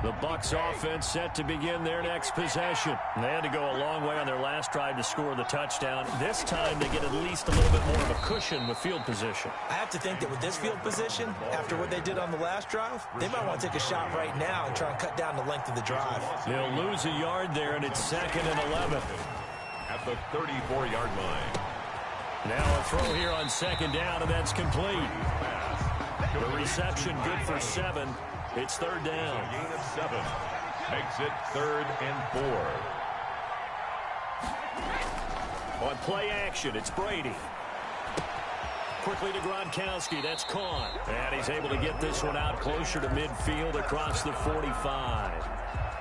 The Bucs offense set to begin their next possession. They had to go a long way on their last drive to score the touchdown. This time they get at least a little bit more of a cushion with field position. I have to think that with this field position, after what they did on the last drive, they might want to take a shot right now and try and cut down the length of the drive. They'll lose a yard there, and it's 2nd and 11. At the 34-yard line. Now a throw here on 2nd down, and that's complete. The reception good for 7. It's 3rd down. A gain of 7. Makes it 3rd and 4. On play action, it's Brady. Quickly to Gronkowski. That's caught. And he's able to get this one out closer to midfield across the 45.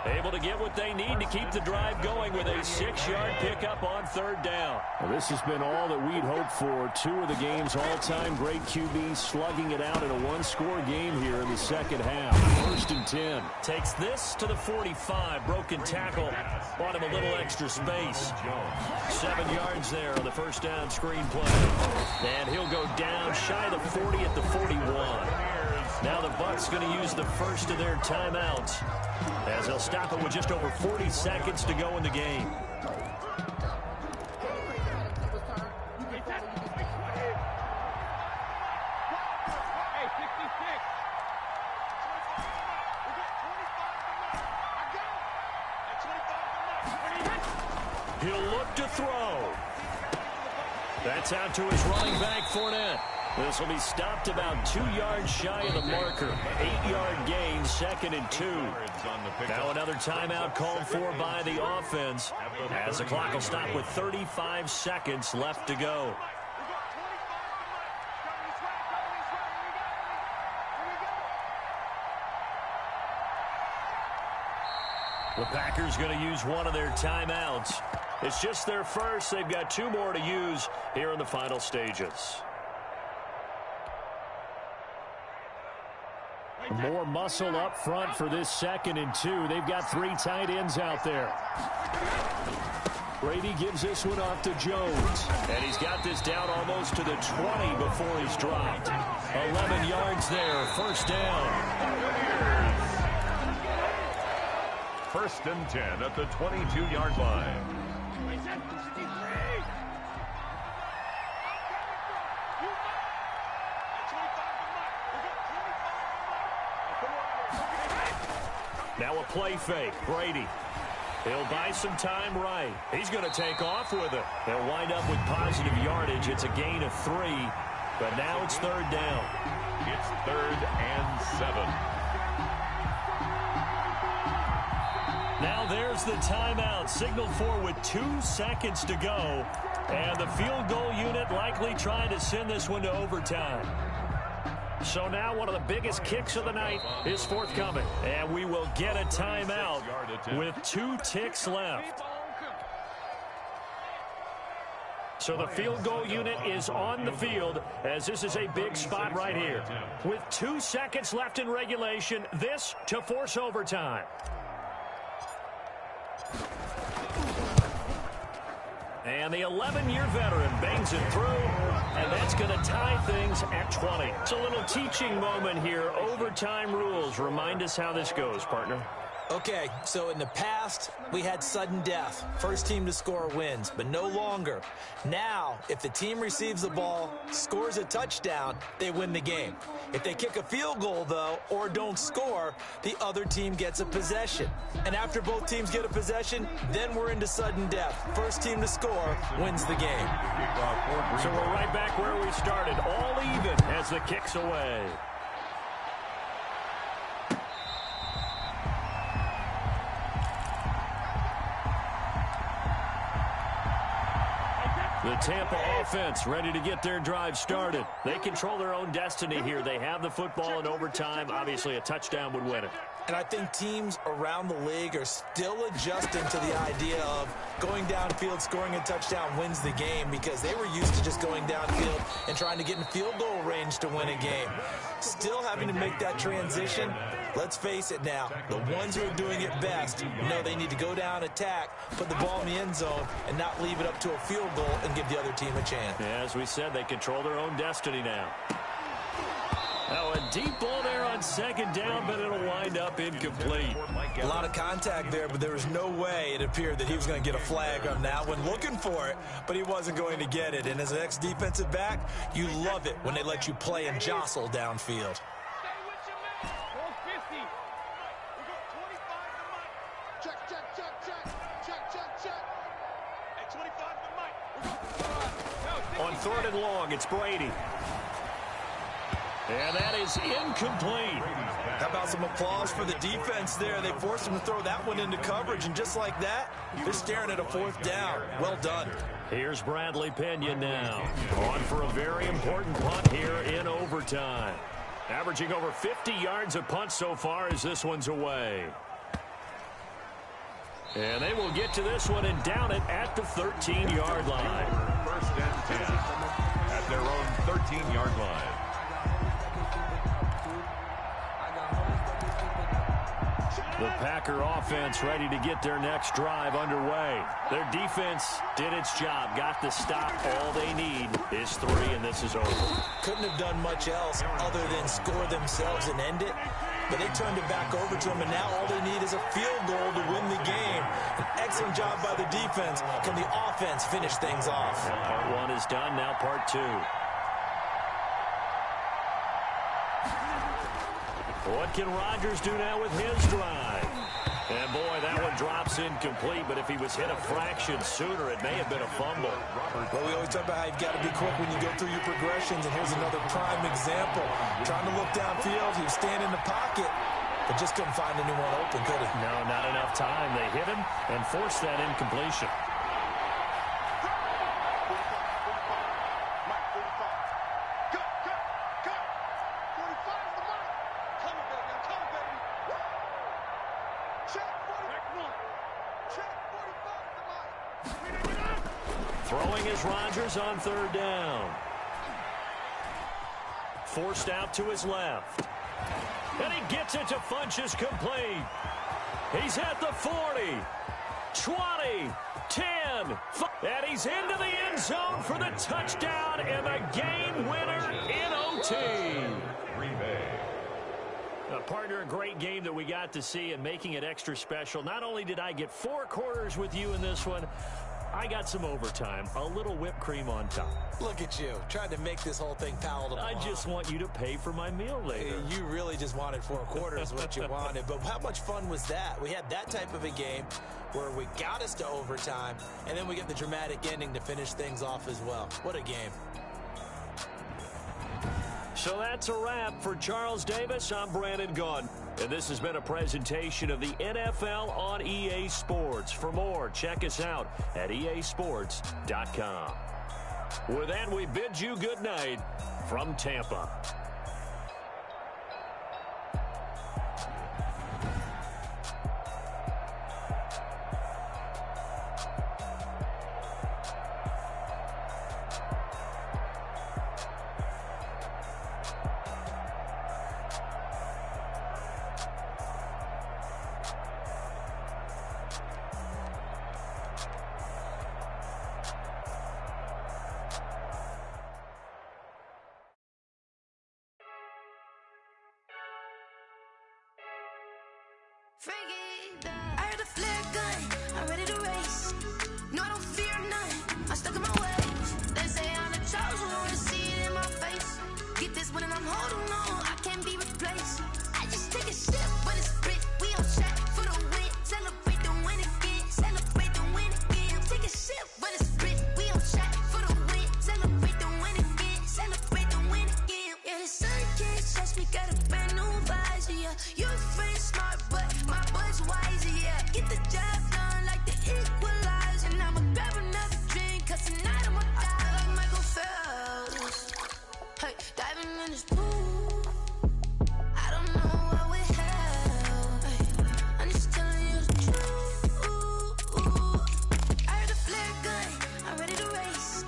Able to get what they need to keep the drive going with a 6-yard pickup on 3rd down. Well, this has been all that we'd hoped for. 2 of the game's all-time great QBs slugging it out in a 1-score game here in the second half. 1st and 10. Takes this to the 45. Broken tackle. Bought him a little extra space. 7 yards there on the 1st down screen play. And he'll go down shy of the 40 at the 41. Now the Bucs going to use the first of their timeouts, as they'll stop it with just over 40 seconds to go in the game. He'll look to throw. That's out to his running back, Fournette. This will be stopped about 2 yards shy of the marker. 8-yard gain, 2nd and 2. Now another timeout called for by the offense, as the clock will stop with 35 seconds left to go. The Packers going to use one of their timeouts. It's just their first. They've got 2 more to use here in the final stages. More muscle up front for this 2nd and 2. They've got 3 tight ends out there. Brady gives this one off to Jones. And he's got this down almost to the 20 before he's dropped. 11 yards there, 1st down. 1st and 10 at the 22-yard line. Now a play fake. Brady. He'll buy some time right. He's going to take off with it. They'll wind up with positive yardage. It's a gain of 3, but now it's 3rd down. It's 3rd and 7. Now there's the timeout, signaled for with 2 seconds to go. And the field goal unit likely trying to send this one to overtime. So now one of the biggest kicks of the night is forthcoming. And we will get a timeout with 2 ticks left. So the field goal unit is on the field, as this is a big spot right here. With 2 seconds left in regulation, this to force overtime. And the 11-year veteran bangs it through, and that's going to tie things at 20. It's a little teaching moment here. Overtime rules. Remind us how this goes, partner. Okay, so in the past, we had sudden death. First team to score wins, but no longer. Now, if the team receives the ball, scores a touchdown, they win the game. If they kick a field goal, though, or don't score, the other team gets a possession. And after both teams get a possession, then we're into sudden death. First team to score wins the game. So we're right back where we started, all even as the kick's away. The Tampa offense ready to get their drive started. They control their own destiny here. They have the football in overtime. Obviously, a touchdown would win it. And I think teams around the league are still adjusting to the idea of going downfield, scoring a touchdown wins the game, because they were used to just going downfield and trying to get in field goal range to win a game. Still having to make that transition. Let's face it now, the ones who are doing it best know they need to go down, attack, put the ball in the end zone, and not leave it up to a field goal and give the other team a chance. Yeah, as we said, they control their own destiny now. Now a deep ball there on 2nd down, but it'll wind up incomplete. A lot of contact there, but there was no way it appeared that he was going to get a flag on that one. Looking for it, but he wasn't going to get it. And as an ex-defensive back, you love it when they let you play and jostle downfield. On 3rd and long, it's Brady. And that is incomplete. How about some applause for the defense there? They forced him to throw that one into coverage, and just like that, they're staring at a 4th down. Well done. Here's Bradley Pena now, on for a very important punt here in overtime. Averaging over 50 yards a punt so far as this one's away. And they will get to this one and down it at the 13-yard line. First and 10 at their own 13-yard line. The Packer offense ready to get their next drive underway. Their defense did its job, got the stop. All they need is 3, and this is over. Couldn't have done much else other than score themselves and end it. But they turned it back over to them, and now all they need is a field goal to win the game. An excellent job by the defense. Can the offense finish things off? Part 1 is done, now part 2. What can Rodgers do now with his drive? And boy, that one drops incomplete, but if he was hit a fraction sooner, it may have been a fumble. Well, we always talk about how you've got to be quick when you go through your progressions, and here's another prime example. Trying to look downfield, he was standing in the pocket, but just couldn't find anyone open, could he? No, not enough time. They hit him and forced that incompletion. Throwing is Rodgers on 3rd down. Forced out to his left. And he gets it to Funchess complete. He's at the 40, 20, 10, and he's into the end zone for the touchdown and the game winner in OT. Green Bay. Partner, a great game that we got to see and making it extra special. Not only did I get 4 quarters with you in this one, I got some overtime, a little whipped cream on top. Look at you, trying to make this whole thing palatable. I just want you to pay for my meal later. You really just wanted 4 quarters, what you wanted. But how much fun was that? We had that type of a game where we got us to overtime, and then we get the dramatic ending to finish things off as well. What a game. So that's a wrap for Charles Davis. I'm Brandon Gaudin. And this has been a presentation of the NFL on EA Sports. For more, check us out at easports.com. With that, we bid you good night from Tampa. I heard a flare gun, I'm ready to race. No, I don't fear none, I'm stuck in my ways. They say I'm the chosen one, see it in my face. Get this one and I'm holding on, I can't be replaced. I just take a sip, but it's split, we on track for the win. Celebrate the win again, celebrate the win again. Take a sip, but it's split, we on track for the win. Celebrate the win again, celebrate the win again. Yeah, the sun can't touch me, got a brand new visor, yeah. Your friend's smart, but my bud's wiser, yeah. Get the job done like the equalizer. And I'ma grab another drink, cause tonight I'ma die like Michael Phelps. Hey, diving in this pool, I don't know what we have. Hey, I'm just telling you the truth. I heard a flare gun, I'm ready to race.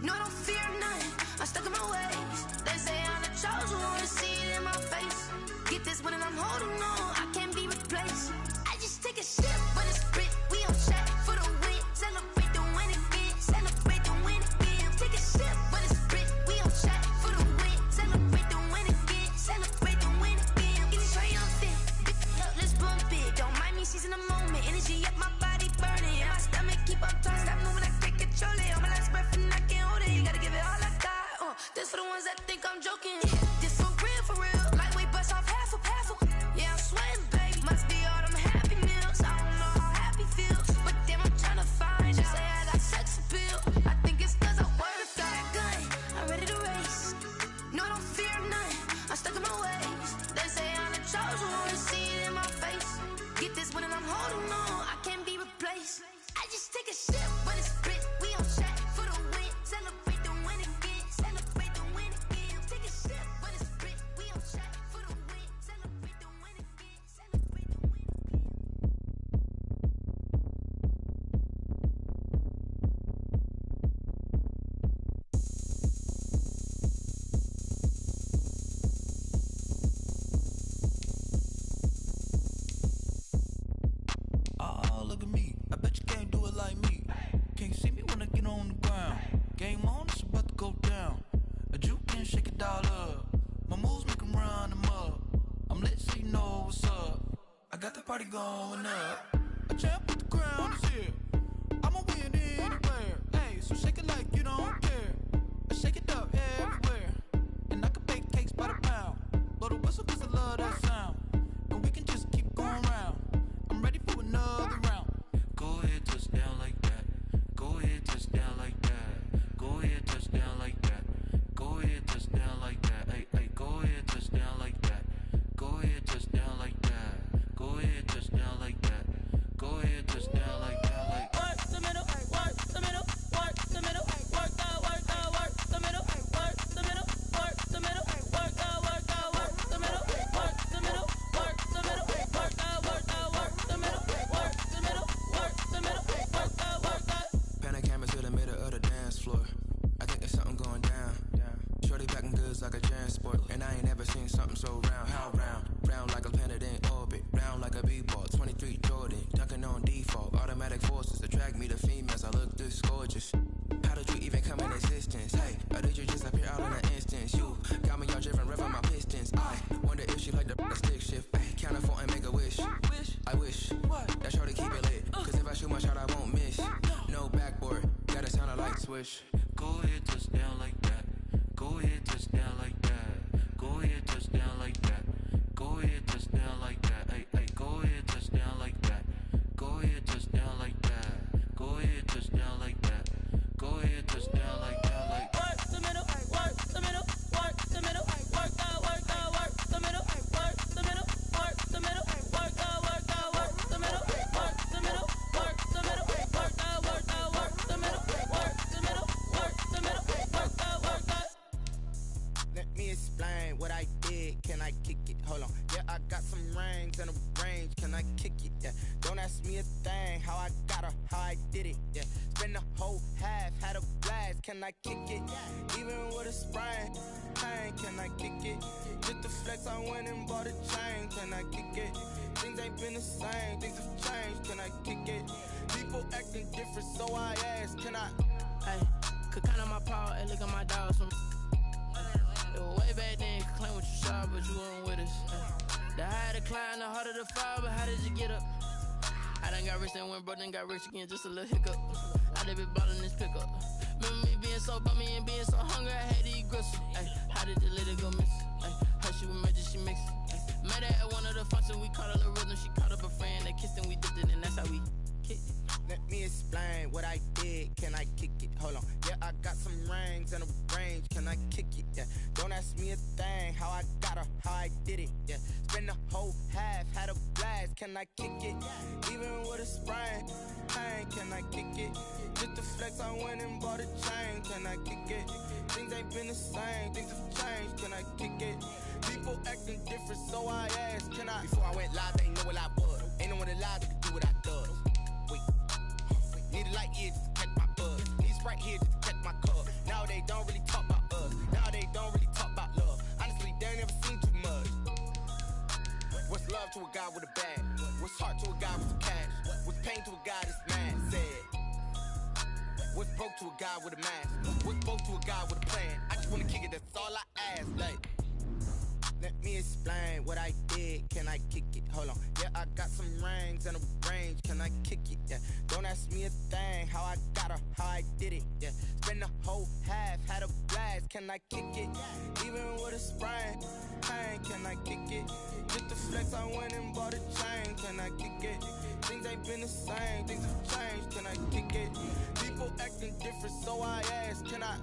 No, I don't fear none, I'm stuck in my ways. They say I'm the chosen one, see it in my face. Get this one and I'm holding on, I can't be replaced. I just take a sip, but it's split, we on track for the win. Celebrate the win again, celebrate the win again. Take a sip, but it's split, we on track for the win. Celebrate the win again, celebrate the win again. Getting triumphant, look, let's bump it. Don't mind me seizing the moment, energy up my body burning. My stomach keep up trying to stop moving, I can't control it. On my last breath and I can't hold it. You gotta give it all I got. This for the ones that think I'm joking. This for real, lightweight bust off half a. Yeah, I'm sweating, baby. Must be all them happy meals. I don't know how happy feels, but damn, I'm tryna find you. Say I got sex appeal. I think it's cause I work. Got a gun, I'm ready to race. No, I don't fear none, I'm stuck in my ways. They say I'm the chosen one, see it in my face. Get this one and I'm holding on, I can't be replaced. I just take a sip, but it's split, we on track for the win. Celebrate the win again, celebrate the win again. Take a sip, but it's get on the ground. Game on, it's about to go down. A juke and shake it all up. My moves make them run them up. I'm lit so you know what's up. I got the party going up. A champ with the crown is here. I'ma win anywhere. Hey, so shake it like you don't care. I shake it up everywhere. And I can bake cakes by the pound. Blow the whistle cause I love that sound. And we can just keep going round. I'm ready for another round. Go ahead, touch down like that. Go ahead, touch down like that. Go ahead, touch down like that. Go ahead, touch down like that. Hey, hey, go ahead, touch down like that. Go ahead, touch down like that. Go ahead, touch down like that. Go ahead, touch down like that. Like work the middle, work the middle, work the middle, work out, work out, work the middle, work the middle, work the middle, work out, work out, work the middle, work the middle, work the middle, work out, work out, work the middle, work the middle, work the middle, work out, work out. Pan a camera to the middle of the dance floor. I think there's something going down. Shorty packing goods like a transport, and I ain't never seen something so round. How round? Round like a planet in orbit, round like a b-ball. 23 Jordan, dunking on default. Automatic forces attract me to females. I look this gorgeous. How did you even come in existence? Hey, or did you just appear out in an instance? You got me all driven, revving my pistons. I wonder if she like the stick shift. Ay, count a 4 and make a wish. I wish that shorty keep it lit. Cause if I shoot my shot, I won't miss. No backboard, gotta sound a light switch. Go ahead, touch down like that. Go ahead, touch down like that. Go ahead, touch down like that. Go ahead, touch down like that. Hey, hey, go ahead, touch down like that. Go ahead, touch down like that. Go ahead, touch down like that. Go ahead, touch down like that. Like work the middle, work the middle, work the middle, work out, work out, work the middle, work the middle, work the middle, work out, work out, work the middle, work the middle, work the middle, work out, work out, work the middle, work the middle, work the middle, work out, work out. Let me explain what I did. Can I kick it? Hold on. Yeah, I got some rings and a range. Can I kick it? Yeah. Don't ask me a thing. How I got her, how I did it. Yeah. Spend the whole half, had a blast. Can I kick it? Even with a sprain. Pain, can I kick it? Just the flex, I went and bought a chain. Can I kick it? Things ain't been the same. Things have changed. Can I kick it? People acting different, so I ask. Can I? Hey, could count on my power and look at my dogs from. It was way back then, could claim what you saw, but you weren't with us. The higher the climb, the harder the fall, but how did you get up? I done got rich and went broke, then got rich again, just a little hiccup. I done been ballin' this pickup. Remember me being so bummy and being so hungry, I had to eat gristle. Ay, how did the lady go miss? Ay, her she was major, she mixed. Met her at one of the functions, we caught a little rhythm, she caught up a friend, they kissed and we dipped it, and that's how we kicked it. Let me explain what I did. Can I kick it? Hold on. Yeah, I got some rings and a range. Can I kick it? Yeah. Don't ask me a thing. How I got her, how I did it. Yeah. Spend the whole half, had a blast. Can I kick it? Even with a sprain. Pain, can I kick it? Just the flex, I went and bought a chain. Can I kick it? Things ain't been the same. Things have changed. Can I kick it? People acting different, so I asked. Can I? Before I went live, they ain't know what I was. Ain't no one alive that could do what I does. Need a light here just to catch my buzz. Need Sprite here just to catch my cup. Now they don't really talk about us. Now they don't really talk about love. Honestly, they ain't never seen too much. What's love to a guy with a bag? What's heart to a guy with some cash? What's pain to a guy that's mad? Said. What's broke to a guy with a mask? What's broke to a guy with a plan? I just wanna kick it, that's all I ask. Like, let me explain what I did. Can I kick it? Hold on. Yeah, I got some rings and a range. Can I kick it? Yeah. Don't ask me a thing. How I got her, how I did it. Yeah. Spend the whole half, had a blast. Can I kick it? Even with a sprain. Pain, can I kick it? Just the flex, I went and bought a chain. Can I kick it? Things ain't been the same. Things have changed. Can I kick it? People acting different, so I ask. Can I?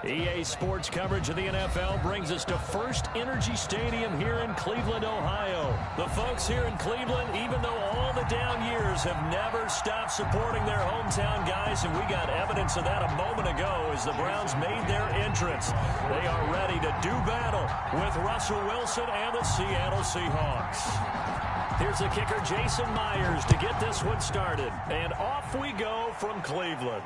EA Sports coverage of the NFL brings us to First Energy Stadium here in Cleveland, Ohio. The folks here in Cleveland, even though all the down years, have never stopped supporting their hometown guys, and we got evidence of that a moment ago as the Browns made their entrance. They are ready to do battle with Russell Wilson and the Seattle Seahawks. Here's the kicker, Jason Myers, to get this one started. And off we go from Cleveland.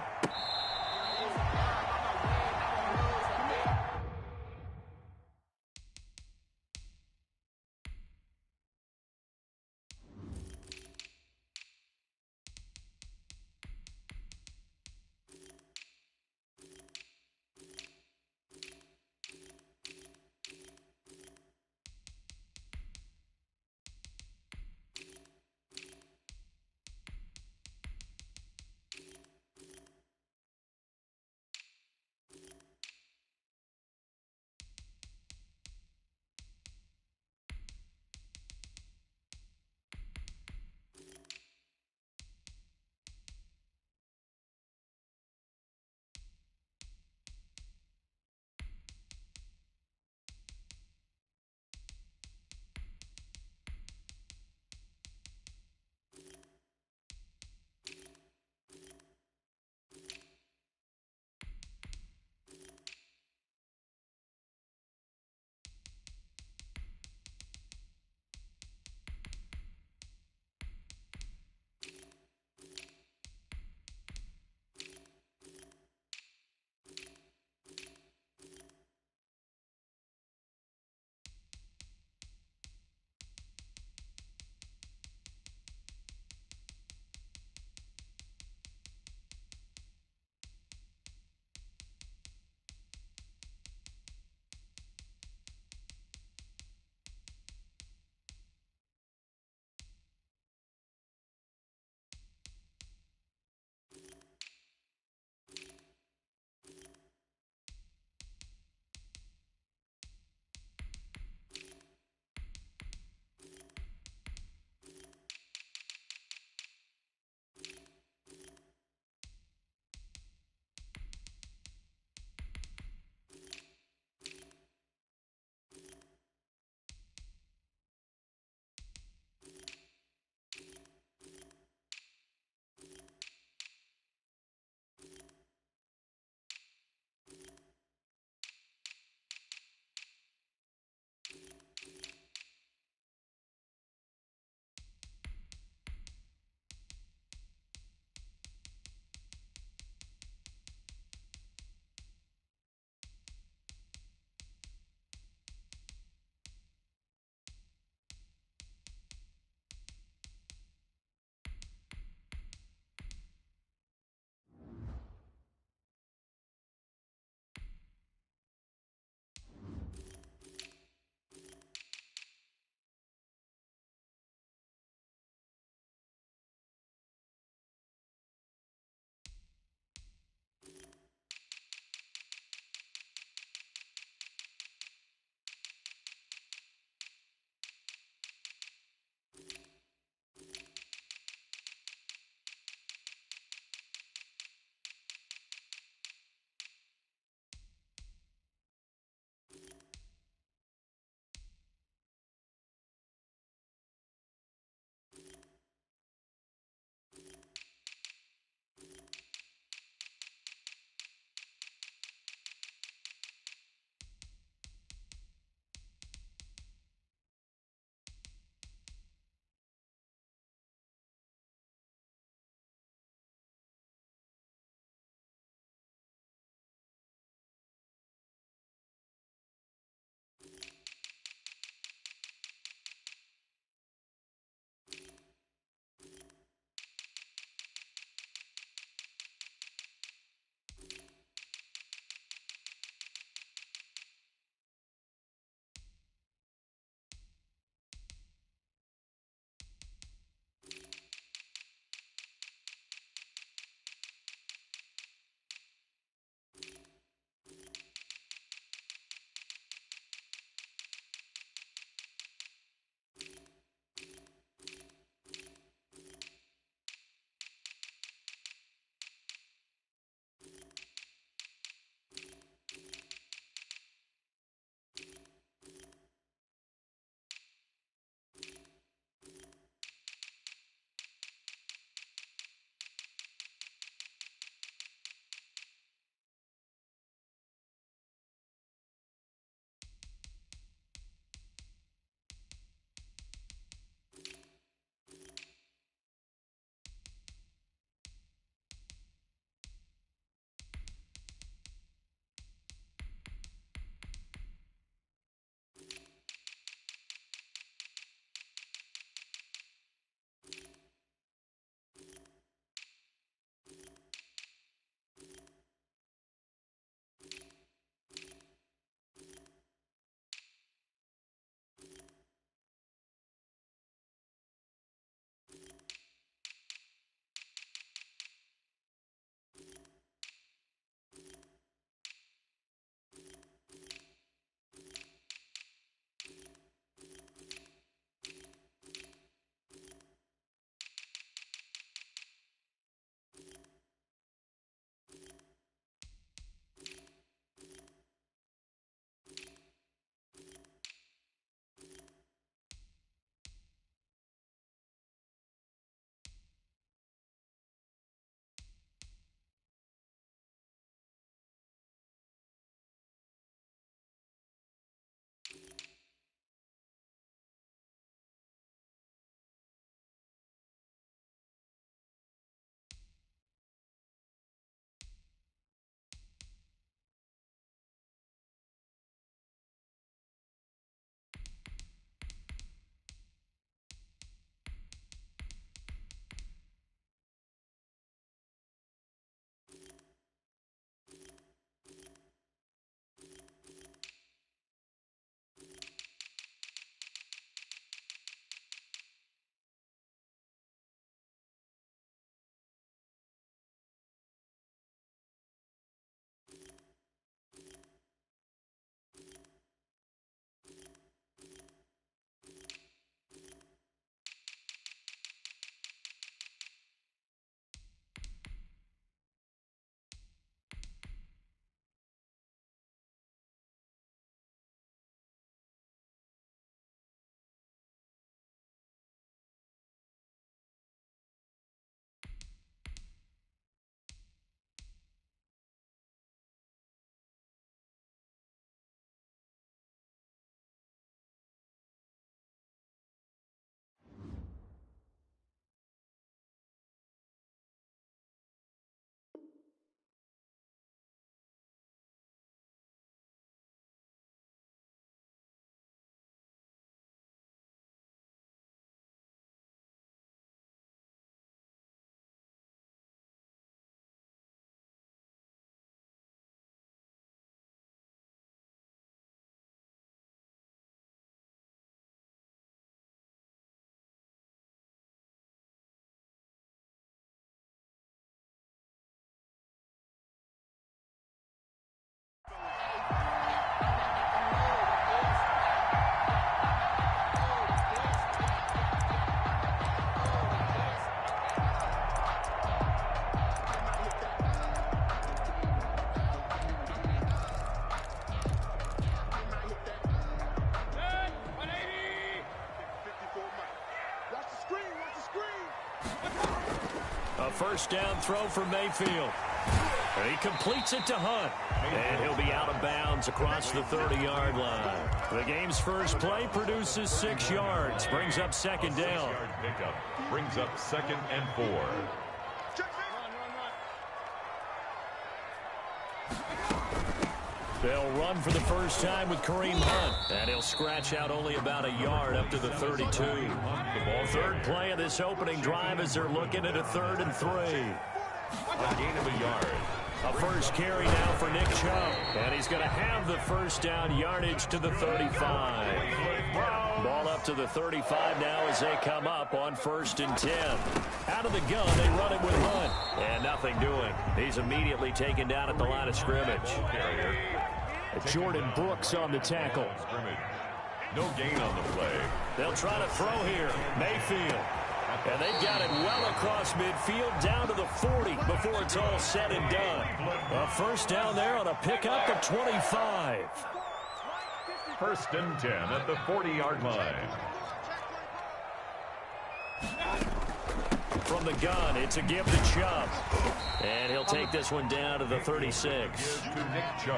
A first down throw for Mayfield. And he completes it to Hunt. And he'll be out of bounds across the 30-yard line. The game's first play produces 6 yards. Brings up second down. 6-yard pickup brings up 2nd and 4. They'll run for the first time with Kareem Hunt. And he'll scratch out only about a yard up to the 32. Third play of this opening drive as they're looking at a 3rd and 3. A gain of a yard. A first carry now for Nick Chubb. And he's going to have the first down yardage to the 35. Ball up to the 35 now as they come up on 1st and 10. Out of the gun, they run it with Hunt. And nothing doing. He's immediately taken down at the line of scrimmage. Jordan Brooks on the tackle. No gain on the play. They'll try to throw here. Mayfield. And they've got it well across midfield down to the 40 before it's all said and done. A first down there on a pickup of 25. 1st and 10 at the 40-yard line. From the gun, it's a give to Chubb. And he'll take this one down to the 36.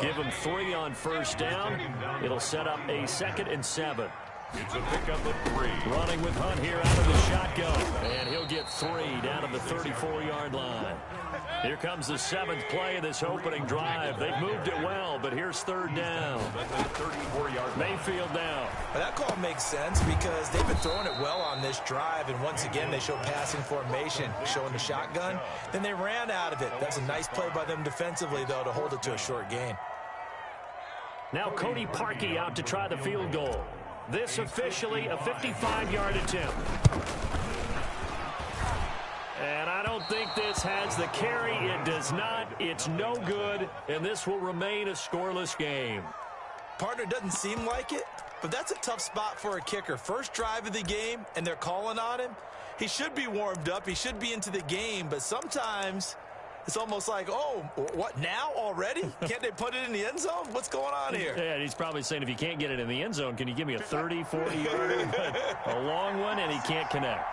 Give him 3 on first down. It'll set up a 2nd and 7. It's a pickup of 3. Running with Hunt here out of the shotgun. And he'll get 3 down to the 34-yard line. Here comes the 7th play of this opening drive. They've moved it well, but here's 3rd down. 34-yard Mayfield now. That call makes sense because they've been throwing it well on this drive, and once again they show passing formation, showing the shotgun. Then they ran out of it. That's a nice play by them defensively, though, to hold it to a short gain. Now Cody Parkey out to try the field goal. This officially a 55-yard attempt. And I don't think this has the carry. It does not. It's no good, and this will remain a scoreless game. Partner, doesn't seem like it, but that's a tough spot for a kicker. First drive of the game, and they're calling on him. He should be warmed up. He should be into the game, but sometimes it's almost like, oh, what, now already? Can't they put it in the end zone? What's going on here? Yeah, he's probably saying, if you can't get it in the end zone, can you give me a 30, 40-yarder? A long one, and he can't connect.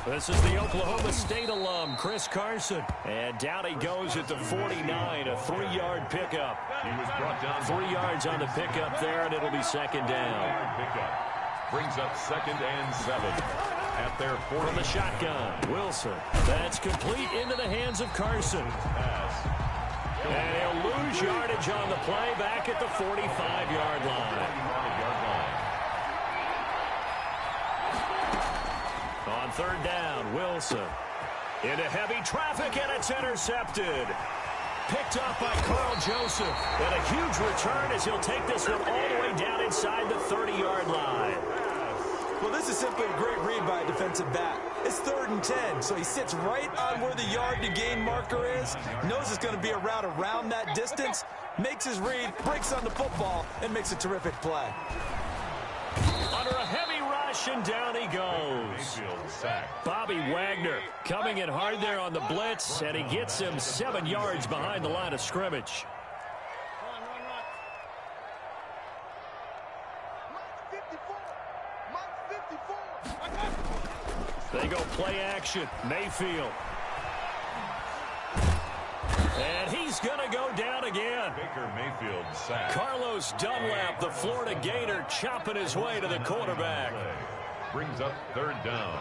This is the Oklahoma State alum, Chris Carson. And down he goes at the 49, a 3-yard pickup. He was brought down 3 yards on the pickup there, and it'll be 2nd down. Pickup brings up 2nd and 7 at their 40. From the shotgun, Wilson. That's complete into the hands of Carson. And he'll lose yardage on the play back at the 45-yard line. On 3rd down, Wilson. Into heavy traffic, and it's intercepted. Picked up by Carl Joseph. And a huge return as he'll take this one all the way down inside the 30-yard line. Well, this is simply a great read by a defensive back. It's 3rd and 10, so he sits right on where the yard-to-gain marker is, knows it's going to be a route around that distance, makes his read, breaks on the football, and makes a terrific play. Under a heavy rush, and down he goes. Bobby Wagner coming in hard there on the blitz, and he gets him 7 yards behind the line of scrimmage. They go play action. Mayfield. And he's going to go down again. Baker Mayfield sack. Carlos Dunlap, the Florida Gator, chopping his way to the quarterback. Brings up 3rd down.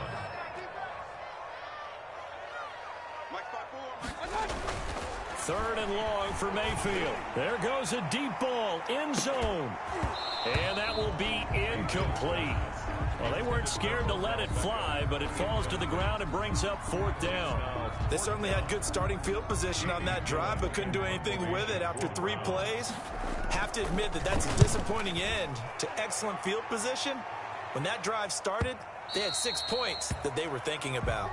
3rd and long for Mayfield. There goes a deep ball, end zone. And that will be incomplete. Well, they weren't scared to let it fly, but it falls to the ground and brings up 4th down. They certainly had good starting field position on that drive, but couldn't do anything with it after 3 plays. Have to admit that that's a disappointing end to excellent field position. When that drive started, they had 6 points that they were thinking about.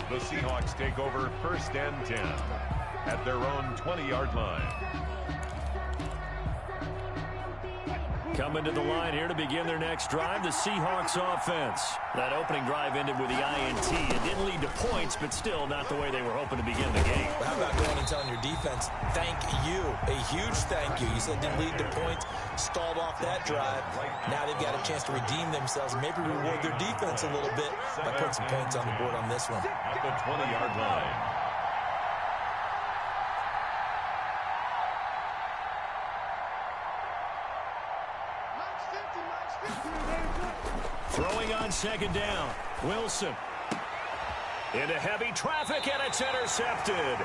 The Seahawks take over 1st and 10 at their own 20-yard line. Coming to the line here to begin their next drive, the Seahawks offense. That opening drive ended with the INT. It didn't lead to points, but still not the way they were hoping to begin the game. But how about going and telling your defense, thank you, a huge thank you. You said it didn't lead to points, stalled off that drive. Now they've got a chance to redeem themselves and maybe reward their defense a little bit by putting some points on the board on this one. At the 20-yard line. Throwing on second down. Wilson. Into heavy traffic, and it's intercepted.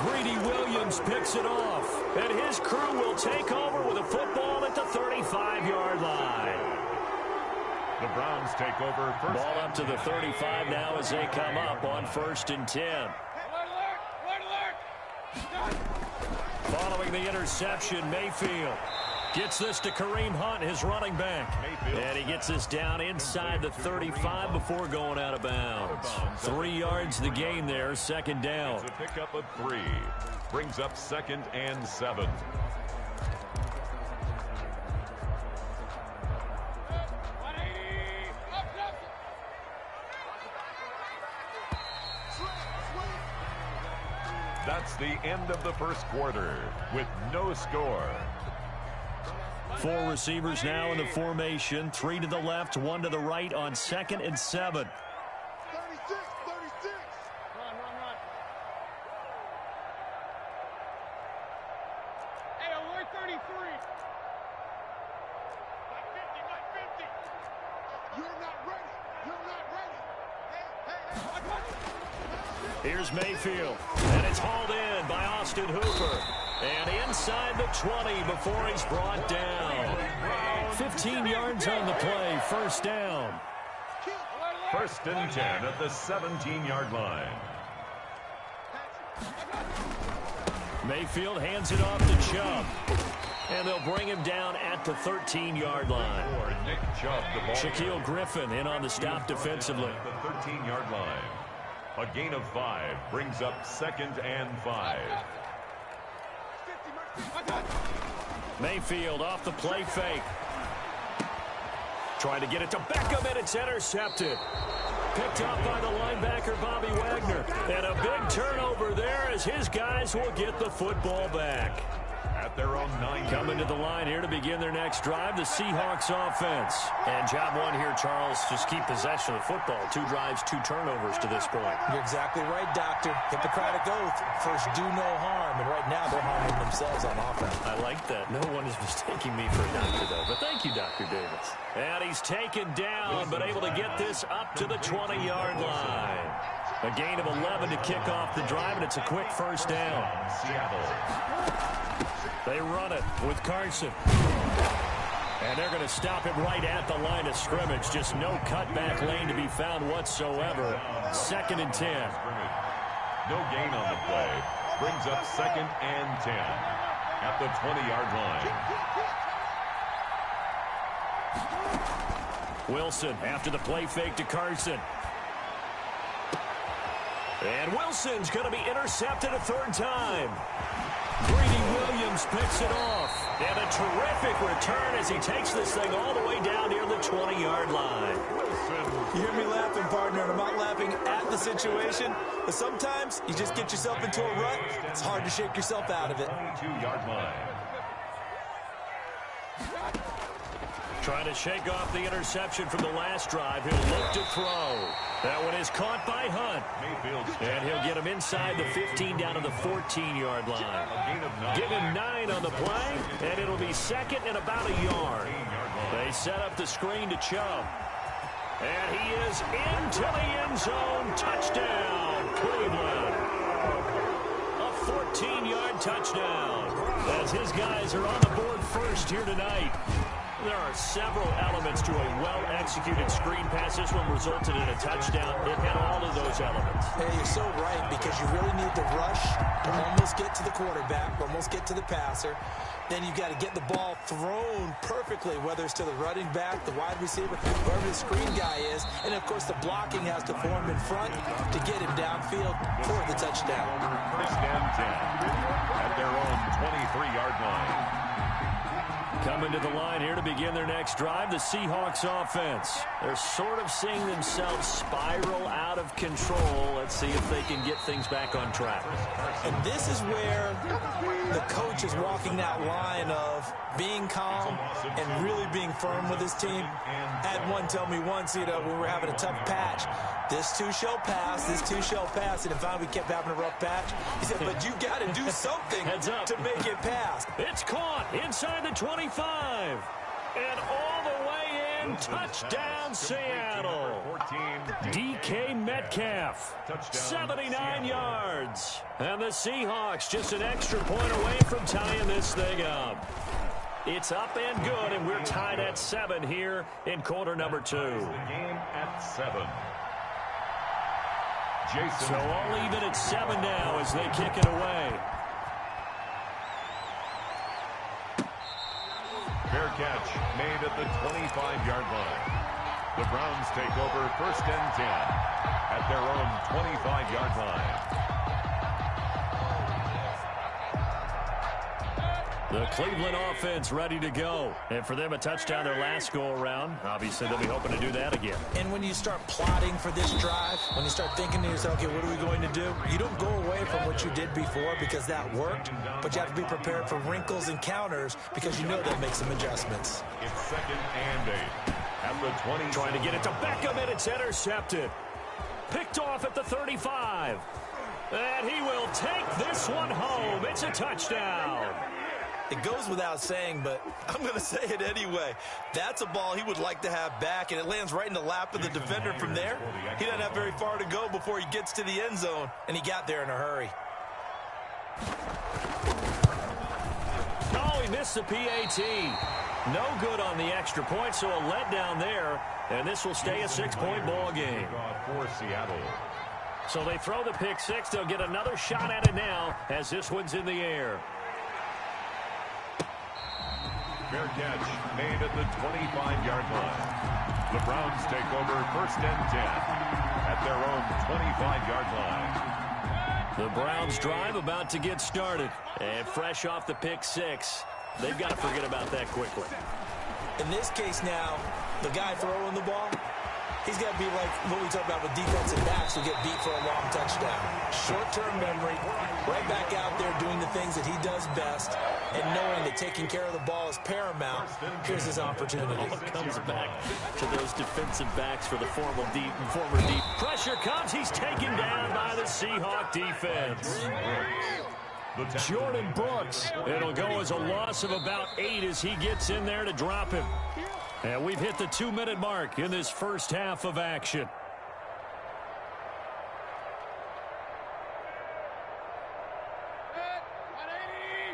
Greedy Williams picks it off. And his crew will take over with a football at the 35-yard line. The Browns take over. Ball up to the 35 now as they come up on 1st and 10. Following the interception, Mayfield gets this to Kareem Hunt, his running back. And he gets this down inside the 35 before going out of bounds. 3 yards the gain there, second down. It's a pickup of 3. Brings up 2nd and 7. That's the end of the first quarter with no score. 4 receivers now in the formation. 3 to the left, 1 to the right on 2nd and 7. 36. Run. Hey, alert 33. Like 50. You're not ready. Hey. Here's Mayfield, and it's hauled in by Austin Hooper. And inside the 20 before he's brought down. 15 yards on the play, first down. 1st and 10 at the 17-yard line. Mayfield hands it off to Chubb. And they'll bring him down at the 13-yard line. Nick Chubb, the ball. Shaquille Griffin in on the stop defensively. The 13-yard line. A gain of 5 brings up 2nd and 5. Mayfield off the play fake. Trying to get it to Beckham, and it's intercepted. Picked up by the linebacker, Bobby Wagner. And a big turnover there as his guys will get the football back. At their own 9. Coming to the line here to begin their next drive, the Seahawks offense. And job 1 here, Charles, just keep possession of the football. 2 drives, 2 turnovers to this point. You're exactly right, Doctor. Hippocratic oath. First, do no harm. And right now, they're harming themselves on offense. I like that. No one is mistaking me for a doctor, though. But thank you, Dr. Davis. And he's taken down, but able to get this up to the 20-yard line. A gain of 11 to kick off the drive, and it's a quick first down. Seattle. They run it with Carson. And they're going to stop it right at the line of scrimmage. Just no cutback lane to be found whatsoever. 2nd and 10. No gain on the play. Brings up 2nd and 10 at the 20-yard line. Wilson after the play fake to Carson. And Wilson's going to be intercepted a 3rd time. Greedy Williams picks it off. And a terrific return as he takes this thing all the way down near the 20-yard line. You hear me laughing, partner, and I'm not laughing at the situation, but sometimes you just get yourself into a rut. It's hard to shake yourself out of it. 22-yard line. Trying to shake off the interception from the last drive. He'll look to throw. That one is caught by Hunt. And he'll get him inside the 15 down to the 14-yard line. Give him 9 on the play, and it'll be 2nd and about a yard. They set up the screen to Chubb. And he is into the end zone. Touchdown, Cleveland. A 14-yard touchdown. As his guys are on the board first here tonight. There are several elements to a well-executed screen pass. This one resulted in a touchdown. It had all of those elements. Hey, you're so right, because you really need to rush to almost get to the quarterback, almost get to the passer. Then you've got to get the ball thrown perfectly, whether it's to the running back, the wide receiver, whoever the screen guy is. And, of course, the blocking has to form in front to get him downfield for the touchdown. 1st and 10 at their own 23-yard line. Coming to the line here to begin their next drive, the Seahawks offense. They're sort of seeing themselves spiral out of control. Let's see if they can get things back on track. And this is where the coach is walking that line of being calm and really being firm with his team. Had one tell me once, we were having a tough patch. This too shall pass, this too shall pass. And finally we kept having a rough patch. He said, but you got to do something to make it pass. It's caught inside the 25. And all the way in, touchdown Seattle. DK Metcalf, 79 yards. And the Seahawks just an extra point away from tying this thing up. It's up and good, and we're tied at 7 here in quarter number 2. The game at 7. Jason. So all even at 7 now as they kick it away. Fair catch made at the 25-yard line. The Browns take over 1st and 10 at their own 25-yard line. The Cleveland offense ready to go. And for them, a touchdown their last go-around. Obviously, they'll be hoping to do that again. And when you start plotting for this drive, when you start thinking to yourself, okay, what are we going to do? You don't go away from what you did before because that worked, but you have to be prepared for wrinkles and counters because you know they'll make some adjustments. It's 2nd and 8 at the 20. Trying to get it to Beckham, and it's intercepted. Picked off at the 35. And he will take this one home. It's a touchdown. It goes without saying, but I'm going to say it anyway. That's a ball he would like to have back, and it lands right in the lap of the defender from there. He doesn't have very far to go before he gets to the end zone, and he got there in a hurry. Oh, he missed the PAT. No good on the extra point, so a letdown there, and this will stay a 6-point ball game. For Seattle. So they throw the pick 6. They'll get another shot at it now as this one's in the air. Fair catch made at the 25-yard line. The Browns take over 1st and 10 at their own 25-yard line. The Browns drive about to get started. And fresh off the pick 6, they've got to forget about that quickly. In this case now, the guy throwing the ball, he's got to be like what we talk about with defensive backs who get beat for a long touchdown. Short-term memory, right back out there doing the things that he does best, and knowing that taking care of the ball is paramount. Here's his opportunity. It comes back to those defensive backs for the former deep. Pressure comes. He's taken down by the Seahawk defense. Jordan Brooks. It'll go as a loss of about 8 as he gets in there to drop him. And we've hit the 2-minute mark in this first half of action.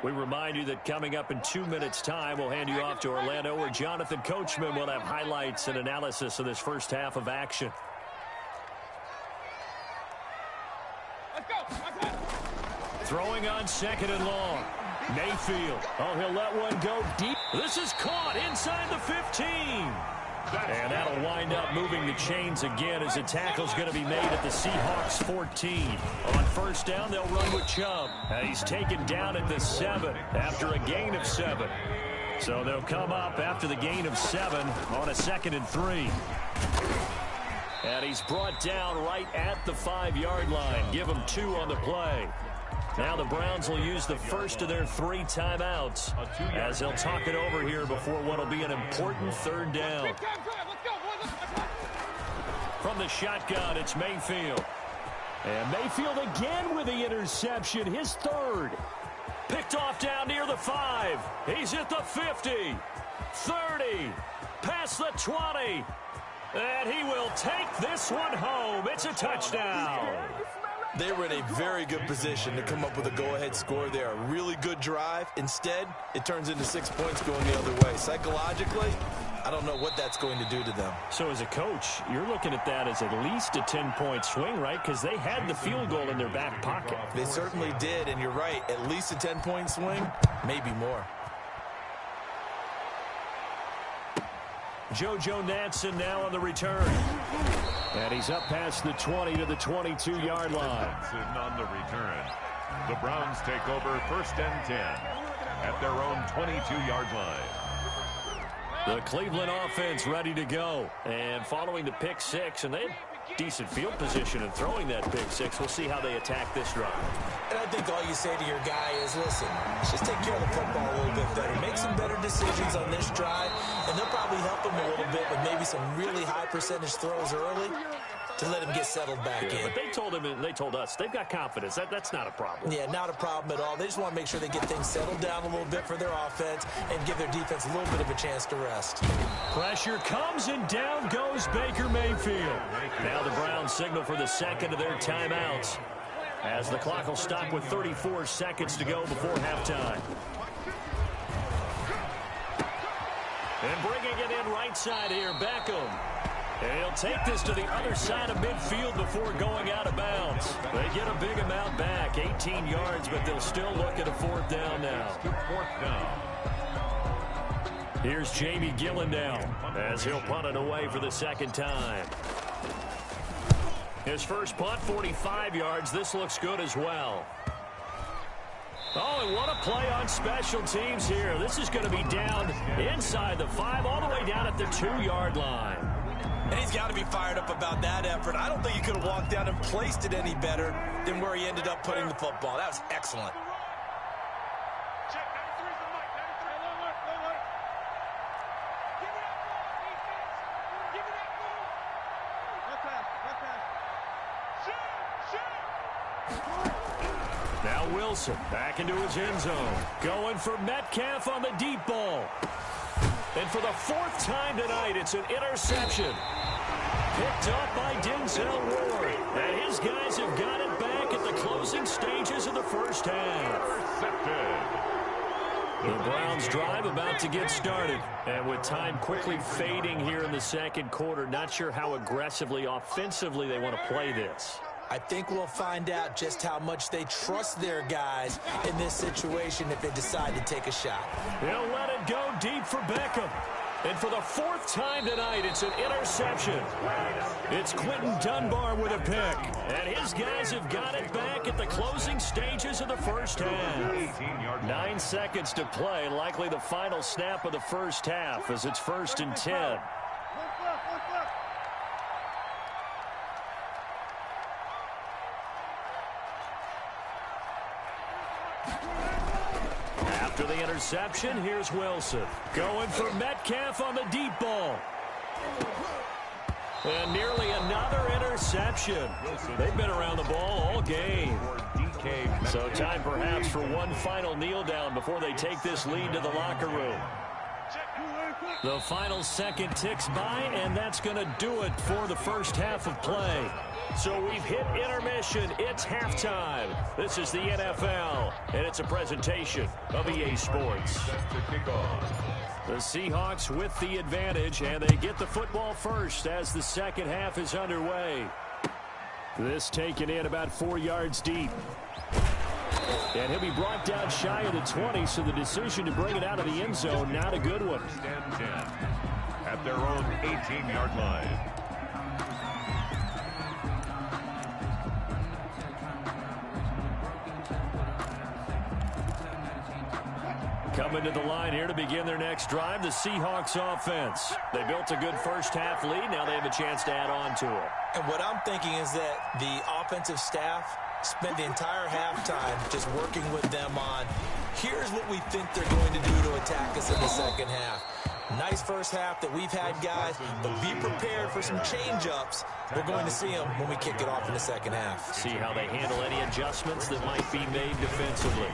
We remind you that coming up in 2 minutes' time, we'll hand you off to Orlando, where Jonathan Coachman will have highlights and analysis of this first half of action. Let's go. Throwing on 2nd and long. Mayfield. Oh, he'll let one go deep. This is caught inside the 15. And that'll wind up moving the chains again as a tackle's going to be made at the Seahawks 14. On 1st down, they'll run with Chubb. And he's taken down at the 7 after a gain of 7. So they'll come up after the gain of 7 on a 2nd and 3. And he's brought down right at the 5-yard line. Give him 2 on the play. Now the Browns will use the first of their 3 timeouts as they'll talk it over here before what will be an important 3rd down. From the shotgun, it's Mayfield. And Mayfield again with the interception, his 3rd. Picked off down near the 5. He's at the 50, 30, past the 20. And he will take this one home. It's a touchdown. They were in a very good position to come up with a go-ahead score there. A really good drive. Instead, it turns into 6 points going the other way. Psychologically, I don't know what that's going to do to them. So as a coach, you're looking at that as at least a 10-point swing, right? Because they had the field goal in their back pocket. They certainly did, and you're right. At least a 10-point swing, maybe more. JoJo Natson now on the return. And he's up past the 20 to the 22-yard line. Natson on the return. The Browns take over 1st and 10 at their own 22-yard line. The Cleveland offense ready to go. And following the pick six, and they had decent field position in throwing that pick six. We'll see how they attack this drive. And I think all you say to your guy is, listen, let's just take care of the football a little bit better. Make some better decisions on this drive, and they'll probably help him a little bit with maybe some really high percentage throws early to let him get settled back in. But they told him, and they told us, they've got confidence. That's not a problem. Yeah, not a problem at all. They just want to make sure they get things settled down a little bit for their offense and give their defense a little bit of a chance to rest. Pressure comes, and down goes Baker Mayfield. Now the Browns signal for the second of their timeouts, as the clock will stop with 34 seconds to go before halftime. And bringing it in right side here, Beckham. And he'll take this to the other side of midfield before going out of bounds. They get a big amount back, 18 yards, but they'll still look at a fourth down now. Fourth down. Here's Jamie Gillen down as he'll punt it away for the second time. His first punt, 45 yards. This looks good as well. Oh, and what a play on special teams here. This is going to be down inside the 5, all the way down at the 2-yard line. And he's got to be fired up about that effort. I don't think he could have walked down and placed it any better than where he ended up putting the football. That was excellent. Now Wilson back into his end zone. Going for Metcalf on the deep ball. And for the fourth time tonight, it's an interception. Picked up by Denzel Ward. And his guys have got it back at the closing stages of the first half. The Browns drive about to get started. And with time quickly fading here in the second quarter, not sure how aggressively, offensively they want to play this. I think we'll find out just how much they trust their guys in this situation if they decide to take a shot. He'll let it go deep for Beckham. And for the fourth time tonight, it's an interception. It's Quentin Dunbar with a pick. And his guys have got it back at the closing stages of the first half. 9 seconds to play, likely the final snap of the first half as it's 1st and 10. After the interception, here's Wilson. Going for Metcalf on the deep ball. And nearly another interception. They've been around the ball all game. So time perhaps for one final kneel down before they take this lead to the locker room. The final second ticks by, and that's going to do it for the first half of play. So we've hit intermission. It's halftime. This is the NFL, and it's a presentation of EA Sports. The Seahawks with the advantage, and they get the football first as the second half is underway. This taken in about 4 yards deep. And he'll be brought down shy of the 20, so the decision to bring it out of the end zone, not a good one. At their own 18-yard line. Coming to the line here to begin their next drive, the Seahawks offense. They built a good first half lead. Now they have a chance to add on to it. And what I'm thinking is that the offensive staff spent the entire halftime just working with them on, here's what we think they're going to do to attack us in the second half. Nice first half that we've had, guys, but be prepared for some change-ups. We're going to see them when we kick it off in the second half. See how they handle any adjustments that might be made defensively.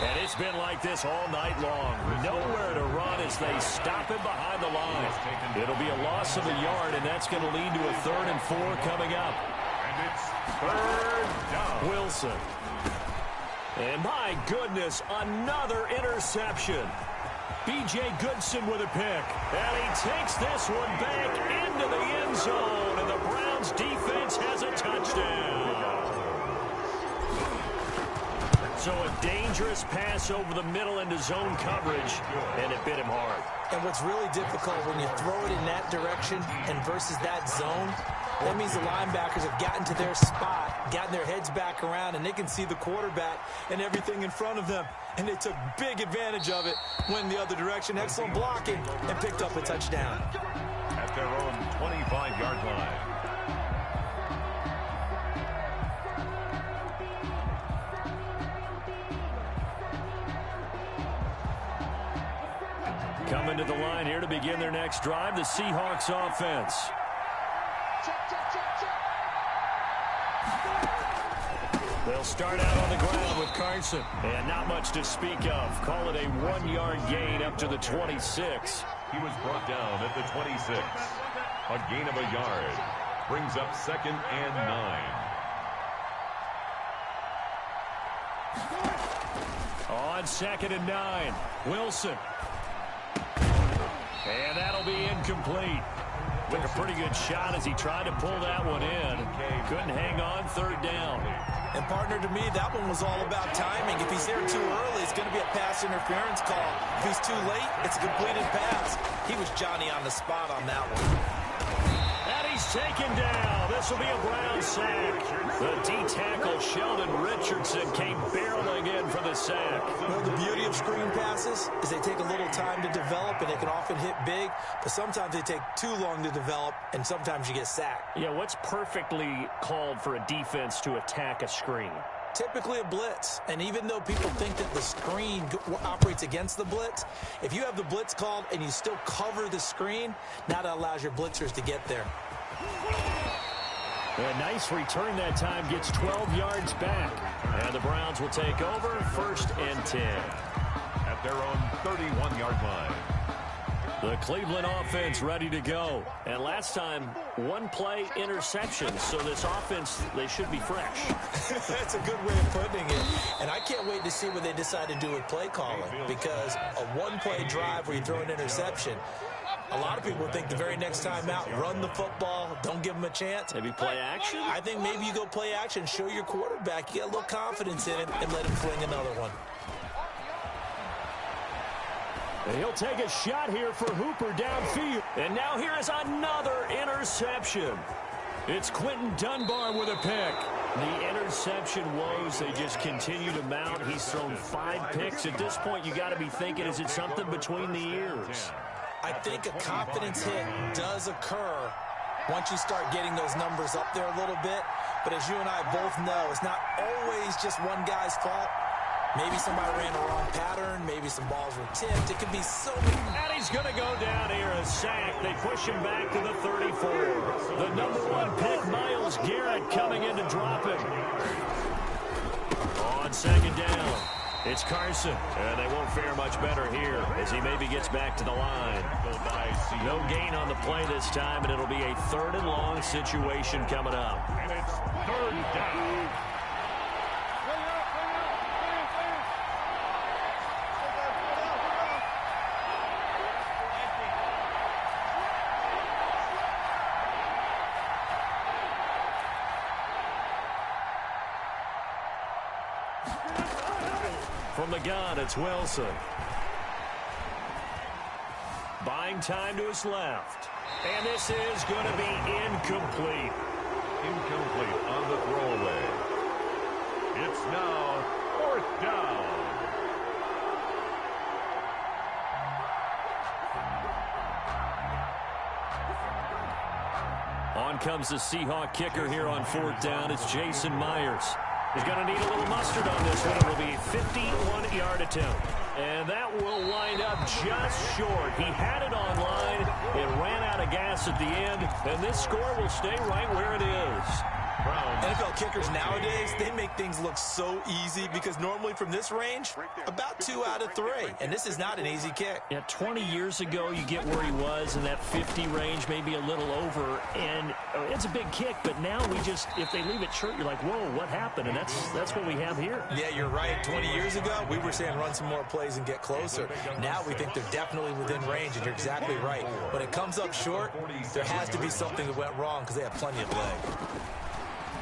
And it's been like this all night long. Nowhere to run as they stop him behind the line. It'll be a loss of a yard, and that's going to lead to a 3rd and 4 coming up. And it's 3rd down. Wilson. And my goodness, another interception. B.J. Goodson with a pick. And he takes this one back into the end zone, and the Browns defense has a touchdown. So a dangerous pass over the middle into zone coverage, and it bit him hard. And what's really difficult when you throw it in that direction and versus that zone, that means the linebackers have gotten to their spot gotten their heads back around, and they can see the quarterback and everything in front of them. And they took big advantage of it, went the other direction. Excellent blocking, and picked up a touchdown. At their own 25-yard line. Coming to the line here to begin their next drive, the Seahawks offense. They'll start out on the ground with Carson. And not much to speak of. Call it a 1-yard gain up to the 26. He was brought down at the 26. A gain of a yard. Brings up 2nd and 9. On 2nd and 9, Wilson. And that'll be incomplete. Took a pretty good shot as he tried to pull that one in. Couldn't hang on, 3rd down. And, partner, to me, that one was all about timing. If he's there too early, it's going to be a pass interference call. If he's too late, it's a completed pass. He was Johnny on the spot on that one. And he's taken down. This will be a Brown sack. The D-tackle, Sheldon Richardson, came barreling in for the sack. Well, the beauty of screen passes is they take a little time to develop, and they can often hit big, but sometimes they take too long to develop, and sometimes you get sacked. Yeah, what's perfectly called for a defense to attack a screen? Typically a blitz, and even though people think that the screen operates against the blitz, if you have the blitz called and you still cover the screen, now that allows your blitzers to get there. A nice return that time, gets 12 yards back. And the Browns will take over, 1st and 10. At their own 31-yard line. The Cleveland offense ready to go. And last time, 1-play interception. So this offense, they should be fresh. That's a good way of putting it. And I can't wait to see what they decide to do with play calling. Because a 1-play drive where you throw an interception, a lot of people think the very next time out, run the football, don't give them a chance. Maybe play action? I think maybe you go play action, show your quarterback you got a little confidence in him, and let him fling another one. And he'll take a shot here for Hooper downfield. And now here is another interception. It's Quentin Dunbar with a pick. The interception woes, they just continue to mount. He's thrown 5 picks. At this point, you got to be thinking, is it something between the ears? I think a confidence hit does occur once you start getting those numbers up there a little bit. But as you and I both know, it's not always just one guy's fault. Maybe somebody ran the wrong pattern. Maybe some balls were tipped. It could be so many. And he's going to go down here, a sack. They push him back to the 34. The number 1 pick, Myles Garrett, coming in to drop him. On 2nd down, it's Carson. And they won't fare much better here as he maybe gets back to the line. No gain on the play this time, and it'll be a 3rd and long situation coming up. And it's 3rd down. From the gun, it's Wilson. Buying time to his left. And this is going to be incomplete. Incomplete on the throwaway. It's now 4th down. On comes the Seahawk kicker here on 4th down. It's Jason Myers. He's going to need a little mustard on this one. It'll be a 51-yard attempt. And that will wind up just short. He had it on line. It ran out of gas at the end. And this score will stay right where it is. NFL kickers nowadays, they make things look so easy because normally from this range, about 2 out of 3. And this is not an easy kick. Yeah, 20 years ago, you get where he was in that 50 range, maybe a little over. And it's a big kick, but now we just, if they leave it short, you're like, whoa, what happened? And that's what we have here. Yeah, you're right. 20 years ago, we were saying run some more plays and get closer. Now we think they're definitely within range, and you're exactly right. When it comes up short, there has to be something that went wrong because they have plenty of leg.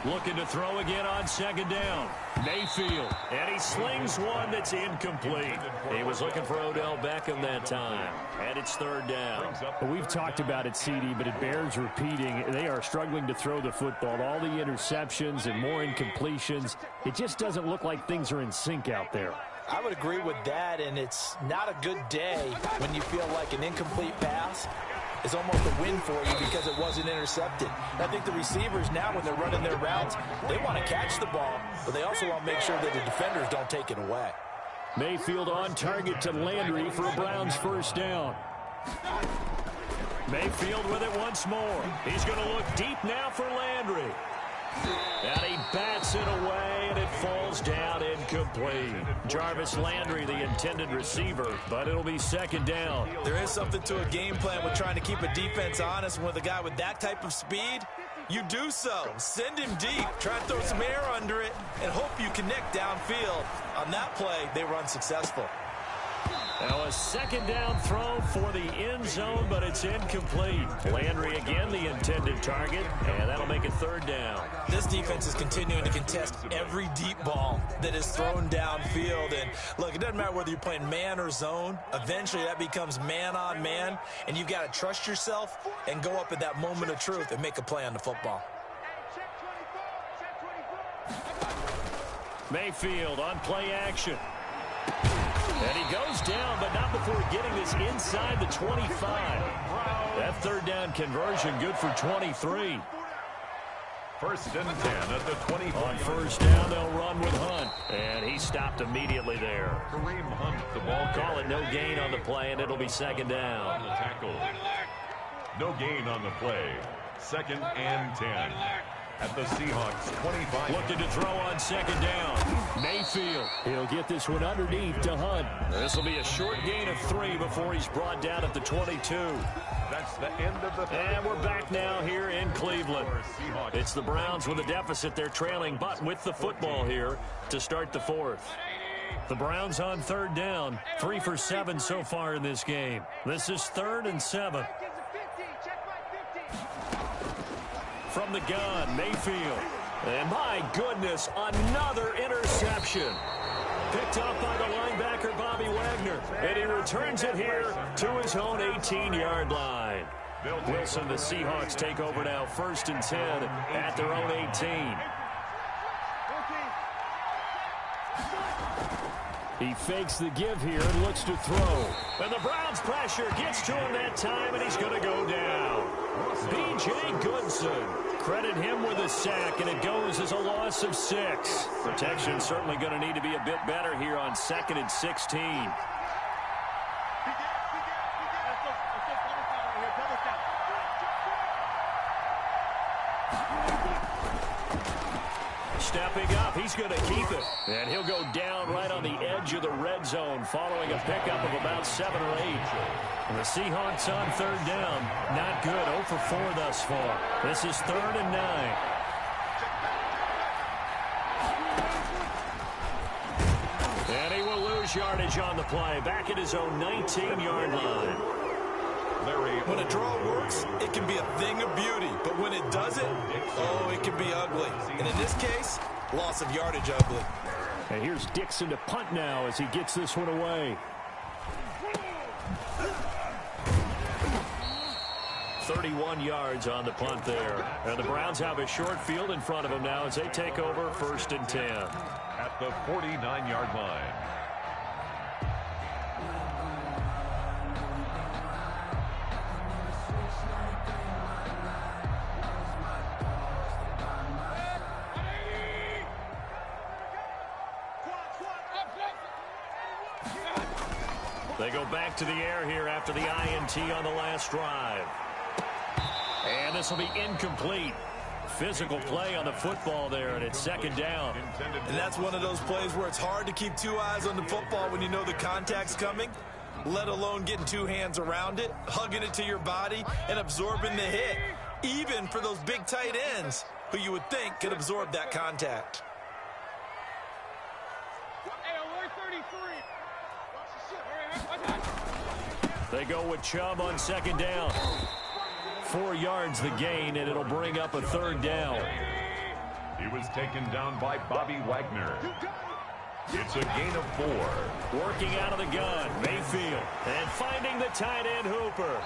Looking to throw again on second down. Mayfield. And he slings one that's incomplete. He was looking for Odell Beckham that time. And it's third down. Well, we've talked about it, CD, but it bears repeating. They are struggling to throw the football. All the interceptions and more incompletions. It just doesn't look like things are in sync out there. I would agree with that, and it's not a good day when you feel like an incomplete pass is almost a win for you because it wasn't intercepted. And I think the receivers now, when they're running their routes, they want to catch the ball, but they also want to make sure that the defenders don't take it away. Mayfield on target to Landry for a Browns first down. Mayfield with it once more. He's going to look deep now for Landry. And he bats it away, and it falls down incomplete. Jarvis Landry, the intended receiver, but it'll be second down. There is something to a game plan with trying to keep a defense honest. With a guy with that type of speed, you do so. Send him deep, try to throw some air under it, and hope you connect downfield. On that play, they were unsuccessful. Now a second down throw for the end zone, but it's incomplete. Landry again the intended target, and that'll make it third down. This defense is continuing to contest every deep ball that is thrown downfield. And look, it doesn't matter whether you're playing man or zone. Eventually that becomes man on man, and you've got to trust yourself and go up at that moment of truth and make a play on the football. Mayfield on play action. And he goes down, but not before getting this inside the 25. That third down conversion good for 23. First and 10 at the 25. On first down, they'll run with Hunt. And he stopped immediately there. Kareem Hunt, the ball. Call it no gain on the play, and it'll be second down. On the tackle. No gain on the play. Second and 10. At the Seahawks 25. Looking to throw on second down. Mayfield. He'll get this one underneath to Hunt. This will be a short gain of 3 before he's brought down at the 22. That's the end of the third. And we're back now here in Cleveland. It's the Browns with a deficit. They're trailing, but with the football here to start the fourth. The Browns on third down. 3 for 7 so far in this game. This is 3rd and 7. From the gun, Mayfield. And my goodness, another interception. Picked up by the linebacker, Bobby Wagner. And he returns it here to his own 18-yard line. Wilson, the Seahawks take over now, 1st and 10 at their own 18. He fakes the give here and looks to throw. And the Browns pressure gets to him that time, and he's going to go down. B.J. Goodson. Credit him with a sack, and it goes as a loss of 6. Protection certainly going to need to be a bit better here on 2nd and 16. Stepping up, he's going to keep it. And he'll go down right on the edge of the red zone following a pickup of about 7 or 8. And the Seahawks on third down. Not good. 0 for 4 thus far. This is 3rd and 9. And he will lose yardage on the play. Back at his own 19-yard line. When a draw works, it can be a thing of beauty. But when it doesn't, oh, it can be ugly. And in this case, loss of yardage ugly. And here's Dixon to punt now as he gets this one away. 31 yards on the punt there. And the Browns have a short field in front of them now as they take over 1st and 10. At the 49-yard line. They go back to the air here after the INT on the last drive. And this will be incomplete. Physical play on the football there, and it's 2nd down. And that's one of those plays where it's hard to keep 2 eyes on the football when you know the contact's coming, let alone getting 2 hands around it, hugging it to your body, and absorbing the hit, even for those big tight ends who you would think could absorb that contact. They go with Chubb on 2nd down. 4 yards the gain, and it'll bring up a 3rd down. He was taken down by Bobby Wagner. It's a gain of 4. Working out of the gun, Mayfield. And finding the tight end, Hooper.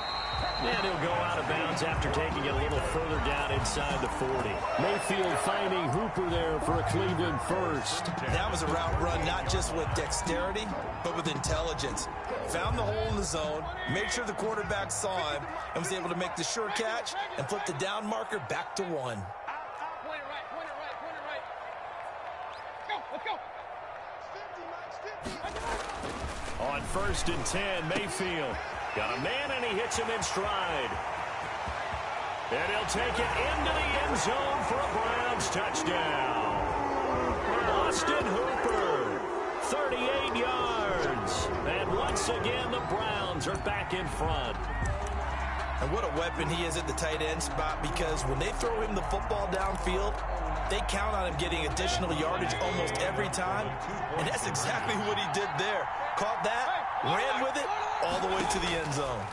And he'll go out of bounds after taking it a little further down inside the 40. Mayfield finding Hooper there for a Cleveland first. That was a route run not just with dexterity, but with intelligence. Found the hole in the zone, made sure the quarterback saw him, and was able to make the sure catch and flip the down marker back to 1. Point it right. Let's go. 50, Max, 50. On 1st and 10, Mayfield. Got a man, and he hits him in stride. And he'll take it into the end zone for a Browns touchdown. Austin Hooper, 38 yards. And once again, the Browns are back in front. And what a weapon he is at the tight end spot, because when they throw him the football downfield, they count on him getting additional yardage almost every time. And that's exactly what he did there. Caught that, ran with it, all the way to the end zone.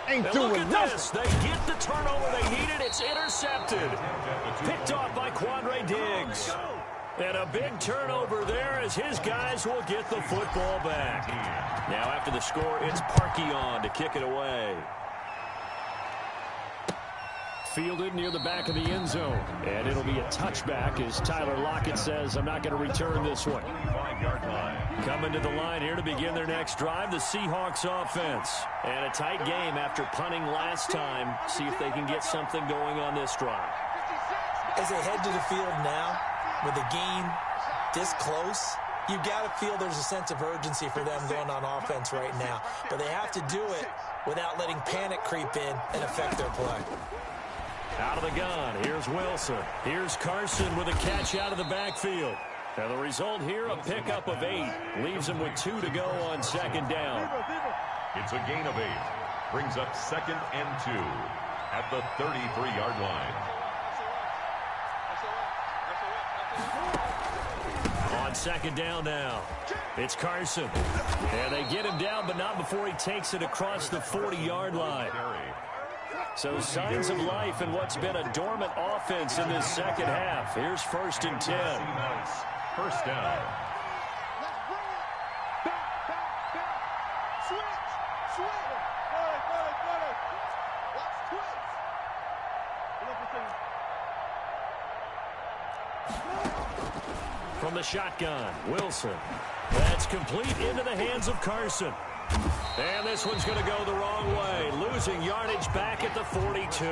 And look at this. They get the turnover they needed. It's intercepted. Picked off by Quandre Diggs. And a big turnover there as his guys will get the football back. Now after the score, it's Parkey on to kick it away. Fielded near the back of the end zone. And it'll be a touchback as Tyler Lockett says, I'm not going to return this one. Coming to the line here to begin their next drive, the Seahawks offense. And a tight game after punting last time. See if they can get something going on this drive. As they head to the field now, with the game this close, you got to feel there's a sense of urgency for them going on offense right now. But they have to do it without letting panic creep in and affect their play. Out of the gun, here's Wilson. Here's Carson with a catch out of the backfield. Now the result here, a pickup of 8. Leaves him with 2 to go on 2nd down. It's a gain of 8. Brings up 2nd and 2 at the 33-yard line. On 2nd down now, it's Carson. And they get him down, but not before he takes it across the 40-yard line. So signs of life in what's been a dormant offense in this second half. Here's 1st and 10. First down. From the shotgun, Wilson. That's complete into the hands of Carson. And this one's going to go the wrong way. Losing yardage back at the 42.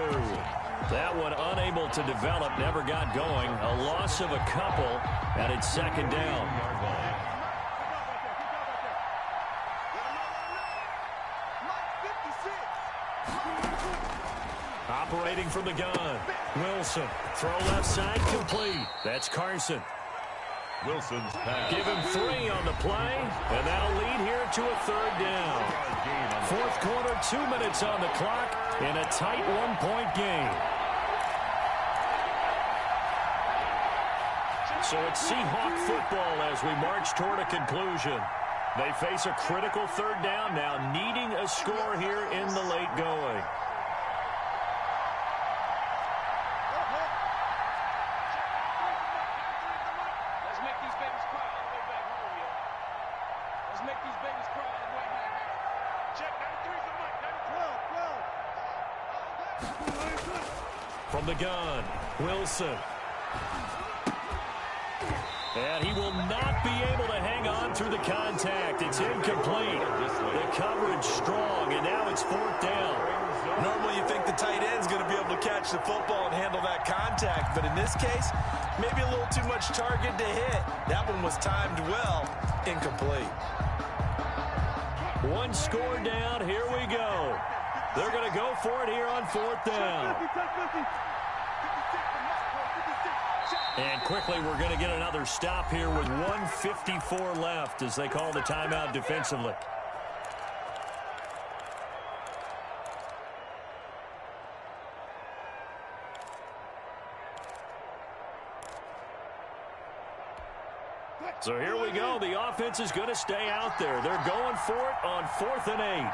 That one unable to develop, never got going. A loss of a couple, and it's 2nd down. Operating from the gun, Wilson. Throw left side, complete. That's Carson. Wilson's pass. Give him 3 on the play, and that'll lead here to a 3rd down. 4th quarter, 2 minutes on the clock in a tight 1-point game. So it's Seahawk football as we march toward a conclusion. They face a critical 3rd down now, needing a score here in the late going. From the gun, Wilson. And he will not be able to hang on through the contact. It's incomplete. The coverage strong, and now it's 4th down. Normally you think the tight end's going to be able to catch the football and handle that contact, but in this case, maybe a little too much target to hit. That one was timed well, incomplete. 1 score down, here we go. They're going to go for it here on 4th down. And quickly, we're going to get another stop here with 1:54 left as they call the timeout defensively. So here we go. The offense is going to stay out there. They're going for it on 4th and 8.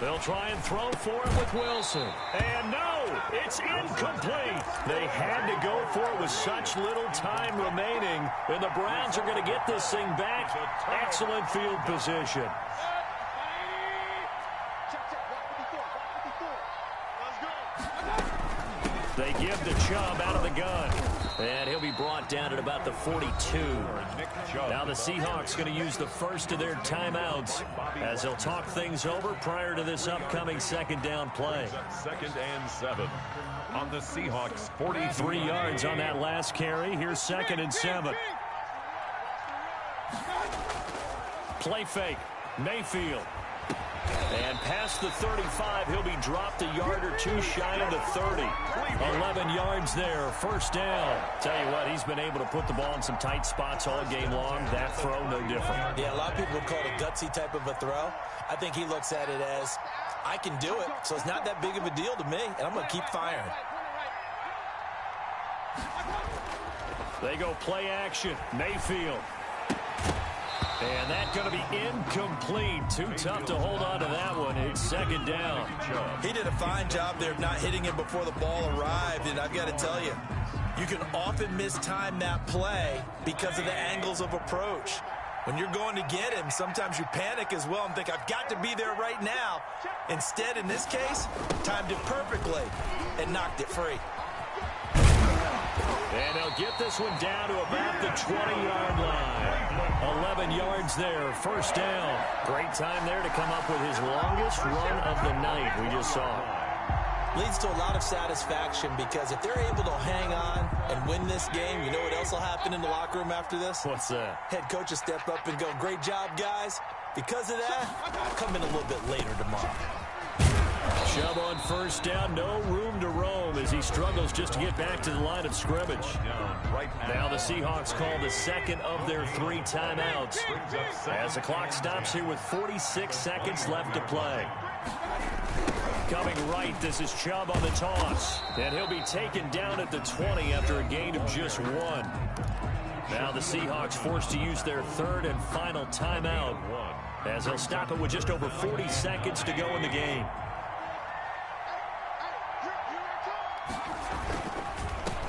They'll try and throw for it with Wilson. And no, it's incomplete. They had to go for it with such little time remaining. And the Browns are going to get this thing back. Excellent field position. They give the Chubb out of the gun. And he'll be brought down at about the 42. Now the Seahawks going to use the first of their timeouts as they'll talk things over prior to this upcoming second down play. 2nd and 7 on the Seahawks 43 yards on that last carry. Here's 2nd and 7. Play fake. Mayfield. And past the 35, he'll be dropped a yard or two shy of the 30. 11 yards there, first down. Tell you what, he's been able to put the ball in some tight spots all game long. That throw, no different. Yeah, a lot of people would call it a gutsy type of a throw. I think he looks at it as, I can do it, so it's not that big of a deal to me, and I'm going to keep firing. They go play action. Mayfield. And that's going to be incomplete. Too tough to hold on to that one. It's second down. He did a fine job there of not hitting him before the ball arrived. And I've got to tell you, you can often mistime that play because of the angles of approach. When you're going to get him, sometimes you panic as well and think, I've got to be there right now. Instead, in this case, timed it perfectly and knocked it free. And they'll get this one down to about the 20-yard line. 11 yards there, first down. Great time there to come up with his longest run of the night. We just saw it. Leads to a lot of satisfaction because if they're able to hang on and win this game, you know what else will happen in the locker room after this? What's that? Head coach will step up and go, great job, guys. Because of that, I'll come in a little bit later tomorrow. Chubb on first down, no room to roam as he struggles just to get back to the line of scrimmage. Now the Seahawks call the second of their 3 timeouts as the clock stops here with 46 seconds left to play. Coming right, this is Chubb on the toss, and he'll be taken down at the 20 after a gain of just 1. Now the Seahawks forced to use their 3rd and final timeout as they'll stop it with just over 40 seconds to go in the game.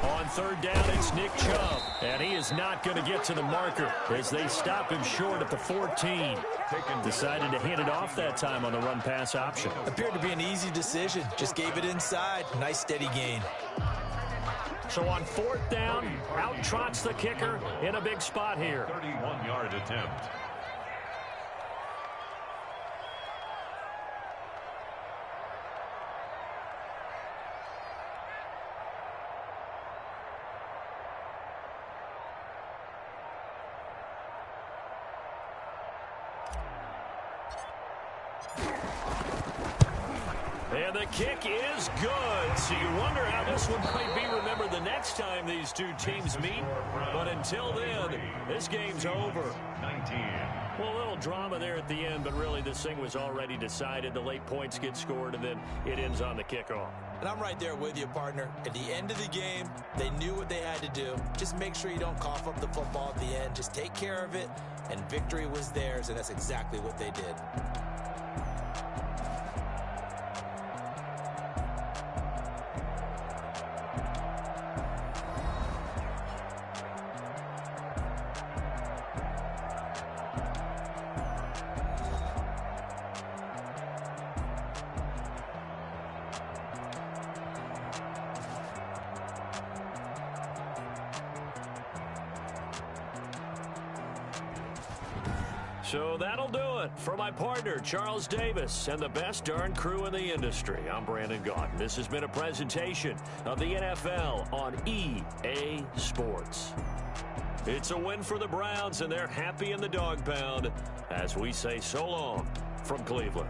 On 3rd down, it's Nick Chubb, and he is not going to get to the marker as they stop him short at the 14. Decided to hand it off that time on the run-pass option. Appeared to be an easy decision. Just gave it inside. Nice, steady gain. So on 4th down, out trots the kicker in a big spot here. 31-yard attempt. And the kick is good. So you wonder how this one might be remembered the next time these two teams meet. But until then, this game's over. 19. Well, a little drama there at the end, but really this thing was already decided. The late points get scored, and then it ends on the kickoff. And I'm right there with you, partner. At the end of the game, they knew what they had to do. Just make sure you don't cough up the football at the end. Just take care of it, and victory was theirs, and that's exactly what they did. So that'll do it for my partner, Charles Davis, and the best darn crew in the industry. I'm Brandon Gaudin. This has been a presentation of the NFL on EA Sports. It's a win for the Browns, and they're happy in the dog pound as we say so long from Cleveland.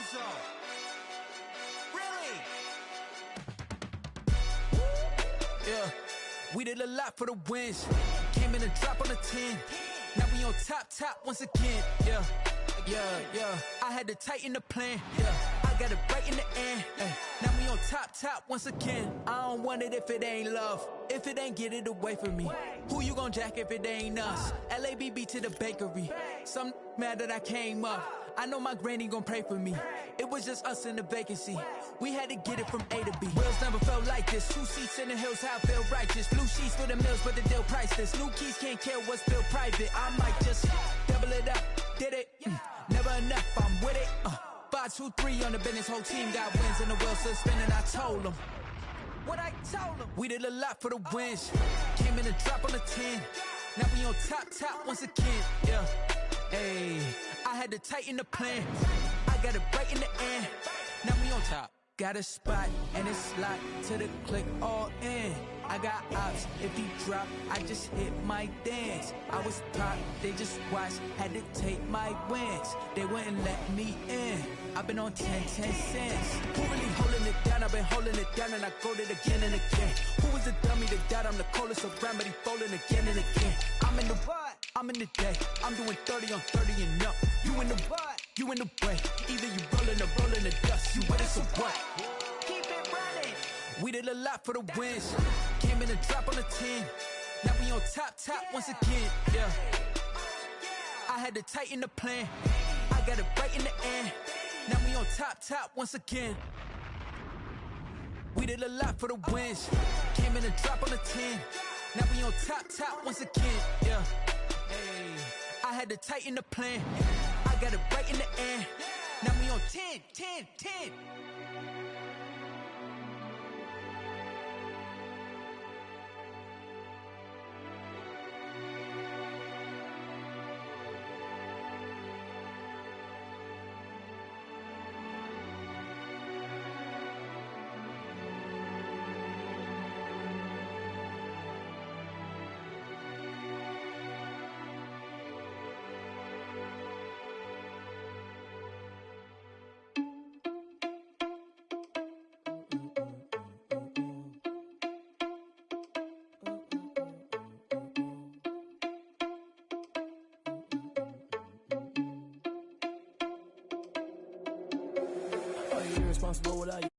Bozo. Really? Yeah, we did a lot for the wins. Came in and drop on the 10. Now we on top once again. Yeah. I had to tighten the plan. Yeah, I got it right in the end. Now we on top once again. I don't want it if it ain't love. If it ain't, get it away from me. Who you gon' jack if it ain't us? LABB to the bakery. Some mad that I came up. I know my granny gon' pray for me. It was just us in the vacancy. We had to get it from A to B. Wheels never felt like this. 2 seats in the hills, how I feel righteous. Blue sheets for the mills, but the deal priceless. New keys can't care what's built private. I might just double it up. Did it? Never enough, I'm with it. 5, 2, 3 on the business. Whole team got wins and the wheels still spinning. I told them what I told them. We did a lot for the wins. Came in and drop on the 10. Now we on top once again. Yeah. Hey, I had to tighten the plan. I got it right in the end. Now we on top. Got a spot and it's locked to the click all in. I got ops, if he drop, I just hit my dance. I was top, they just watched, had to take my wins. They wouldn't let me in. I've been on 10 cents. Who really holding it down? I've been holding it down and I go it again and again. Who was the dummy that died? I'm the coldest around, but he folding again and again. I'm in the what? I'm in the day. I'm doing 30 on 30 and up. You in the what? You in the way. Either you rolling the dust. You with us or what? Keep it running. We did a lot for the wins. Came in and drop on the 10. Now we on top once again. Yeah. I had to tighten the plan. I got it right in the end. Now we on top once again. We did a lot for the wins. Came in and drop on the 10. Now we on top once again. Yeah. Hey, I had to tighten the plan. I got it right in the end. Now we on 10. Are you irresponsible without you?